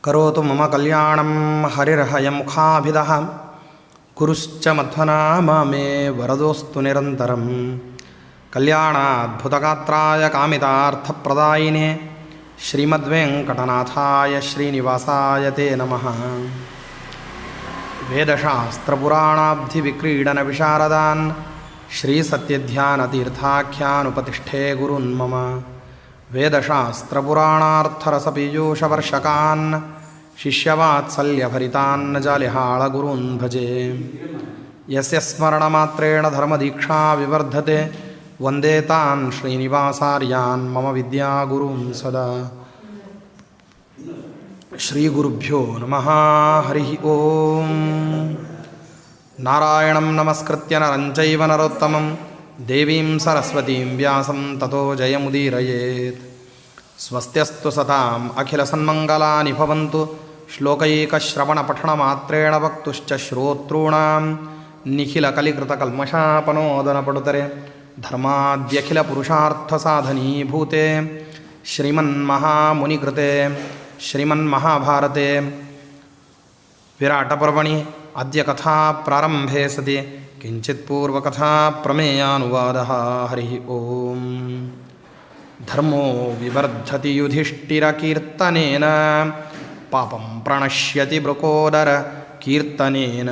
ಕರೋತು ಮಮ ಕಲ್ಯಾಣಂ ಹರಿರ್ಹಯಮುಖಾಭಿದಃ ಕುರುಶ್ಚ ಮಧ್ವನಾಮ ಮೇ ವರದೋಸ್ತು ನಿರಂತರಂ. ಕಲ್ಯಾಣಾದ್ಭುತಗಾತ್ರಾಯ ಕಾಮಿತಾರ್ಥಪ್ರದಾಯಿನೇ ಶ್ರೀಮದ್ವೆಂಕಟನಾಥಾಯ ಶ್ರೀನಿವಾಸಾಯ ತೇ ನಮಃ. ವೇದಶಾಸ್ತ್ರಪುರಾಣಾಬ್ಧಿವಿಕ್ರೀಡನ ವಿಶಾರದಾನ್ ಶ್ರೀಸತ್ಯಧ್ಯಾನತೀರ್ಥಾಖ್ಯಾನುಪತಿಷ್ಠೇ ಗುರುನ್ ಮಮ. ವೇದಶಾಸ್ತ್ರಪುರಾಣಾರ್ಥರಸಪೀಯೂಷವರ್ಷಕಾನ್ ಶಿಷ್ಯವಾತ್ಸಲ್ಯಭರಿತಾನ್ ಜಾಲಿಹಾಳ ಗುರೂನ್ ಭಜೆ. ಯಸ್ಯ ಸ್ಮರಣಮಾತ್ರೇಣ ಧರ್ಮದೀಕ್ಷಾ ವಿವರ್ಧತೆ ವಂದೇ ತಾನ್ ಶ್ರೀನಿವಾಸಾರ್ಯಾನ್ ಮಮ ವಿದ್ಯಾಗುರುಂ ಸದಾ. ಶ್ರೀಗುರುಭ್ಯೋ ನಮಃ. ಹರಿ ಓಂ. ನಾರಾಯಣಂ ನಮಸ್ಕೃತ್ಯ ನರಂ ಚೈವ ನರೋತ್ತಮಂ ದೇವೀಂ ಸರಸ್ವತೀಂ ವ್ಯಾಸಂ ತತೋ ಜಯಮುದೀರಯೇತ್. ಸ್ವಸ್ತ್ಯಸ್ತು ಸತಾಂ ಅಖಿಲ ಸನ್ಮಂಗಲಾನಿ ಭವಂತು. ಶ್ಲೋಕೈಕಶ್ರವಣಪಠಣಮಾತ್ರೇಣ ವಕ್ತುಶ್ಚ ಶ್ರೋತॄಣಾಂ ನಿಖಿಲ ಕಲಿಕೃತಕಲ್ಮಷಾಪನೋದನಪಡುತರೆ ಧರ್ಮಾದ್ಯಖಿಲ ಪುರುಷಾರ್ಥಸಾಧನೀಭೂತೆ ಶ್ರೀಮನ್ಮಹಾಮುನಿಕೃತೆ ಶ್ರೀಮನ್ಮಹಾಭಾರತೆ ವಿರಾಟಪರ್ವಣಿ ಅದ್ಯ ಕಥಾ ಪ್ರಾರಂಭೆ ಸತಿ ಕಿಂಚಿತ್ ಪೂರ್ವಕಥಾ ಪ್ರಮೇಯಾನುವಾದಃ. ಹರಿ ಓಂ. ಧರ್ಮೋ ವಿವರ್ಧತಿ ಯುಧಿಷ್ಠಿರಕೀರ್ತನೇನ ಪಾಪಂ ಪ್ರಣಶ್ಯತಿ ಬೃಕೋದರ ಕೀರ್ತನೇನ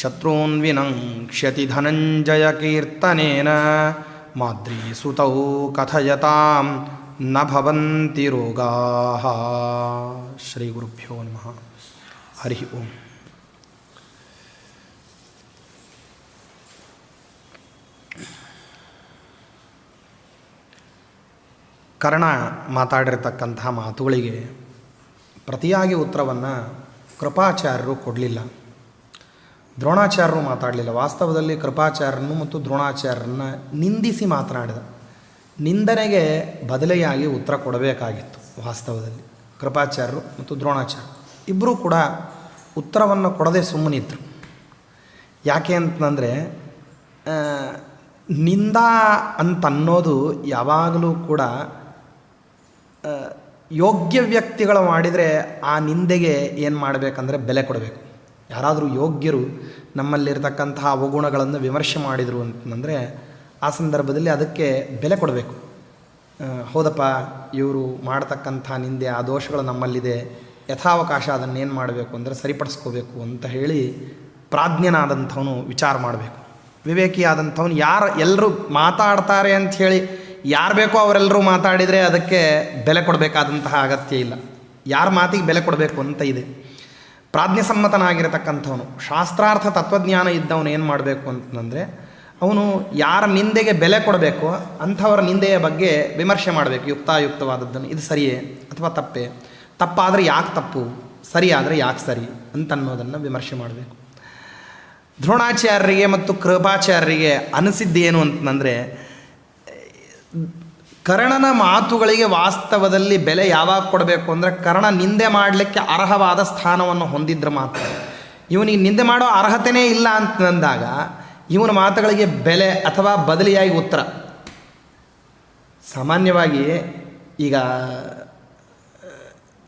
ಶತ್ರೂನ್ ವಿನಂಕ್ಷ್ಯತಿ ಧನಂಜಯ ಕೀರ್ತನೇನ ಮಾದ್ರೀಸುತೌ ಕಥಯತಾಂ ನ ಭವಂತಿ ರೋಗಾಃ. ಶ್ರೀ ಗುರುಭ್ಯೋ ನಮಃ. ಹರಿ ಓಂ. ಕರ್ಣ ಮಾತಾಡಿರ್ತಕ್ಕಂತಹ ಮಾತುಗಳಿಗೆ ಪ್ರತಿಯಾಗಿ ಉತ್ತರವನ್ನು ಕೃಪಾಚಾರ್ಯರು ಕೊಡಲಿಲ್ಲ, ದ್ರೋಣಾಚಾರ್ಯರು ಮಾತಾಡಲಿಲ್ಲ. ವಾಸ್ತವದಲ್ಲಿ ಕೃಪಾಚಾರ್ಯರನ್ನು ಮತ್ತು ದ್ರೋಣಾಚಾರ್ಯರನ್ನ ನಿಂದಿಸಿ ಮಾತನಾಡಿದ. ನಿಂದನೆಗೆ ಬದಲಿಯಾಗಿ ಉತ್ತರ ಕೊಡಬೇಕಾಗಿತ್ತು. ವಾಸ್ತವದಲ್ಲಿ ಕೃಪಾಚಾರ್ಯರು ಮತ್ತು ದ್ರೋಣಾಚಾರ್ಯರು ಇಬ್ಬರೂ ಕೂಡ ಉತ್ತರವನ್ನು ಕೊಡದೆ ಸುಮ್ಮನಿದ್ರು. ಯಾಕೆ ಅಂತಂದರೆ ನಿಂದ ಅಂತನ್ನೋದು ಯಾವಾಗಲೂ ಕೂಡ ಯೋಗ್ಯ ವ್ಯಕ್ತಿಗಳು ಮಾಡಿದರೆ ಆ ನಿಂದೆಗೆ ಏನು ಮಾಡಬೇಕಂದ್ರೆ ಬೆಲೆ ಕೊಡಬೇಕು. ಯಾರಾದರೂ ಯೋಗ್ಯರು ನಮ್ಮಲ್ಲಿರ್ತಕ್ಕಂತಹ ಅವಗುಣಗಳನ್ನು ವಿಮರ್ಶೆ ಮಾಡಿದರು ಅಂತಂದರೆ ಆ ಸಂದರ್ಭದಲ್ಲಿ ಅದಕ್ಕೆ ಬೆಲೆ ಕೊಡಬೇಕು. ಹೌದಪ್ಪ, ಇವರು ಮಾಡ್ತಕ್ಕಂಥ ನಿಂದೆ, ಆ ದೋಷಗಳು ನಮ್ಮಲ್ಲಿದೆ, ಯಥಾವಕಾಶ ಅದನ್ನೇನು ಮಾಡಬೇಕು ಅಂದರೆ ಸರಿಪಡಿಸ್ಕೋಬೇಕು ಅಂತ ಹೇಳಿ ಪ್ರಾಜ್ಞನಾದಂಥವನು ವಿಚಾರ ಮಾಡಬೇಕು. ವಿವೇಕಿಯಾದಂಥವನು ಎಲ್ಲರೂ ಮಾತಾಡ್ತಾರೆ ಅಂಥೇಳಿ ಯಾರು ಬೇಕೋ ಅವರೆಲ್ಲರೂ ಮಾತಾಡಿದರೆ ಅದಕ್ಕೆ ಬೆಲೆ ಕೊಡಬೇಕಾದಂತಹ ಅಗತ್ಯ ಇಲ್ಲ. ಯಾರ ಮಾತಿಗೆ ಬೆಲೆ ಕೊಡಬೇಕು ಅಂತ ಇದೆ. ಪ್ರಾಜ್ಞಸಮ್ಮತನಾಗಿರತಕ್ಕಂಥವನು, ಶಾಸ್ತ್ರಾರ್ಥ ತತ್ವಜ್ಞಾನ ಇದ್ದವನು ಏನು ಮಾಡಬೇಕು ಅಂತಂದರೆ ಅವನು ಯಾರ ನಿಂದೆಗೆ ಬೆಲೆ ಕೊಡಬೇಕು ಅಂಥವರ ನಿಂದೆಯ ಬಗ್ಗೆ ವಿಮರ್ಶೆ ಮಾಡಬೇಕು. ಯುಕ್ತಾಯುಕ್ತವಾದದ್ದನ್ನು, ಇದು ಸರಿಯೇ ಅಥವಾ ತಪ್ಪೇ, ತಪ್ಪಾದರೆ ಯಾಕೆ ತಪ್ಪು, ಸರಿಯಾದರೆ ಯಾಕೆ ಸರಿ ಅಂತನ್ನೋದನ್ನು ವಿಮರ್ಶೆ ಮಾಡಬೇಕು. ದ್ರೋಣಾಚಾರ್ಯರಿಗೆ ಮತ್ತು ಕೃಪಾಚಾರ್ಯರಿಗೆ ಅನಿಸಿದ್ದೇನು ಅಂತಂದರೆ ಕರ್ಣನ ಮಾತುಗಳಿಗೆ ವಾಸ್ತವದಲ್ಲಿ ಬೆಲೆ ಯಾವಾಗ ಕೊಡಬೇಕು ಅಂದರೆ ಕರ್ಣ ನಿಂದೆ ಮಾಡಲಿಕ್ಕೆ ಅರ್ಹವಾದ ಸ್ಥಾನವನ್ನು ಹೊಂದಿದ್ರೆ ಮಾತ್ರ. ಇವನಿಗೆ ನಿಂದೆ ಮಾಡೋ ಅರ್ಹತೆಯೇ ಇಲ್ಲ ಅಂತಂದಾಗ ಇವನ ಮಾತುಗಳಿಗೆ ಬೆಲೆ ಅಥವಾ ಬದಲಿಯಾಗಿ ಉತ್ತರ. ಸಾಮಾನ್ಯವಾಗಿ ಈಗ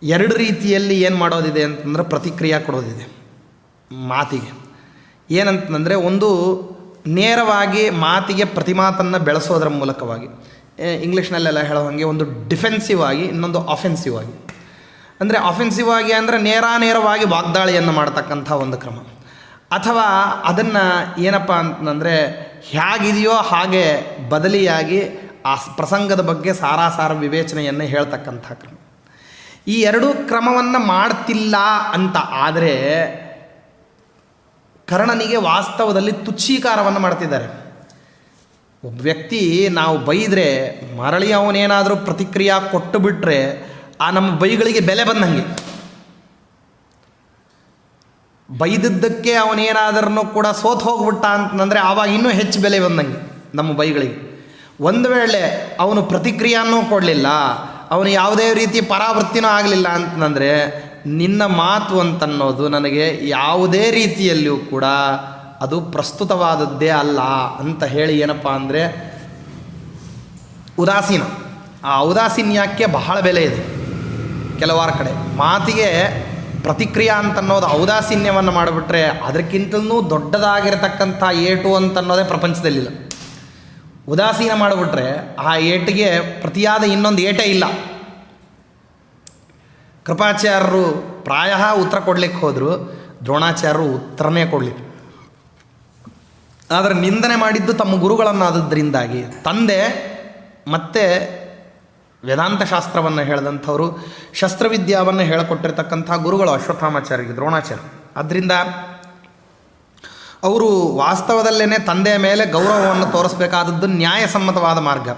ಎರಡು ರೀತಿಯಲ್ಲಿ ಏನು ಮಾಡೋದಿದೆ ಅಂತಂದ್ರೆ ಪ್ರತಿಕ್ರಿಯೆ ಕೊಡೋದಿದೆ ಮಾತಿಗೆ. ಏನಂತಂದರೆ ಒಂದು ನೇರವಾಗಿ ಮಾತಿಗೆ ಪ್ರತಿಮಾತನ್ನು ಬೆಳೆಸೋದರ ಮೂಲಕವಾಗಿ, ಇಂಗ್ಲೀಷ್ನಲ್ಲೆಲ್ಲ ಹೇಳೋ ಹಾಗೆ ಒಂದು ಡಿಫೆನ್ಸಿವ್ ಆಗಿ, ಇನ್ನೊಂದು ಅಫೆನ್ಸಿವ್ ಆಗಿ. ಅಂದರೆ ಅಫೆನ್ಸಿವ್ ಆಗಿ ಅಂದರೆ ನೇರವಾಗಿ ವಾಗ್ದಾಳಿಯನ್ನು ಮಾಡ್ತಕ್ಕಂಥ ಒಂದು ಕ್ರಮ, ಅಥವಾ ಅದನ್ನು ಏನಪ್ಪ ಅಂತಂದರೆ ಹೇಗಿದೆಯೋ ಹಾಗೆ ಬದಲಿಯಾಗಿ ಆ ಪ್ರಸಂಗದ ಬಗ್ಗೆ ಸಾರಾಸಾರ ವಿವೇಚನೆಯನ್ನು ಹೇಳ್ತಕ್ಕಂಥ ಕ್ರಮ. ಈ ಎರಡೂ ಕ್ರಮವನ್ನು ಮಾಡ್ತಿಲ್ಲ ಅಂತ ಆದರೆ ಕರ್ಣನಿಗೆ ವಾಸ್ತವದಲ್ಲಿ ತುಚ್ಛೀಕಾರವನ್ನು ಮಾಡ್ತಿದ್ದಾರೆ. ಒಬ್ಬ ವ್ಯಕ್ತಿ ನಾವು ಬೈದರೆ ಮರಳಿ ಅವನೇನಾದರೂ ಪ್ರತಿಕ್ರಿಯೆ ಕೊಟ್ಟು ಬಿಟ್ಟರೆ ಆ ನಮ್ಮ ಬೈಗಳಿಗೆ ಬೆಲೆ ಬಂದಂಗೆ. ಬೈದದ್ದಕ್ಕೆ ಅವನೇನಾದ್ರೂ ಕೂಡ ಸೋತು ಹೋಗ್ಬಿಟ್ಟ ಅಂತಂದರೆ ಆವಾಗ ಇನ್ನೂ ಹೆಚ್ಚು ಬೆಲೆ ಬಂದಂಗೆ ನಮ್ಮ ಬೈಗಳಿಗೆ. ಒಂದು ವೇಳೆ ಅವನು ಪ್ರತಿಕ್ರಿಯೆಯೂ ಕೊಡಲಿಲ್ಲ, ಅವನು ಯಾವುದೇ ರೀತಿ ಪರಾವೃತ್ತಿನೂ ಆಗಲಿಲ್ಲ ಅಂತಂದರೆ ನಿನ್ನ ಮಾತು ಅಂತನ್ನೋದು ನನಗೆ ಯಾವುದೇ ರೀತಿಯಲ್ಲಿಯೂ ಕೂಡ ಅದು ಪ್ರಸ್ತುತವಾದದ್ದೇ ಅಲ್ಲ ಅಂತ ಹೇಳಿ ಏನಪ್ಪ ಅಂದರೆ ಉದಾಸೀನ. ಆ ಔದಾಸೀನ್ಯಕ್ಕೆ ಬಹಳ ಬೆಲೆ ಇದೆ. ಕೆಲವಾರು ಕಡೆ ಮಾತಿಗೆ ಪ್ರತಿಕ್ರಿಯೆ ಅಂತನ್ನೋದು ಔದಾಸೀನ್ಯವನ್ನು ಮಾಡಿಬಿಟ್ರೆ ಅದಕ್ಕಿಂತಲೂ ದೊಡ್ಡದಾಗಿರತಕ್ಕಂಥ ಏಟು ಅಂತನ್ನೋದೇ ಪ್ರಪಂಚದಲ್ಲಿಲ್ಲ. ಉದಾಸೀನ ಮಾಡಿಬಿಟ್ರೆ ಆ ಏಟಿಗೆ ಪ್ರತಿಯಾದ ಇನ್ನೊಂದು ಏಟೇ ಇಲ್ಲ. ಕೃಪಾಚಾರ್ಯರು ಪ್ರಾಯ ಉತ್ತರ ಕೊಡ್ಲಿಕ್ಕೆ ಹೋದರು, ದ್ರೋಣಾಚಾರ್ಯರು ಉತ್ತರನೇ ಕೊಡಲಿಲ್ಲ. ಆದರೆ ನಿಂದನೆ ಮಾಡಿದ್ದು ತಮ್ಮ ಗುರುಗಳನ್ನಾದದ್ರಿಂದಾಗಿ ತಂದೆ ಮತ್ತು ವೇದಾಂತ ಶಾಸ್ತ್ರವನ್ನು ಹೇಳಿದಂಥವರು, ಶಸ್ತ್ರವಿದ್ಯಾವನ್ನು ಹೇಳಿಕೊಟ್ಟಿರ್ತಕ್ಕಂಥ ಗುರುಗಳು ಅಶ್ವತ್ಥಾಮಾಚಾರ್ಯರಿಗೆ ದ್ರೋಣಾಚಾರ್ಯ. ಆದ್ದರಿಂದ ಅವರು ವಾಸ್ತವದಲ್ಲೇ ತಂದೆಯ ಮೇಲೆ ಗೌರವವನ್ನು ತೋರಿಸಬೇಕಾದದ್ದು ನ್ಯಾಯಸಮ್ಮತವಾದ ಮಾರ್ಗ.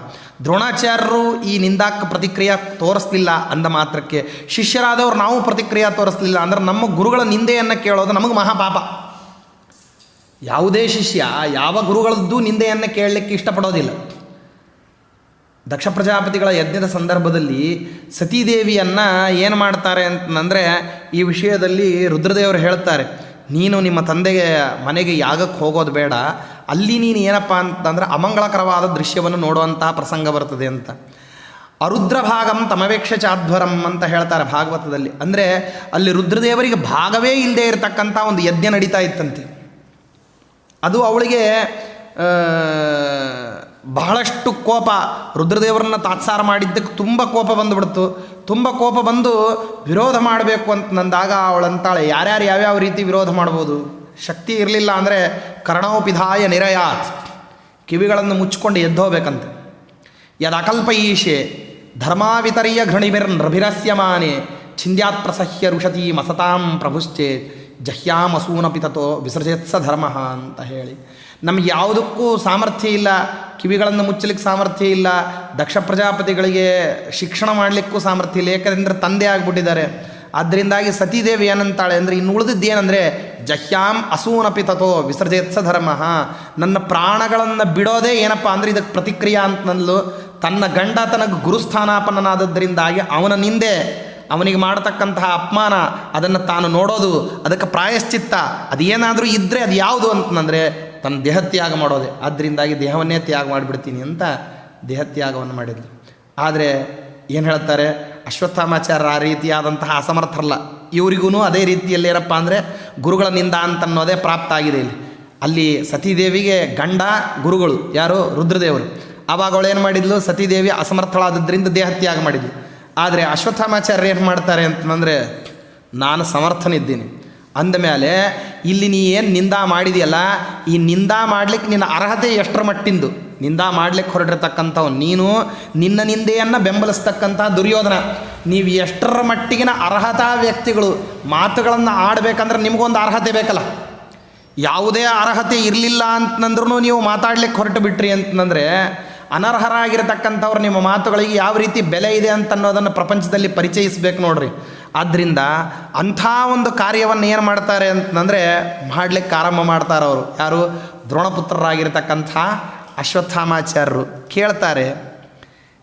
ದ್ರೋಣಾಚಾರ್ಯರು ಈ ನಿಂದಾಕ ಪ್ರತಿಕ್ರಿಯೆ ತೋರಿಸಲಿಲ್ಲ ಅಂದ ಮಾತ್ರಕ್ಕೆ ಶಿಷ್ಯರಾದವರು ನಾವು ಪ್ರತಿಕ್ರಿಯೆ ತೋರಿಸಲಿಲ್ಲ ಅಂದರೆ ನಮ್ಮ ಗುರುಗಳ ನಿಂದೆಯನ್ನು ಕೇಳೋದು ನಮಗೆ ಮಹಾಪಾಪ. ಯಾವುದೇ ಶಿಷ್ಯ ಯಾವ ಗುರುಗಳದ್ದು ನಿಂದೆಯನ್ನು ಕೇಳಲಿಕ್ಕೆ ಇಷ್ಟಪಡೋದಿಲ್ಲ. ದಕ್ಷ ಪ್ರಜಾಪತಿಗಳ ಯಜ್ಞದ ಸಂದರ್ಭದಲ್ಲಿ ಸತೀದೇವಿಯನ್ನು ಏನು ಮಾಡ್ತಾರೆ ಅಂತಂದರೆ ಈ ವಿಷಯದಲ್ಲಿ ರುದ್ರದೇವರು ಹೇಳ್ತಾರೆ, ನೀನು ನಿಮ್ಮ ತಂದೆಗೆ ಮನೆಗೆ ಯಾಗಕ್ಕೆ ಹೋಗೋದು ಬೇಡ, ಅಲ್ಲಿ ನೀನು ಏನಪ್ಪ ಅಂತಂದರೆ ಅಮಂಗಳಕರವಾದ ದೃಶ್ಯವನ್ನು ನೋಡುವಂತಹ ಪ್ರಸಂಗ ಬರ್ತದೆ ಅಂತ. ಅರುದ್ರ ಭಾಗಂ ತಮವೇಕ್ಷ ಚಾಧ್ವರಂ ಅಂತ ಹೇಳ್ತಾರೆ ಭಾಗವತದಲ್ಲಿ. ಅಂದರೆ ಅಲ್ಲಿ ರುದ್ರದೇವರಿಗೆ ಭಾಗವೇ ಇಲ್ಲದೆ ಇರತಕ್ಕಂಥ ಒಂದು ಯಜ್ಞ ನಡೀತಾ ಇತ್ತಂತೆ. ಅದು ಅವಳಿಗೆ ಬಹಳಷ್ಟು ಕೋಪ, ರುದ್ರದೇವರನ್ನು ತಾತ್ಸಾರ ಮಾಡಿದ್ದಕ್ಕೆ ತುಂಬ ಕೋಪ ಬಂದುಬಿಡ್ತು. ತುಂಬ ಕೋಪ ಬಂದು ವಿರೋಧ ಮಾಡಬೇಕು ಅಂತಂದಾಗ ಅವಳಂತಾಳೆ, ಯಾರ್ಯಾರು ಯಾವ್ಯಾವ ರೀತಿ ವಿರೋಧ ಮಾಡ್ಬೋದು, ಶಕ್ತಿ ಇರಲಿಲ್ಲ ಅಂದರೆ ಕರ್ಣೋಪಿಧಾಯ ನಿರಯಾತ್, ಕಿವಿಗಳನ್ನು ಮುಚ್ಚಿಕೊಂಡು ಎದ್ದೋಗ್ಬೇಕಂತೆ. ಯದಕಲ್ಪ ಈಶೆ ಧರ್ಮಾವಿತರಿಯ ಘೃಣಿಭಿರ್ನಭಿರಸ್ಯಮಾನೆ ಛಿಂದ್ಯಾತ್ ಪ್ರಸಹ್ಯ ಋಷತಿ ಮಸತಾಂ ಪ್ರಭುಶ್ಚೇ ಜಹ್ಯಾಮಸೂನಪಿ ತಥೋ ವಿಸರ್ಜೆತ್ಸ ಧರ್ಮ ಅಂತ ಹೇಳಿ. ನಮಗೆ ಯಾವುದಕ್ಕೂ ಸಾಮರ್ಥ್ಯ ಇಲ್ಲ, ಕಿವಿಗಳನ್ನು ಮುಚ್ಚಲಿಕ್ಕೆ ಸಾಮರ್ಥ್ಯ ಇಲ್ಲ, ದಕ್ಷ ಪ್ರಜಾಪತಿಗಳಿಗೆ ಶಿಕ್ಷಣ ಮಾಡಲಿಕ್ಕೂ ಸಾಮರ್ಥ್ಯ ಇಲ್ಲ, ಏಕೆಂದರೆ ತಂದೆ ಆಗಿಬಿಟ್ಟಿದ್ದಾರೆ. ಆದ್ದರಿಂದಾಗಿ ಸತೀದೇವಿ ಏನಂತಾಳೆ ಅಂದರೆ, ಇನ್ನು ಉಳಿದಿದ್ದೇನೆಂದರೆ ಜಹ್ಯಾಂ ಅಸೂನಪಿ ತಥೋ ವಿಸರ್ಜೆತ್ಸ ಧರ್ಮ, ನನ್ನ ಪ್ರಾಣಗಳನ್ನು ಬಿಡೋದೇ ಏನಪ್ಪ ಅಂದರೆ ಇದಕ್ಕೆ ಪ್ರತಿಕ್ರಿಯೆ ಅಂತಂದ್ಲು. ತನ್ನ ಗಂಡ ತನಗೆ ಗುರುಸ್ಥಾನಾಪನ್ನನಾದದ್ರಿಂದಾಗಿ ಅವನ ನಿಂದೆ, ಅವನಿಗೆ ಮಾಡತಕ್ಕಂತಹ ಅಪಮಾನ, ಅದನ್ನು ತಾನು ನೋಡೋದು, ಅದಕ್ಕೆ ಪ್ರಾಯಶ್ಚಿತ್ತ ಅದೇನಾದರೂ ಇದ್ದರೆ ಅದು ಯಾವುದು ಅಂತಂದರೆ ತನ್ನ ದೇಹತ್ಯಾಗ ಮಾಡೋದೆ. ಆದ್ದರಿಂದಾಗಿ ದೇಹವನ್ನೇ ತ್ಯಾಗ ಮಾಡಿಬಿಡ್ತೀನಿ ಅಂತ ದೇಹತ್ಯಾಗವನ್ನು ಮಾಡಿದ್ಲು. ಆದರೆ ಏನು ಹೇಳ್ತಾರೆ, ಅಶ್ವತ್ಥಾಮಾಚಾರ್ಯರು ಆ ರೀತಿಯಾದಂತಹ ಅಸಮರ್ಥರಲ್ಲ. ಇವರಿಗೂ ಅದೇ ರೀತಿಯಲ್ಲಿ ಏನಪ್ಪ ಅಂದರೆ ಗುರುಗಳ ನಿಂದ ಅಂತನ್ನೋದೇ ಪ್ರಾಪ್ತ ಆಗಿದೆ ಇಲ್ಲಿ. ಅಲ್ಲಿ ಸತೀದೇವಿಗೆ ಗಂಡ ಗುರುಗಳು ಯಾರು, ರುದ್ರದೇವರು. ಆವಾಗ ಅವಳೇನು ಮಾಡಿದ್ಲು, ಸತೀದೇವಿ ಅಸಮರ್ಥಳಾದದ್ರಿಂದ ದೇಹತ್ಯಾಗ ಮಾಡಿದ್ಲು. ಆದರೆ ಅಶ್ವತ್ಥಾಮಾಚಾರ್ಯರು ಏನು ಮಾಡ್ತಾರೆ ಅಂತಂದರೆ, ನಾನು ಸಮರ್ಥನಿದ್ದೀನಿ ಅಂದಮೇಲೆ ಇಲ್ಲಿ ನೀ ಏನು ನಿಂದ ಮಾಡಿದೆಯಲ್ಲ, ಈ ನಿಂದ ಮಾಡಲಿಕ್ಕೆ ನಿನ್ನ ಅರ್ಹತೆ ಎಷ್ಟರ ಮಟ್ಟಿಂದು, ನಿಂದ ಮಾಡಲಿಕ್ಕೆ ಹೊರಟಿರ್ತಕ್ಕಂಥವು ನೀನು, ನಿನ್ನ ನಿಂದೆಯನ್ನು ಬೆಂಬಲಿಸ್ತಕ್ಕಂಥ ದುರ್ಯೋಧನ, ನೀವು ಎಷ್ಟರ ಮಟ್ಟಿಗಿನ ಅರ್ಹತಾ ವ್ಯಕ್ತಿಗಳು. ಮಾತುಗಳನ್ನು ಆಡಬೇಕಂದ್ರೆ ನಿಮಗೊಂದು ಅರ್ಹತೆ ಬೇಕಲ್ಲ. ಯಾವುದೇ ಅರ್ಹತೆ ಇರಲಿಲ್ಲ ಅಂತಂದ್ರೂ ನೀವು ಮಾತಾಡ್ಲಿಕ್ಕೆ ಹೊರಟು ಬಿಟ್ರಿ ಅಂತಂದರೆ ಅನರ್ಹರಾಗಿರತಕ್ಕಂಥವ್ರು ನಿಮ್ಮ ಮಾತುಗಳಿಗೆ ಯಾವ ರೀತಿ ಬೆಲೆ ಇದೆ ಅಂತನ್ನೋದನ್ನು ಪ್ರಪಂಚದಲ್ಲಿ ಪರಿಚಯಿಸಬೇಕು ನೋಡ್ರಿ. ಆದ್ದರಿಂದ ಅಂಥ ಒಂದು ಕಾರ್ಯವನ್ನು ಏನು ಮಾಡ್ತಾರೆ ಅಂತಂದರೆ ಮಾಡಲಿಕ್ಕೆ ಆರಂಭ ಮಾಡ್ತಾರೆ ಅವರು. ಯಾರು, ದ್ರೋಣಪುತ್ರರಾಗಿರ್ತಕ್ಕಂಥ ಅಶ್ವತ್ಥಾಮಾಚಾರ್ಯರು ಕೇಳ್ತಾರೆ,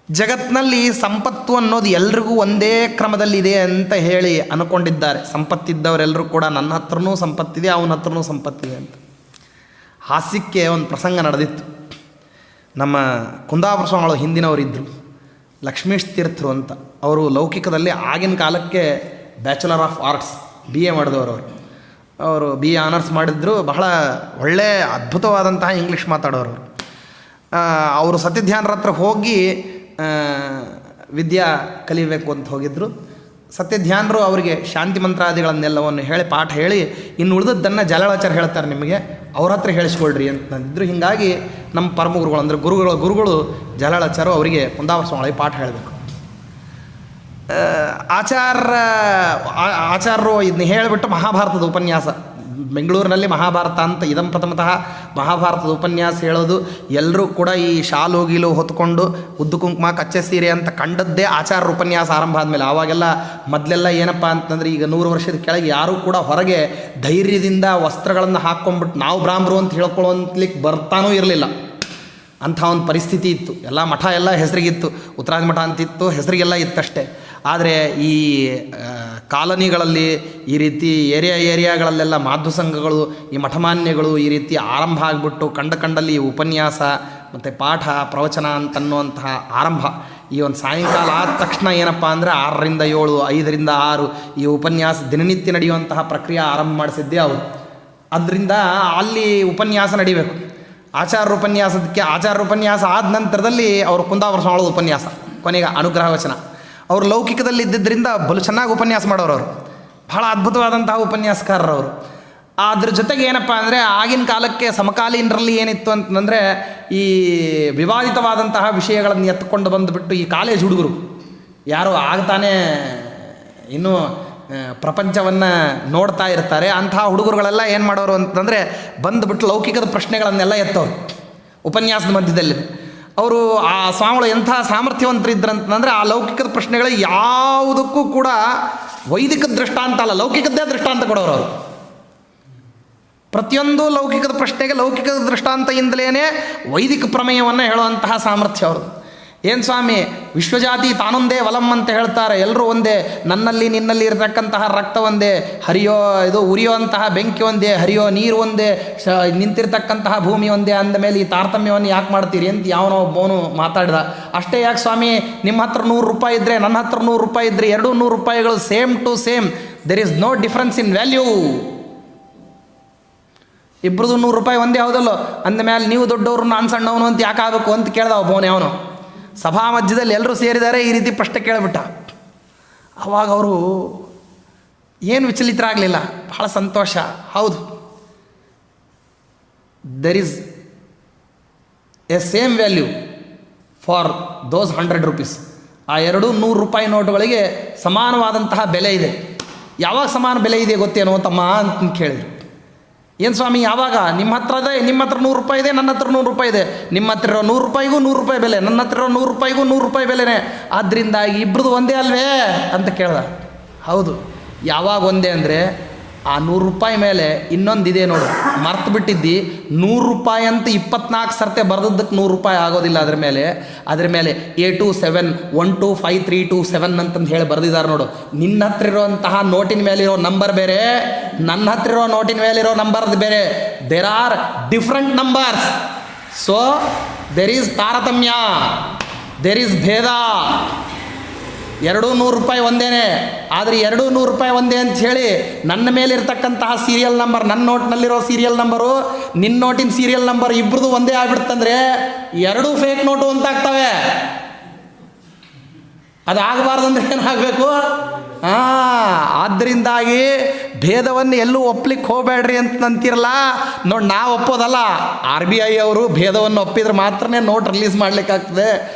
ಜಗತ್ತಿನಲ್ಲಿ ಸಂಪತ್ತು ಅನ್ನೋದು ಎಲ್ರಿಗೂ ಒಂದೇ ಕ್ರಮದಲ್ಲಿದೆ ಅಂತ ಹೇಳಿ ಅಂದ್ಕೊಂಡಿದ್ದಾರೆ. ಸಂಪತ್ತಿದ್ದವರೆಲ್ಲರೂ ಕೂಡ ನನ್ನ ಹತ್ರನೂ ಸಂಪತ್ತಿದೆ, ಅವನ ಹತ್ರನೂ ಸಂಪತ್ತಿದೆ ಅಂತ. ಹಾಸ್ಯಕ್ಕೆ ಒಂದು ಪ್ರಸಂಗ ನಡೆದಿತ್ತು. ನಮ್ಮ ಕುಂದಾಪುರ ಸ್ವಾಮಿಗಳು ಹಿಂದಿನವರಿದ್ದರು, ಲಕ್ಷ್ಮೀಶ್ ತೀರ್ಥರು ಅಂತ. ಅವರು ಲೌಕಿಕದಲ್ಲಿ ಆಗಿನ ಕಾಲಕ್ಕೆ ಬ್ಯಾಚುಲರ್ ಆಫ್ ಆರ್ಟ್ಸ್ BA ಮಾಡಿದವರು. ಅವರು BA ಆನರ್ಸ್ ಮಾಡಿದ್ರು. ಬಹಳ ಒಳ್ಳೆಯ ಅದ್ಭುತವಾದಂತಹ ಇಂಗ್ಲೀಷ್ ಮಾತಾಡೋರು. ಅವರು ಸತ್ಯಧ್ಯಾನರ ಹತ್ರ ಹೋಗಿ ವಿದ್ಯಾ ಕಲಿಬೇಕು ಅಂತ ಹೋಗಿದ್ದರು. ಸತ್ಯಧ್ಯಾನರು ಅವರಿಗೆ ಶಾಂತಿ ಮಂತ್ರಾದಿಗಳನ್ನೆಲ್ಲವನ್ನು ಹೇಳಿ ಪಾಠ ಹೇಳಿ, ಇನ್ನು ಉಳಿದದ್ದನ್ನು ಜಲಾಳಾಚಾರ್ಯ ಹೇಳ್ತಾರೆ ನಿಮಗೆ, ಅವ್ರ ಹತ್ರ ಹೇಳಿಸ್ಕೊಳ್ರಿ ಅಂತಂದಿದ್ರು. ಹೀಗಾಗಿ ನಮ್ಮ ಪರಮ ಗುರುಗಳು ಅಂದರೆ ಗುರುಗಳು ಜಲಾಳಾಚಾರ್ಯ ಅವರಿಗೆ ಕುಂದಾಪುರ ಸ್ವಾಮಿ ಪಾಠ ಹೇಳಬೇಕು. ಆಚಾರ್ಯರು ಇದನ್ನ ಹೇಳಿಬಿಟ್ಟು ಮಹಾಭಾರತದ ಉಪನ್ಯಾಸ, ಬೆಂಗಳೂರಿನಲ್ಲಿ ಮಹಾಭಾರತ ಅಂತ ಇದಂ ಪ್ರಥಮತಃ ಮಹಾಭಾರತದ ಉಪನ್ಯಾಸ ಹೇಳೋದು. ಎಲ್ಲರೂ ಕೂಡ ಈ ಶಾಲು ಗೀಲು ಹೊತ್ಕೊಂಡು ಉದ್ದು ಕುಂಕುಮ ಕಚ್ಚೆ ಸೀರೆ ಅಂತ ಕಂಡದ್ದೇ ಆಚಾರ್ಯರ ಉಪನ್ಯಾಸ ಆರಂಭ ಆದಮೇಲೆ. ಆವಾಗೆಲ್ಲ ಮೊದಲೆಲ್ಲ ಏನಪ್ಪ ಅಂತಂದರೆ, ಈಗ 100 ವರ್ಷದ ಕೆಳಗೆ ಯಾರೂ ಕೂಡ ಹೊರಗೆ ಧೈರ್ಯದಿಂದ ವಸ್ತ್ರಗಳನ್ನು ಹಾಕ್ಕೊಂಡ್ಬಿಟ್ಟು ನಾವು ಬ್ರಾಹ್ಮರು ಅಂತ ಹೇಳ್ಕೊಳ್ಳೋಂತಲಿಕ್ಕೆ ಬರ್ತಾನೂ ಇರಲಿಲ್ಲ. ಅಂಥ ಒಂದು ಪರಿಸ್ಥಿತಿ ಇತ್ತು. ಎಲ್ಲ ಮಠ ಎಲ್ಲ ಹೆಸರಿಗಿತ್ತು, ಉತ್ತರಾದಿ ಮಠ ಅಂತಿತ್ತು, ಹೆಸರಿಗೆಲ್ಲ ಇತ್ತಷ್ಟೇ. ಆದರೆ ಈ ಕಾಲನಿಗಳಲ್ಲಿ ಈ ರೀತಿ ಏರಿಯಾಗಳಲ್ಲೆಲ್ಲ ಮಾಧ್ವ ಸಂಘಗಳು, ಈ ಮಠಮಾನ್ಯಗಳು ಈ ರೀತಿ ಆರಂಭ ಆಗಿಬಿಟ್ಟು ಕಂಡಲ್ಲಿ ಉಪನ್ಯಾಸ ಮತ್ತು ಪಾಠ ಪ್ರವಚನ ಅಂತನ್ನುವಂತಹ ಆರಂಭ ಈ ಒಂದು ಸಾಯಂಕಾಲ ಆದ ತಕ್ಷಣ ಏನಪ್ಪ ಅಂದರೆ 6ರಿಂದ 7, 5ರಿಂದ 6 ಈ ಉಪನ್ಯಾಸ ದಿನನಿತ್ಯ ನಡೆಯುವಂತಹ ಪ್ರಕ್ರಿಯೆ ಆರಂಭ ಮಾಡಿಸಿದ್ದೇ ಅವರು. ಅದರಿಂದ ಅಲ್ಲಿ ಉಪನ್ಯಾಸ ನಡಿಬೇಕು. ಆಚಾರ್ಯ ಉಪನ್ಯಾಸ ಆದ ನಂತರದಲ್ಲಿ ಅವರು ಕುಂದಾವರ ಸ್ವಾಮಿಗಳ ಉಪನ್ಯಾಸ, ಕೊನೆಗೆ ಅನುಗ್ರಹ ವಚನ. ಅವರು ಲೌಕಿಕದಲ್ಲಿ ಇದ್ದಿದ್ದರಿಂದ ಬಲು ಚೆನ್ನಾಗಿ ಉಪನ್ಯಾಸ ಮಾಡೋರು. ಅವರು ಬಹಳ ಅದ್ಭುತವಾದಂತಹ ಉಪನ್ಯಾಸಕಾರರು ಅವರು. ಅದ್ರ ಜೊತೆಗೆ ಏನಪ್ಪ ಅಂದರೆ ಆಗಿನ ಕಾಲಕ್ಕೆ ಸಮಕಾಲೀನರಲ್ಲಿ ಏನಿತ್ತು ಅಂತಂದರೆ ಈ ವಿವಾದಿತವಾದಂತಹ ವಿಷಯಗಳನ್ನು ಎತ್ಕೊಂಡು ಬಂದುಬಿಟ್ಟು ಈ ಕಾಲೇಜ್ ಹುಡುಗರು ಯಾರೋ ಆಗ್ತಾನೆ ಇನ್ನೂ ಪ್ರಪಂಚವನ್ನು ನೋಡ್ತಾ ಇರ್ತಾರೆ. ಅಂತಹ ಹುಡುಗರುಗಳೆಲ್ಲ ಏನು ಮಾಡೋರು ಅಂತಂದರೆ ಬಂದುಬಿಟ್ಟು ಲೌಕಿಕದ ಪ್ರಶ್ನೆಗಳನ್ನೆಲ್ಲ ಎತ್ತವರು ಉಪನ್ಯಾಸದ ಮಧ್ಯದಲ್ಲಿ. ಅವರು ಆ ಸ್ವಾಮಿಗಳು ಎಂಥ ಸಾಮರ್ಥ್ಯವಂತರಿದ್ರಂತಂದರೆ ಆ ಲೌಕಿಕದ ಪ್ರಶ್ನೆಗಳು ಯಾವುದಕ್ಕೂ ಕೂಡ ವೈದಿಕ ದೃಷ್ಟಾಂತ ಅಲ್ಲ, ಲೌಕಿಕದ್ದೇ ದೃಷ್ಟಾಂತ ಕೊಡೋರು ಅವರು. ಪ್ರತಿಯೊಂದು ಲೌಕಿಕದ ಪ್ರಶ್ನೆಗೆ ಲೌಕಿಕದ ದೃಷ್ಟಾಂತದಿಂದಲೇ ವೈದಿಕ ಪ್ರಮೇಯವನ್ನು ಹೇಳುವಂತಹ ಸಾಮರ್ಥ್ಯ ಅವರು. ಏನು ಸ್ವಾಮಿ, ವಿಶ್ವಜಾತಿ ತಾನೊಂದೇ ವಲಂ ಅಂತ ಹೇಳ್ತಾರೆ, ಎಲ್ಲರೂ ಒಂದೇ, ನನ್ನಲ್ಲಿ ನಿನ್ನಲ್ಲಿ ಇರತಕ್ಕಂತಹ ರಕ್ತ ಒಂದೇ, ಉರಿಯುವಂತಹ ಬೆಂಕಿ ಒಂದೇ, ಹರಿಯೋ ನೀರು ಒಂದೇ, ನಿಂತಿರ್ತಕ್ಕಂತಹ ಭೂಮಿ ಒಂದೇ ಅಂದಮೇಲೆ ಈ ತಾರತಮ್ಯವನ್ನು ಯಾಕೆ ಮಾಡ್ತೀರಿ ಅಂತ ಯಾವನೋ ಒಬ್ಬವನು ಮಾತಾಡಿದ. ಅಷ್ಟೇ ಯಾಕೆ ಸ್ವಾಮಿ, ನಿಮ್ಮ ಹತ್ರ 100 ರೂಪಾಯಿ ಇದ್ದರೆ ನನ್ನ ಹತ್ರ 100 ರೂಪಾಯಿ ಇದ್ದರೆ ಎರಡೂ 100 ರೂಪಾಯಿಗಳು same to same, there is no difference in value. ಇಬ್ಬರದು 100 ರೂಪಾಯಿ ಒಂದೇ ಹೌದಲ್ಲೋ ಅಂದಮೇಲೆ ನೀವು ದೊಡ್ಡವರು ನಾನು ಸಣ್ಣವನು ಅಂತ ಯಾಕೆ ಆಗಬೇಕು ಅಂತ ಕೇಳ್ದ ಒಬ್ಬವನೇ. ಅವನು ಸಭಾ ಮಧ್ಯದಲ್ಲಿ ಎಲ್ಲರೂ ಸೇರಿದ್ದಾರೆ, ಈ ರೀತಿ ಪ್ರಶ್ನೆ ಕೇಳಿಬಿಟ್ಟ. ಆವಾಗ ಅವರು ಏನು ವಿಚಲಿತರಾಗಲಿಲ್ಲ, ಬಹಳ ಸಂತೋಷ. ಹೌದು, there is A same value for those 100 rupees. ಆ ಎರಡೂ 100 ರೂಪಾಯಿ ನೋಟುಗಳಿಗೆ ಸಮಾನವಾದಂತಹ ಬೆಲೆ ಇದೆ. ಯಾವಾಗ ಸಮಾನ ಬೆಲೆ ಇದೆ ಗೊತ್ತೇನೋ ತಮ್ಮ ಅಂತ ಕೇಳಿದ್ರು. ಏನು ಸ್ವಾಮಿ, ಯಾವಾಗ? ನಿಮ್ಮ ಹತ್ರ 100 ರೂಪಾಯಿ ಇದೆ, ನನ್ನ ಹತ್ರ 100 ರೂಪಾಯಿ ಇದೆ. ನಿಮ್ಮ ಹತ್ರ ಇರೋ 100 ರೂಪಾಯಿಗೂ 100 ರೂಪಾಯಿ ಬೆಲೆ, ನನ್ನ ಹತ್ರ ಇರೋ 100 ರೂಪಾಯಿಗೂ 100 ರೂಪಾಯಿ ಬೆಲೆನೇ. ಆದ್ದರಿಂದ ಇಬ್ಬರದು ಒಂದೇ ಅಲ್ವೇ ಅಂತ ಕೇಳ್ದ. ಹೌದು, ಯಾವಾಗ ಒಂದೇ ಅಂದರೆ ಆ 100 ರೂಪಾಯಿ ಮೇಲೆ ಇನ್ನೊಂದಿದೆ ನೋಡು, ಮರ್ತು ಬಿಟ್ಟಿದ್ದಿ. 100 ರೂಪಾಯಿ ಅಂತ 24 ಸರ್ತೆ ಬರೆದದ್ದಕ್ಕೆ 100 ರೂಪಾಯಿ ಆಗೋದಿಲ್ಲ. ಅದ್ರ ಮೇಲೆ A27 125327 ಅಂತಂದು ಹೇಳಿ ಬರೆದಿದ್ದಾರೆ ನೋಡು. ನಿನ್ನ ಹತ್ರ ಇರೋಂತಹ ನೋಟಿನ ಮೇಲಿರೋ ನಂಬರ್ ಬೇರೆ, ನನ್ನ ಹತ್ರ ಇರೋ ನೋಟಿನ ಮೇಲಿರೋ ನಂಬರ್ ಬೇರೆ. There are different numbers. So there is ತಾರತಮ್ಯ, ದೇರ್ ಈಸ್ ಭೇದ. ಎರಡೂ 100 ರೂಪಾಯಿ ಒಂದೇನೆ, ಆದರೆ ಎರಡೂ 100 ರೂಪಾಯಿ ಒಂದೇ ಅಂತ ಹೇಳಿ ನನ್ನ ಮೇಲಿರ್ತಕ್ಕಂತಹ ಸೀರಿಯಲ್ ನಂಬರ್, ನನ್ನ ನೋಟ್ನಲ್ಲಿರೋ ಸೀರಿಯಲ್ ನಂಬರು, ನಿನ್ನ ನೋಟಿನ ಸೀರಿಯಲ್ ನಂಬರ್ ಇಬ್ಬರದು ಒಂದೇ ಆಗ್ಬಿಡ್ತಂದ್ರೆ ಎರಡೂ ಫೇಕ್ ನೋಟು ಅಂತ ಆಗ್ತವೆ. ಅದಾಗಬಾರ್ದಂದ್ರೆ ಏನಾಗಬೇಕು? ಆದ್ದರಿಂದಾಗಿ ಭೇದವನ್ನು ಎಲ್ಲೂ ಒಪ್ಲಿಕ್ಕೆ ಹೋಗಬೇಡ್ರಿ ಅಂತ ಅಂತಿರಲ್ಲ ನೋಡಿ. ನಾವು ಒಪ್ಪೋದಲ್ಲ, RBI ಅವರು ಭೇದವನ್ನು ಒಪ್ಪಿದ್ರೆ ಮಾತ್ರನೇ ನೋಟ್ ರಿಲೀಸ್ ಮಾಡಲಿಕ್ಕಾಗ್ತದೆ,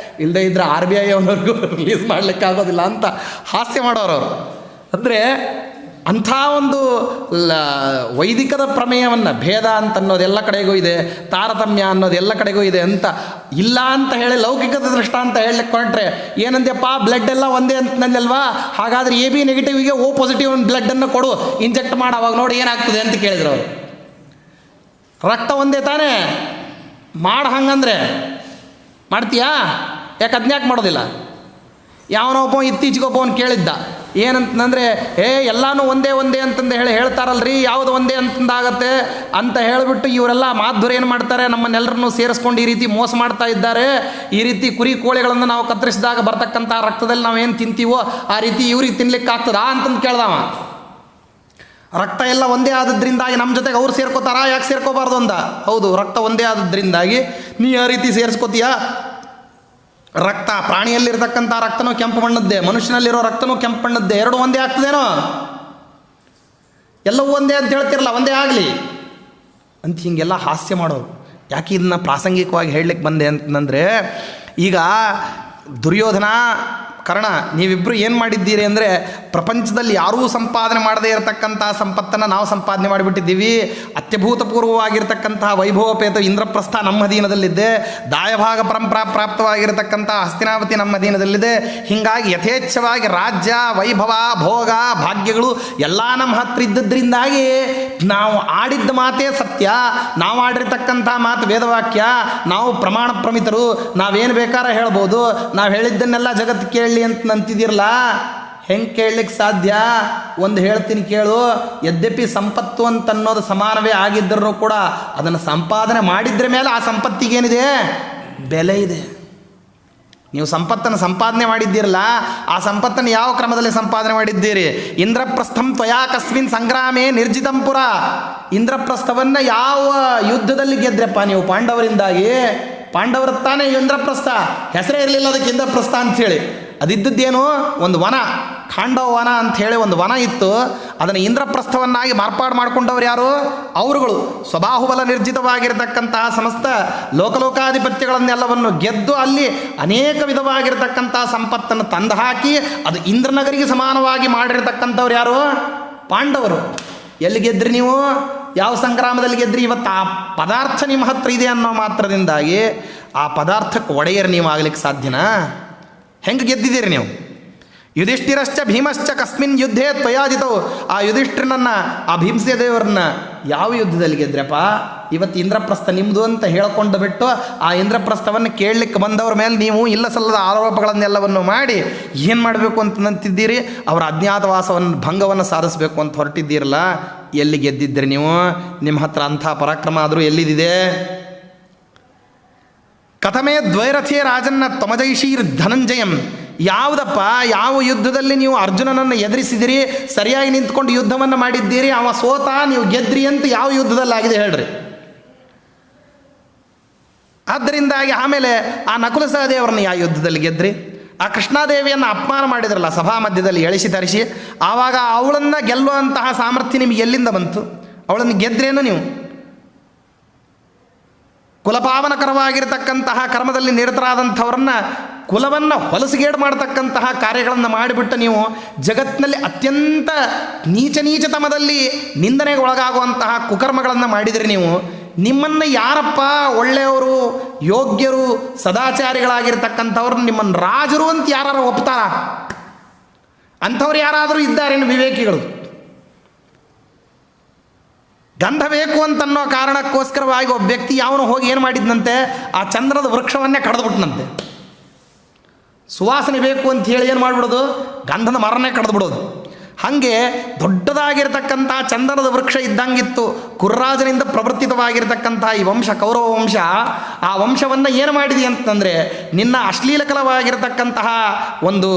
ಇಲ್ಲದೇ ಇದ್ದರೆ RBI ಅವ್ರಿಗೂ ರಿಲೀಸ್ ಮಾಡಲಿಕ್ಕಾಗೋದಿಲ್ಲ ಅಂತ ಹಾಸ್ಯ ಮಾಡೋರು ಅವರು. ಅಂದರೆ ಅಂಥ ಒಂದು ವೈದಿಕದ ಪ್ರಮೇಯವನ್ನು, ಭೇದ ಅಂತ ಅನ್ನೋದೆಲ್ಲ ಕಡೆಗೂ ಇದೆ, ತಾರತಮ್ಯ ಅನ್ನೋದೆಲ್ಲ ಕಡೆಗೂ ಇದೆ ಅಂತ ಇಲ್ಲ ಅಂತ ಹೇಳಿ ಲೌಕಿಕದ ದೃಷ್ಟಾಂತ ಹೇಳಲಿಕ್ಕೆ ಹೊರಟ್ರೆ ಏನಂದ್ಯಪ್ಪ, ಬ್ಲಡ್ ಎಲ್ಲ ಒಂದೇ ಅಂತಂದಲ್ವಾ, ಹಾಗಾದರೆ AB ನೆಗೆಟಿವ್ಗೆ O ಪಾಸಿಟಿವ್ ಬ್ಲಡ್ಡನ್ನು ಕೊಡು, ಇಂಜೆಕ್ಟ್ ಮಾಡಿ, ಅವಾಗ ನೋಡಿ ಏನಾಗ್ತದೆ ಅಂತ ಕೇಳಿದ್ರು ಅವರು. ರಕ್ತ ಒಂದೇ ತಾನೇ, ಮಾಡಿ ಹಂಗಂದ್ರೆ ಮಾಡ್ತೀಯಾ? ಯಾಕೆ ಅದನ್ಯಾಕೆ ಮಾಡೋದಿಲ್ಲ? ಯಾವನೋ ಒಬ್ಬ ಇತ್ತೀಚೆಗೆ ಒಬ್ಬವನು ಕೇಳಿದ್ದ, ಏನಂತಂದರೆ ಎಲ್ಲನೂ ಒಂದೇ ಅಂತಂದು ಹೇಳ್ತಾರಲ್ರಿ, ಯಾವುದು ಒಂದೇ ಅಂತಂದಾಗತ್ತೆ ಅಂತ ಹೇಳಿಬಿಟ್ಟು ಇವರೆಲ್ಲ ಮಾಧುರ ಏನು ಮಾಡ್ತಾರೆ, ನಮ್ಮನ್ನೆಲ್ಲರನ್ನೂ ಸೇರಿಸ್ಕೊಂಡು ಈ ರೀತಿ ಮೋಸ ಮಾಡ್ತಾ ಇದ್ದಾರೆ. ಈ ರೀತಿ ಕುರಿ ಕೋಳಿಗಳನ್ನು ನಾವು ಕತ್ತರಿಸಿದಾಗ ಬರ್ತಕ್ಕಂಥ ರಕ್ತದಲ್ಲಿ ನಾವು ಏನು ತಿಂತೀವೋ ಆ ರೀತಿ ಇವ್ರಿಗೆ ತಿನ್ಲಿಕ್ಕಾಗ್ತದಾ ಅಂತಂದು ಕೇಳ್ದವ. ರಕ್ತ ಎಲ್ಲ ಒಂದೇ ಆದದ್ರಿಂದಾಗಿ ನಮ್ಮ ಜೊತೆಗೆ ಅವ್ರು ಸೇರ್ಕೋತಾರಾ, ಯಾಕೆ ಸೇರ್ಕೋಬಾರ್ದು ಅಂದ. ಹೌದು, ರಕ್ತ ಒಂದೇ ಆದದ್ರಿಂದಾಗಿ ನೀ ಆ ರೀತಿ ಸೇರಿಸ್ಕೋತೀಯಾ? ರಕ್ತ, ಪ್ರಾಣಿಯಲ್ಲಿರ್ತಕ್ಕಂಥ ರಕ್ತನೂ ಕೆಂಪು ಬಣ್ಣದ್ದೇ, ಮನುಷ್ಯನಲ್ಲಿರೋ ರಕ್ತನೂ ಕೆಂಪು ಬಣ್ಣದ್ದೇ, ಎರಡು ಒಂದೇ ಆಗ್ತದೇನೋ? ಎಲ್ಲವೂ ಒಂದೇ ಅಂತ ಹೇಳ್ತಿರಲ್ಲ, ಒಂದೇ ಆಗಲಿ ಅಂತ ಹೀಗೆಲ್ಲ ಹಾಸ್ಯ ಮಾಡೋರು. ಯಾಕೆ ಇದನ್ನ ಪ್ರಾಸಂಗಿಕವಾಗಿ ಹೇಳಲಿಕ್ಕೆ ಬಂದೆ ಅಂತಂದರೆ, ಈಗ ದುರ್ಯೋಧನ, ಕರ್ಣ, ನೀವಿಬ್ಬರು ಏನು ಮಾಡಿದ್ದೀರಿ ಅಂದರೆ ಪ್ರಪಂಚದಲ್ಲಿ ಯಾರೂ ಸಂಪಾದನೆ ಮಾಡದೇ ಇರತಕ್ಕಂತಹ ಸಂಪತ್ತನ್ನು ನಾವು ಸಂಪಾದನೆ ಮಾಡಿಬಿಟ್ಟಿದ್ದೀವಿ. ಅತ್ಯಭೂತಪೂರ್ವವಾಗಿರ್ತಕ್ಕಂತಹ ವೈಭವಪೇತ ಇಂದ್ರಪ್ರಸ್ಥ ನಮ್ಮ ಅಧೀನದಲ್ಲಿದೆ, ದಾಯಭಾಗ ಪರಂಪರಾ ಪ್ರಾಪ್ತವಾಗಿರತಕ್ಕಂಥ ಹಸ್ತಿನಾವತಿ ನಮ್ಮ ಅಧೀನದಲ್ಲಿದೆ. ಹೀಗಾಗಿ ಯಥೇಚ್ಛವಾಗಿ ರಾಜ್ಯ, ವೈಭವ, ಭೋಗ, ಭಾಗ್ಯಗಳು ಎಲ್ಲ ನಮ್ಮ ಹತ್ರ ಇದ್ದದ್ರಿಂದಾಗಿ ನಾವು ಆಡಿದ್ದ ಮಾತೇ ಸತ್ಯ, ನಾವು ಆಡಿರ್ತಕ್ಕಂಥ ಮಾತು ವೇದವಾಕ್ಯ, ನಾವು ಪ್ರಮಾಣ ಪ್ರಮಿತರು, ನಾವೇನು ಬೇಕಾರ ಹೇಳ್ಬೋದು, ನಾವು ಹೇಳಿದ್ದನ್ನೆಲ್ಲ ಜಗತ್ತು ಕೇಳಿ ಅಂತ ನಂತಿದಿರಲ್ಲ. ಹೆಂಗೆ ಕೇಳಲಿಕ್ಕೆ ಸಾಧ್ಯ? ಒಂದು ಹೇಳ್ತೀನಿ ಕೇಳು. ಯದ್ಯಪಿ ಸಂಪತ್ತು ಅಂತ ಅನ್ನೋದು ಸಮಾನವೇ ಆಗಿದ್ದರೂ ಕೂಡ ಅದನ್ನು ಸಂಪಾದನೆ ಮಾಡಿದ್ರ ಮೇಲೆ ಆ ಸಂಪತ್ತಿಗೇನಿದೆ? ಬೆಲೆ ಇದೆ. ನೀವು ಸಂಪತ್ತನ್ನು ಸಂಪಾದನೆ ಮಾಡಿದ್ದೀರಲ್ಲ, ಆ ಸಂಪತ್ತನ್ನು ಯಾವ ಕ್ರಮದಲ್ಲಿ ಸಂಪಾದನೆ ಮಾಡಿದ್ದೀರಿ? ಇಂದ್ರಪ್ರಸ್ಥಂ ತ್ವಯಾ ಕಸ್ಮಿನ್ ಸಂಗ್ರಾಮೇ ನಿರ್ಜಿತಂ ಪುರ. ಇಂದ್ರಪ್ರಸ್ಥವನ್ನು ಯಾವ ಯುದ್ಧದಲ್ಲಿ ಗೆದ್ರಪ್ಪ ನೀವು? ಪಾಂಡವರಿಂದಾಗಿ. ಪಾಂಡವರ ತಾನೇ ಇಂದ್ರಪ್ರಸ್ಥ, ಹೆಸರೇ ಇರಲಿಲ್ಲ ಅದಕ್ಕೆ ಇಂದ್ರಪ್ರಸ್ಥ ಅಂಥೇಳಿ. ಅದಿದ್ದದ್ದೇನು? ಒಂದು ವನ, ಖಾಂಡವ ವನ ಅಂಥೇಳಿ ಒಂದು ವನ ಇತ್ತು. ಅದನ್ನು ಇಂದ್ರಪ್ರಸ್ಥವನ್ನಾಗಿ ಮಾರ್ಪಾಡು ಮಾಡಿಕೊಂಡವ್ರು ಯಾರು? ಅವರುಗಳು ಸ್ವಬಾಹುಬಲ ನಿರ್ಜಿತವಾಗಿರತಕ್ಕಂತಹ ಸಮಸ್ತ ಲೋಕಲೋಕಾಧಿಪತ್ಯಗಳನ್ನೆಲ್ಲವನ್ನು ಗೆದ್ದು ಅಲ್ಲಿ ಅನೇಕ ವಿಧವಾಗಿರತಕ್ಕಂತಹ ಸಂಪತ್ತನ್ನು ತಂದು ಹಾಕಿ ಅದು ಇಂದ್ರನಗರಿಗೆ ಸಮಾನವಾಗಿ ಮಾಡಿರತಕ್ಕಂಥವ್ರು ಯಾರು? ಪಾಂಡವರು. ಎಲ್ಲಿ ಗೆದ್ರಿ ನೀವು? ಯಾವ ಸಂಗ್ರಾಮದಲ್ಲಿ ಗೆದ್ರಿ? ಇವತ್ತು ಆ ಪದಾರ್ಥ ನಿಮ್ಮ ಹತ್ರ ಇದೆ ಅನ್ನೋ ಮಾತ್ರದಿಂದಾಗಿ ಆ ಪದಾರ್ಥಕ್ಕೆ ಒಡೆಯರು ನೀವು ಆಗಲಿಕ್ಕೆ ಸಾಧ್ಯನಾ? ಹೆಂಗೆ ಗೆದ್ದಿದ್ದೀರಿ ನೀವು? ಯುಧಿಷ್ಠಿರಶ್ಚ ಭೀಮಶ್ಚ ಕಸ್ಮಿನ್ ಯುದ್ಧೇ ತ್ವಯಾಜಿತವು. ಆ ಯುಧಿಷ್ಠಿರನನ್ನು, ಆ ಭೀಮಸೇನ ದೇವರನ್ನ ಯಾವ ಯುದ್ಧದಲ್ಲಿ ಗೆದ್ರಪ್ಪ? ಇವತ್ತು ಇಂದ್ರಪ್ರಸ್ಥ ನಿಮ್ಮದು ಅಂತ ಹೇಳ್ಕೊಂಡು ಬಿಟ್ಟು ಆ ಇಂದ್ರಪ್ರಸ್ಥವನ್ನು ಕೇಳಲಿಕ್ಕೆ ಬಂದವ್ರ ಮೇಲೆ ನೀವು ಇಲ್ಲ ಸಲ್ಲದ ಆರೋಪಗಳನ್ನೆಲ್ಲವನ್ನು ಮಾಡಿ ಏನು ಮಾಡಬೇಕು ಅಂತ ನಂತಿದ್ದೀರಿ? ಅವರ ಅಜ್ಞಾತವಾಸವನ್ನು ಭಂಗವನ್ನು ಸಾಧಿಸಬೇಕು ಅಂತ ಹೊರಟಿದ್ದೀರಲ್ಲ, ಎಲ್ಲಿ ಗೆದ್ದಿದ್ದೀರಿ ನೀವು? ನಿಮ್ಮ ಹತ್ರ ಅಂಥ ಪರಾಕ್ರಮ ಆದರೂ ಎಲ್ಲಿದೆ? ಕಥಮೇ ದ್ವೈರಥೇ ರಾಜನ್ನ ತ್ವಮಜೈಷೀರ್ ಧನಂಜಯಂ. ಯಾವುದಪ್ಪ, ಯಾವ ಯುದ್ಧದಲ್ಲಿ ನೀವು ಅರ್ಜುನನನ್ನು ಎದುರಿಸಿದಿರಿ, ಸರಿಯಾಗಿ ನಿಂತ್ಕೊಂಡು ಯುದ್ಧವನ್ನು ಮಾಡಿದ್ದೀರಿ, ಅವ ಸೋತ, ನೀವು ಗೆದ್ರಿ ಅಂತ ಯಾವ ಯುದ್ಧದಲ್ಲಿ ಆಗಿದೆ ಹೇಳ್ರಿ? ಆದ್ದರಿಂದಾಗಿ ಆಮೇಲೆ ಆ ನಕುಲ ಸಹದೇವರನ್ನು ಯಾವ ಯುದ್ಧದಲ್ಲಿ ಗೆದ್ರಿ? ಆ ಕೃಷ್ಣಾದೇವಿಯನ್ನು ಅಪಮಾನ ಮಾಡಿದ್ರಲ್ಲ ಸಭಾ ಮಧ್ಯದಲ್ಲಿ ಎಳಿಸಿ ತರಿಸಿ, ಆವಾಗ ಅವಳನ್ನು ಗೆಲ್ಲುವಂತಹ ಸಾಮರ್ಥ್ಯ ನಿಮಗೆ ಎಲ್ಲಿಂದ ಬಂತು? ಅವಳನ್ನು ಗೆದ್ರೇನು ನೀವು? ಕುಲಪಾವನಕರವಾಗಿರತಕ್ಕಂತಹ ಕರ್ಮದಲ್ಲಿ ನಿರತರಾದಂಥವ್ರನ್ನ, ಕುಲವನ್ನು ಹೊಲಸಿಗೇಡು ಮಾಡತಕ್ಕಂತಹ ಕಾರ್ಯಗಳನ್ನು ಮಾಡಿಬಿಟ್ಟು ನೀವು ಜಗತ್ತಿನಲ್ಲಿ ಅತ್ಯಂತ ನೀಚತಮದಲ್ಲಿ ನಿಂದನೆಗೆ ಒಳಗಾಗುವಂತಹ ಕುಕರ್ಮಗಳನ್ನು ಮಾಡಿದರೆ ನೀವು, ನಿಮ್ಮನ್ನು ಯಾರಪ್ಪ ಒಳ್ಳೆಯವರು, ಯೋಗ್ಯರು, ಸದಾಚಾರಿಗಳಾಗಿರ್ತಕ್ಕಂಥವ್ರನ್ನ ನಿಮ್ಮನ್ನು ರಾಜರು ಅಂತ ಯಾರು ಒಪ್ತಾರ? ಅಂಥವ್ರು ಯಾರಾದರೂ ಇದ್ದಾರೇನು ವಿವೇಕಿಗಳು? ಗಂಧ ಬೇಕು ಅಂತನ್ನೋ ಕಾರಣಕ್ಕೋಸ್ಕರವಾಗಿ ಒಬ್ಬ ವ್ಯಕ್ತಿ ಯಾವನು ಹೋಗಿ ಏನು ಮಾಡಿದ್ನಂತೆ? ಆ ಚಂದ್ರದ ವೃಕ್ಷವನ್ನೇ ಕಡಿದ್ಬಿಟ್ನಂತೆ. ಸುವಾಸನೆ ಬೇಕು ಅಂತ ಹೇಳಿ ಏನು ಮಾಡಿಬಿಡೋದು? ಗಂಧದ ಮರನೇ ಕಡಿದ್ಬಿಡೋದು. ಹಾಗೆ ದೊಡ್ಡದಾಗಿರ್ತಕ್ಕಂಥ ಚಂದನದ ವೃಕ್ಷ ಇದ್ದಂಗಿತ್ತು ಕುರ್ರಾಜನಿಂದ ಪ್ರವರ್ತಿತವಾಗಿರ್ತಕ್ಕಂಥ ಈ ವಂಶ, ಕೌರವ ವಂಶ. ಆ ವಂಶವನ್ನು ಏನು ಮಾಡಿದೆ ಅಂತಂದರೆ, ನಿನ್ನ ಅಶ್ಲೀಲಕರವಾಗಿರತಕ್ಕಂತಹ ಒಂದು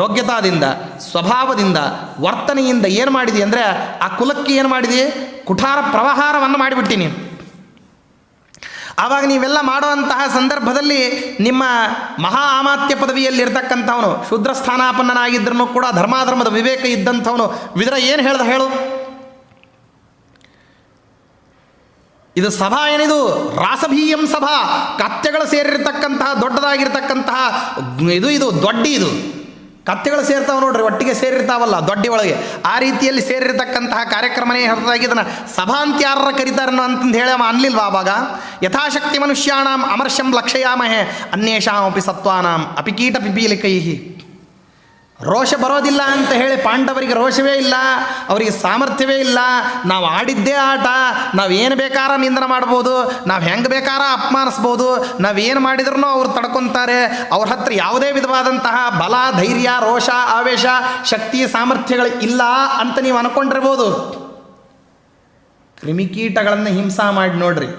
ಯೋಗ್ಯತಾದಿಂದ, ಸ್ವಭಾವದಿಂದ, ವರ್ತನೆಯಿಂದ ಏನು ಮಾಡಿದೆ ಅಂದರೆ ಆ ಕುಲಕ್ಕೆ ಏನು ಮಾಡಿದೆ? ಕುಠಾರ ಪ್ರವಹಾರವನ್ನು ಮಾಡಿಬಿಟ್ಟಿನಿ. ಆವಾಗ ನೀವೆಲ್ಲ ಮಾಡುವಂತಹ ಸಂದರ್ಭದಲ್ಲಿ ನಿಮ್ಮ ಮಹಾ ಅಮಾತ್ಯ ಪದವಿಯಲ್ಲಿರ್ತಕ್ಕಂಥವನು, ಶೂದ್ರ ಸ್ಥಾನಾಪನ್ನನಾಗಿದ್ದರೂ ಕೂಡ ಧರ್ಮಾಧರ್ಮದ ವಿವೇಕ ಇದ್ದಂಥವನು ವಿದುರ ಏನು ಹೇಳ್ದ ಹೇಳು? ಇದು ಸಭಾ ಏನಿದು? ರಾಸಭೀಯಂ ಸಭಾ. ಕತ್ತೆಗಳು ಸೇರಿರ್ತಕ್ಕಂತಹ ದೊಡ್ಡದಾಗಿರ್ತಕ್ಕಂತಹ ಇದು ದೊಡ್ಡಿ. ಇದು ಕತ್ತೆಗಳು ಸೇರ್ತಾವೆ ನೋಡ್ರಿ, ಒಟ್ಟಿಗೆ ಸೇರಿರ್ತಾವಲ್ಲ ದೊಡ್ಡಿ ಒಳಗೆ, ಆ ರೀತಿಯಲ್ಲಿ ಸೇರಿರ್ತಕ್ಕಂತಹ ಕಾರ್ಯಕ್ರಮನೇ ಹೊರತಾಗಿ ಇದನ್ನು ಸಭಾ ಅಂತ ಯಾರ ಕರೀತಾರನ್ನು ಅಂತಂದು ಹೇಳಿ ಅನ್ಲಿಲ್ವಾ? ಆವಾಗ ಯಥಾಶಕ್ತಿ ಮನುಷ್ಯಾಣಾಂ ಅಮರ್ಷಂ ಲಕ್ಷಯಾಮಹೆ ಅನ್ಯೇಷಾಮಪಿ ಸತ್ವಾನಾಂ ಅಪಿ ಕೀಟ ಪಿಪೀಲಿಕೈಹಿ. ರೋಷ ಬರೋದಿಲ್ಲ ಅಂತ ಹೇಳಿ ಪಾಂಡವರಿಗೆ ರೋಷವೇ ಇಲ್ಲ, ಅವರಿಗೆ ಸಾಮರ್ಥ್ಯವೇ ಇಲ್ಲ. ನಾವು ಆಡಿದ್ದೇ ಆಟ, ನಾವೇನು ಬೇಕಾರ ನಿಂದನ ಮಾಡ್ಬೋದು, ನಾವು ಹೆಂಗೆ ಬೇಕಾರ ಅಪಮಾನಿಸ್ಬೋದು, ನಾವೇನು ಮಾಡಿದ್ರೂ ಅವ್ರು ತಡ್ಕೊತಾರೆ. ಅವ್ರ ಹತ್ರ ಯಾವುದೇ ವಿಧವಾದಂತಹ ಬಲ, ಧೈರ್ಯ, ರೋಷ, ಆವೇಶ, ಶಕ್ತಿ, ಸಾಮರ್ಥ್ಯಗಳು ಇಲ್ಲ ಅಂತ ನೀವು ಅಂದ್ಕೊಂಡಿರ್ಬೋದು. ಕ್ರಿಮಿಕೀಟಗಳನ್ನು ಹಿಂಸಾ ಮಾಡಿ ನೋಡ್ರಿ,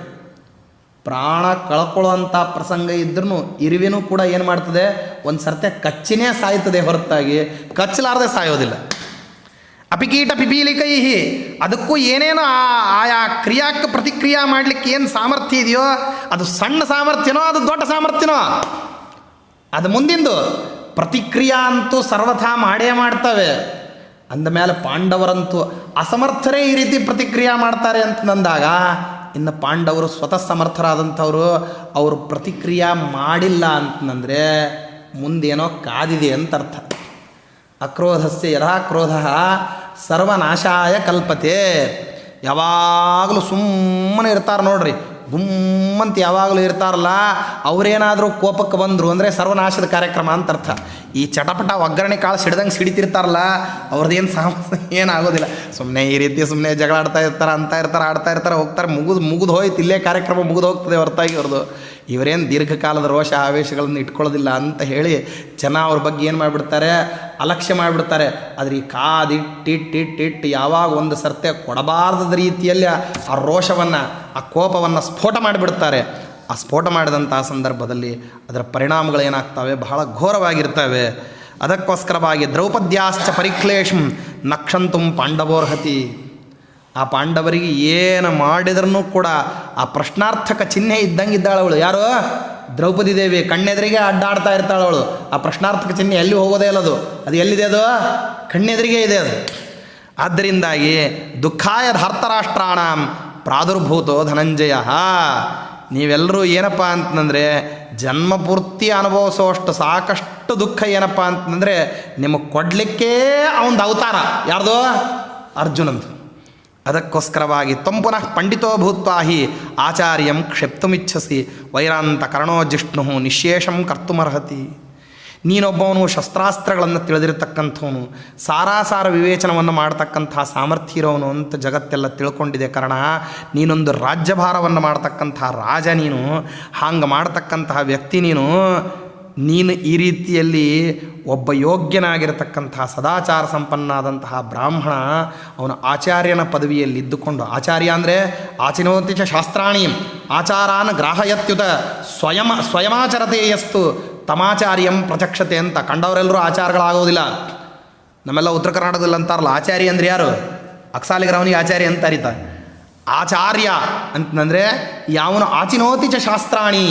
ಪ್ರಾಣ ಕಳ್ಕೊಳ್ಳುವಂಥ ಪ್ರಸಂಗ ಇದ್ರೂ ಇರುವೆನೂ ಕೂಡ ಏನು ಮಾಡ್ತದೆ? ಒಂದು ಸರ್ತೆ ಕಚ್ಚಿನೇ ಸಾಯ್ತದೆ ಹೊರತಾಗಿ ಕಚ್ಚಲಾರದೆ ಸಾಯೋದಿಲ್ಲ. ಅಪಿಕೀಟ ಪಿಪೀಲಿಕೈಹಿ. ಅದಕ್ಕೂ ಏನೇನೋ ಆಯಾ ಕ್ರಿಯಾಕ್ಕೆ ಪ್ರತಿಕ್ರಿಯೆ ಮಾಡಲಿಕ್ಕೆ ಏನು ಸಾಮರ್ಥ್ಯ ಇದೆಯೋ, ಅದು ಸಣ್ಣ ಸಾಮರ್ಥ್ಯನೋ ಅದು ದೊಡ್ಡ ಸಾಮರ್ಥ್ಯನೋ, ಅದು ಮುಂದಿಂದು ಪ್ರತಿಕ್ರಿಯಾ ಅಂತೂ ಸರ್ವಥಾ ಮಾಡೇ ಮಾಡ್ತವೆ. ಅಂದಮೇಲೆ ಪಾಂಡವರಂತೂ ಅಸಮರ್ಥರೇ ಈ ರೀತಿ ಪ್ರತಿಕ್ರಿಯೆ ಮಾಡ್ತಾರೆ ಅಂತಂದಾಗ, ಇನ್ನು ಪಾಂಡವರು ಸ್ವತಃ ಸಮರ್ಥರಾದಂಥವರು ಅವರು ಪ್ರತಿಕ್ರಿಯೆ ಮಾಡಿಲ್ಲ ಅಂತಂದರೆ ಮುಂದೇನೋ ಕಾದಿದೆ ಅಂತ ಅರ್ಥ. ಅಕ್ರೋಧಸ್ಯ ಯಥಾ ಕ್ರೋಧ ಸರ್ವನಾಶಾಯ ಕಲ್ಪತೆ. ಯಾವಾಗಲೂ ಸುಮ್ಮನೆ ಇರ್ತಾರೆ ನೋಡ್ರಿ, ಗುಮ್ಮಂತ ಯಾವಾಗಲೂ ಇರ್ತಾರಲ್ಲ, ಅವರೇನಾದರೂ ಕೋಪಕ್ಕೆ ಬಂದರು ಅಂದರೆ ಸರ್ವನಾಶದ ಕಾರ್ಯಕ್ರಮ ಅಂತ ಅರ್ಥ. ಈ ಚಟಪಟ ಒಗ್ಗರಣೆ ಕಾಳು ಸಿಡ್ದಂಗೆ ಸಿಡಿತಿರ್ತಾರಲ್ಲ, ಅವ್ರದ್ದೇನು ಏನಾಗೋದಿಲ್ಲ. ಸುಮ್ಮನೆ ಈ ರೀತಿ ಸುಮ್ಮನೆ ಜಗಳ ಆಡ್ತಾ ಇರ್ತಾರೆ, ಆಡ್ತಾ ಇರ್ತಾರೆ, ಹೋಗ್ತಾರೆ, ಮುಗಿದು ಹೋಯ್ತು, ಇಲ್ಲೇ ಕಾರ್ಯಕ್ರಮ ಮುಗಿದು ಹೋಗ್ತದೆ ಹೊರತಾಗಿ ಅವ್ರದ್ದು ಇವರೇನು ದೀರ್ಘಕಾಲದ ರೋಷ ಆವೇಶಗಳನ್ನು ಇಟ್ಕೊಳ್ಳೋದಿಲ್ಲ ಅಂತ ಹೇಳಿ ಜನ ಅವ್ರ ಬಗ್ಗೆ ಏನು ಮಾಡಿಬಿಡ್ತಾರೆ? ಅಲಕ್ಷ್ಯ ಮಾಡಿಬಿಡ್ತಾರೆ. ಆದರೆ ಈ ಕಾದಿಟ್ಟಿಟ್ಟಿಟ್ಟಿಟ್ಟು ಯಾವಾಗ ಒಂದು ಸರ್ತೆ ಕೊಡಬಾರ್ದ ರೀತಿಯಲ್ಲಿ ಆ ರೋಷವನ್ನು, ಆ ಕೋಪವನ್ನು ಸ್ಫೋಟ ಮಾಡಿಬಿಡ್ತಾರೆ. ಆ ಸ್ಫೋಟ ಮಾಡಿದಂಥ ಸಂದರ್ಭದಲ್ಲಿ ಅದರ ಪರಿಣಾಮಗಳೇನಾಗ್ತವೆ, ಬಹಳ ಘೋರವಾಗಿರ್ತವೆ. ಅದಕ್ಕೋಸ್ಕರವಾಗಿ ದ್ರೌಪದ್ಯಾಶ್ಚ ಪರಿಕ್ಲೇಶಂ ನಕ್ಷಂತುಂ ಪಾಂಡವೋರ್ಹತಿ. ಆ ಪಾಂಡವರಿಗೆ ಏನು ಮಾಡಿದ್ರೂ ಕೂಡ ಆ ಪ್ರಶ್ನಾರ್ಥಕ ಚಿಹ್ನೆ ಇದ್ದಂಗೆ ಇದ್ದಾಳವಳು. ಯಾರು? ದ್ರೌಪದಿ ದೇವಿ. ಕಣ್ಣೆದರಿಗೆ ಅಡ್ಡಾಡ್ತಾ ಇರ್ತಾಳವಳು. ಆ ಪ್ರಶ್ನಾರ್ಥಕ ಚಿಹ್ನೆ ಎಲ್ಲಿ ಹೋಗೋದೇ ಇಲ್ಲದು. ಅದು ಎಲ್ಲಿದೆ? ಅದು ಕಣ್ಣೆದರಿಗೆ ಇದೆ ಅದು. ಆದ್ದರಿಂದಾಗಿ ದುಃಖಾಯ ಧಾರ್ತರಾಷ್ಟ್ರಾಣ ಪ್ರಾದುರ್ಭೂತೋ ಧನಂಜಯ. ನೀವೆಲ್ಲರೂ ಏನಪ್ಪ ಅಂತಂದರೆ ಜನ್ಮಪೂರ್ತಿ ಅನುಭವಿಸೋಷ್ಟು ಸಾಕಷ್ಟು ದುಃಖ ಏನಪ್ಪ ಅಂತಂದರೆ ನಿಮಗೆ ಕೊಡಲಿಕ್ಕೇ ಅವನದು ಅವತಾರ. ಯಾರ್ದು? ಅರ್ಜುನಂದು. ಅದಕ್ಕೋಸ್ಕರವಾಗಿ ತ್ವಂ ಪುನಃ ಪಂಡಿತೋ ಭೂತ್ವಾ ಹಿ ಆಚಾರ್ಯಂ ಕ್ಷಿಪ್ತುಮಿಚ್ಛಸಿ ವೈರಾಂತ ಕರ್ಣೋ ಜಿಷ್ಣು ನಿಶೇಷಂ ಕರ್ತುಮರ್ಹತಿ. ನೀನೊಬ್ಬವನು ಶಸ್ತ್ರಾಸ್ತ್ರಗಳನ್ನು ತಿಳಿದಿರತಕ್ಕಂಥವನು, ಸಾರಾಸಾರ ವಿವೇಚನವನ್ನು ಮಾಡ್ತಕ್ಕಂಥ ಸಾಮರ್ಥ್ಯ ಇರೋವನು ಅಂತ ಜಗತ್ತೆಲ್ಲ ತಿಳ್ಕೊಂಡಿದೆ. ಕಾರಣ ನೀನೊಂದು ರಾಜ್ಯಭಾರವನ್ನು ಮಾಡ್ತಕ್ಕಂಥ ರಾಜ, ನೀನು ಹಾಂಗೆ ಮಾಡ್ತಕ್ಕಂತಹ ವ್ಯಕ್ತಿ. ನೀನು ಈ ರೀತಿಯಲ್ಲಿ ಒಬ್ಬ ಯೋಗ್ಯನಾಗಿರತಕ್ಕಂತಹ ಸದಾಚಾರ ಸಂಪನ್ನಾದಂತಹ ಬ್ರಾಹ್ಮಣ, ಅವನ ಆಚಾರ್ಯನ ಪದವಿಯಲ್ಲಿ ಇದ್ದುಕೊಂಡು, ಆಚಾರ್ಯ ಅಂದರೆ ಆಚಿನೋತಿ ಚ ಶಾಸ್ತ್ರಾಣಿ ಆಚಾರಾನ್ ಗ್ರಾಹಯತ್ಯುತ ಸ್ವಯಮಾಚರತೆ ಯಸ್ತು ತಮಾಚಾರ್ಯಂ ಪ್ರಚಕ್ಷತೆ ಅಂತ. ಕಂಡವರೆಲ್ಲರೂ ಆಚಾರಗಳಾಗೋದಿಲ್ಲ. ನಮ್ಮೆಲ್ಲ ಉತ್ತರ ಕರ್ನಾಟಕದಲ್ಲಿ ಅಂತಾರಲ್ಲ, ಆಚಾರ್ಯ ಅಂದರೆ ಯಾರು? ಅಕ್ಸಾಲಿಗರವನಿಗೆ ಆಚಾರ್ಯ ಅಂತ ಅರಿತ. ಆಚಾರ್ಯ ಅಂತಂದರೆ ಯಾವನು ಆಚಿನೋತಿ ಚ ಶಾಸ್ತ್ರಾಣಿ,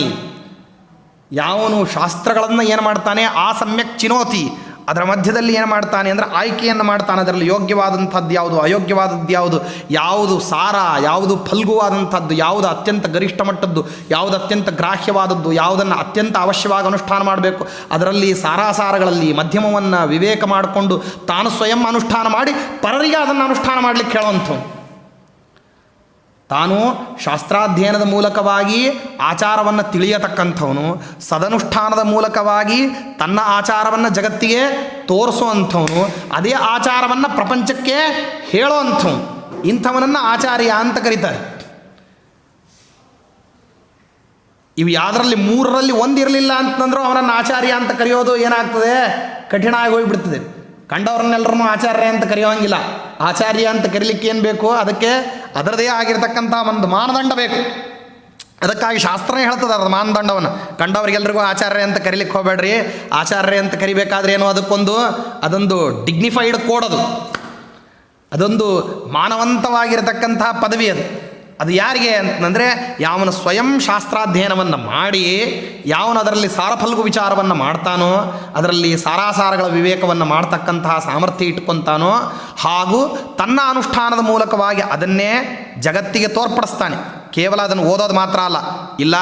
ಯಾವನು ಶಾಸ್ತ್ರಗಳನ್ನು ಏನು ಮಾಡ್ತಾನೆ, ಆ ಸಮ್ಯಕ್ ಚಿನೋತಿ, ಅದರ ಮಧ್ಯದಲ್ಲಿ ಏನು ಮಾಡ್ತಾನೆ ಅಂದರೆ ಆಯ್ಕೆಯನ್ನು ಮಾಡ್ತಾನೆ. ಅದರಲ್ಲಿ ಯೋಗ್ಯವಾದಂಥದ್ದು ಯಾವುದು, ಅಯೋಗ್ಯವಾದದ್ದು ಯಾವುದು, ಯಾವುದು ಸಾರ, ಯಾವುದು ಫಲ್ಗುವಾದಂಥದ್ದು, ಯಾವುದು ಅತ್ಯಂತ ಗರಿಷ್ಠ ಮಟ್ಟದ್ದು, ಯಾವುದು ಅತ್ಯಂತ ಗ್ರಾಹ್ಯವಾದದ್ದು, ಯಾವುದನ್ನು ಅತ್ಯಂತ ಅವಶ್ಯವಾಗಿ ಅನುಷ್ಠಾನ ಮಾಡಬೇಕು, ಅದರಲ್ಲಿ ಸಾರಾಸಾರಗಳಲ್ಲಿ ಮಧ್ಯಮವನ್ನು ವಿವೇಕ ಮಾಡಿಕೊಂಡು ತಾನು ಸ್ವಯಂ ಅನುಷ್ಠಾನ ಮಾಡಿ ಪರರಿಗೆ ಅದನ್ನು ಅನುಷ್ಠಾನ ಮಾಡಲಿಕ್ಕೆ ಹೇಳುವಂಥವು. ತಾನು ಶಾಸ್ತ್ರಾಧ್ಯಯನದ ಮೂಲಕವಾಗಿ ಆಚಾರವನ್ನು ತಿಳಿಯತಕ್ಕಂಥವನು, ಸದನುಷ್ಠಾನದ ಮೂಲಕವಾಗಿ ತನ್ನ ಆಚಾರವನ್ನು ಜಗತ್ತಿಗೆ ತೋರಿಸುವಂಥವನು, ಅದೇ ಆಚಾರವನ್ನು ಪ್ರಪಂಚಕ್ಕೆ ಹೇಳುವಂಥವನು. ಇಂಥವನನ್ನು ಆಚಾರ್ಯ ಅಂತ ಕರೀತಾರೆ. ಇವು ಯಾವುದರಲ್ಲಿ ಮೂರರಲ್ಲಿ ಒಂದಿರಲಿಲ್ಲ ಅಂತಂದ್ರೂ ಅವನನ್ನು ಆಚಾರ್ಯ ಅಂತ ಕರೆಯೋದು ಏನಾಗ್ತದೆ, ಕಠಿಣ ಆಗಿ ಹೋಗಿಬಿಡ್ತದೆ. ಕಂಡವ್ರನ್ನೆಲ್ಲರನ್ನೂ ಆಚಾರ್ಯ ಅಂತ ಕರೆಯೋಂಗಿಲ್ಲ. ಆಚಾರ್ಯ ಅಂತ ಕರೀಲಿಕ್ಕೆ ಏನು ಬೇಕು, ಅದಕ್ಕೆ ಅದರದೇ ಆಗಿರ್ತಕ್ಕಂಥ ಒಂದು ಮಾನದಂಡ ಬೇಕು. ಅದಕ್ಕಾಗಿ ಶಾಸ್ತ್ರನೇ ಹೇಳ್ತದೆ ಅದು ಮಾನದಂಡವನ್ನು. ಕಂಡವರಿಗೆಲ್ರಿಗೂ ಆಚಾರ್ಯ ಅಂತ ಕರೀಲಿಕ್ಕೆ ಹೋಗಬೇಡ್ರಿ. ಆಚಾರ್ಯ ಅಂತ ಕರಿಬೇಕಾದ್ರೆ ಏನು, ಅದೊಂದು ಡಿಗ್ನಿಫೈಡ್ ಕೋಡ್, ಅದೊಂದು ಮಾನವಂತವಾಗಿರತಕ್ಕಂಥ ಪದವಿ ಅದು. ಅದು ಯಾರಿಗೆ ಅಂತಂದರೆ ಯಾವನ ಸ್ವಯಂ ಶಾಸ್ತ್ರಾಧ್ಯಯನವನ್ನು ಮಾಡಿ, ಯಾವನು ಅದರಲ್ಲಿ ಸಾರಫಲ್ಗು ವಿಚಾರವನ್ನು ಮಾಡ್ತಾನೋ, ಅದರಲ್ಲಿ ಸಾರಾಸಾರಗಳ ವಿವೇಕವನ್ನು ಮಾಡ್ತಕ್ಕಂತಹ ಸಾಮರ್ಥ್ಯ ಇಟ್ಕೊತಾನೋ, ಹಾಗೂ ತನ್ನ ಅನುಷ್ಠಾನದ ಮೂಲಕವಾಗಿ ಅದನ್ನೇ ಜಗತ್ತಿಗೆ ತೋರ್ಪಡಿಸ್ತಾನೆ. ಕೇವಲ ಅದನ್ನು ಓದೋದು ಮಾತ್ರ ಅಲ್ಲ, ಇಲ್ಲ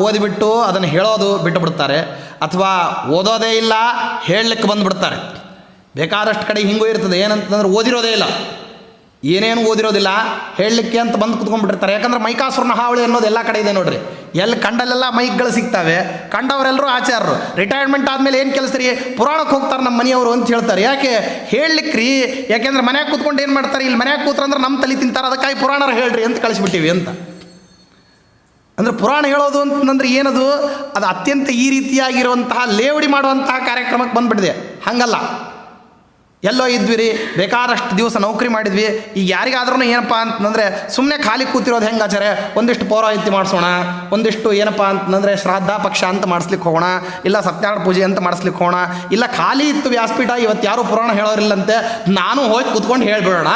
ಓದಿಬಿಟ್ಟು ಅದನ್ನು ಹೇಳೋದು ಬಿಟ್ಟು ಬಿಡ್ತಾರೆ, ಅಥವಾ ಓದೋದೇ ಇಲ್ಲ ಹೇಳಲಿಕ್ಕೆ ಬಂದುಬಿಡ್ತಾರೆ. ಬೇಕಾದಷ್ಟು ಕಡೆ ಹಿಂಗೂ ಇರ್ತದೆ. ಏನಂತಂದ್ರೆ ಓದಿರೋದೇ ಇಲ್ಲ, ಏನೇನು ಓದಿರೋದಿಲ್ಲ, ಹೇಳಲಿಕ್ಕೆ ಅಂತ ಬಂದು ಕುತ್ಕೊಂಡ್ಬಿಟ್ಟಿರ್ತಾರೆ. ಯಾಕಂದ್ರೆ ಮೈಕಾಸುರನ ಹಾವಳಿ ಅನ್ನೋದು ಎಲ್ಲ ಕಡೆ ಇದೆ ನೋಡ್ರಿ. ಎಲ್ಲಿ ಕಂಡಲ್ಲೆಲ್ಲ ಮೈಕ್ಗಳು ಸಿಗ್ತವೆ. ಕಂಡವರೆಲ್ಲರೂ ಆಚಾರ್ಯರು. ರಿಟೈರ್ಮೆಂಟ್ ಆದಮೇಲೆ ಏನು ಕೆಲಸ ರೀ, ಪುರಾಣಕ್ಕೆ ಹೋಗ್ತಾರೆ ನಮ್ಮ ಮನೆಯವರು ಅಂತ ಹೇಳ್ತಾರೆ. ಯಾಕೆ ಹೇಳಲಿಕ್ಕೆ ರೀ? ಯಾಕೆಂದ್ರೆ ಮನ್ಯಾಗ ಕೂತ್ಕೊಂಡು ಏನು ಮಾಡ್ತಾರೆ, ಇಲ್ಲಿ ಮನ್ಯಾಗ ಕೂತ್ರಂದ್ರೆ ನಮ್ಮ ತಲೆ ತಿಂತಾರೆ, ಅದಕ್ಕಾಗಿ ಪುರಾಣರು ಹೇಳ್ರಿ ಅಂತ ಕಳಿಸ್ಬಿಟ್ಟಿವಿ ಅಂತ. ಅಂದರೆ ಪುರಾಣ ಹೇಳೋದು ಅಂತಂದ್ರೆ ಏನದು, ಅದು ಅತ್ಯಂತ ಈ ರೀತಿಯಾಗಿರುವಂತಹ ಲೇವಡಿ ಮಾಡುವಂತಹ ಕಾರ್ಯಕ್ರಮಕ್ಕೆ ಬಂದುಬಿಟ್ಟಿದೆ. ಹಾಗಲ್ಲ, ಎಲ್ಲೋ ಇದ್ವಿ ರೀ, ಬೇಕಾದಷ್ಟು ದಿವಸ ನೌಕರಿ ಮಾಡಿದ್ವಿ, ಈಗ ಯಾರಿಗಾದ್ರೂ ಏನಪ್ಪ ಅಂತಂದರೆ ಸುಮ್ಮನೆ ಖಾಲಿ ಕೂತಿರೋದು ಹೆಂಗೆ ಆಚಾರ್ಯ, ಒಂದಿಷ್ಟು ಪೌರಾಹಿತ್ಯ ಮಾಡಿಸೋಣ, ಒಂದಿಷ್ಟು ಏನಪ್ಪ ಅಂತಂದರೆ ಶ್ರಾದ್ದ ಪಕ್ಷ ಅಂತ ಮಾಡಿಸ್ಲಿಕ್ಕೆ ಹೋಗೋಣ, ಇಲ್ಲ ಸತ್ಯನಾರಾಯಣ ಪೂಜೆ ಅಂತ ಮಾಡಿಸ್ಲಿಕ್ಕೆ ಹೋಗೋಣ, ಇಲ್ಲ ಖಾಲಿ ಇತ್ತು ವ್ಯಾಸಪೀಠ, ಇವತ್ತು ಯಾರೂ ಪುರಾಣ ಹೇಳೋರಿಲ್ಲಂತೆ, ನಾನು ಹೋಗಿ ಕೂತ್ಕೊಂಡು ಹೇಳ್ಬಿಡೋಣ.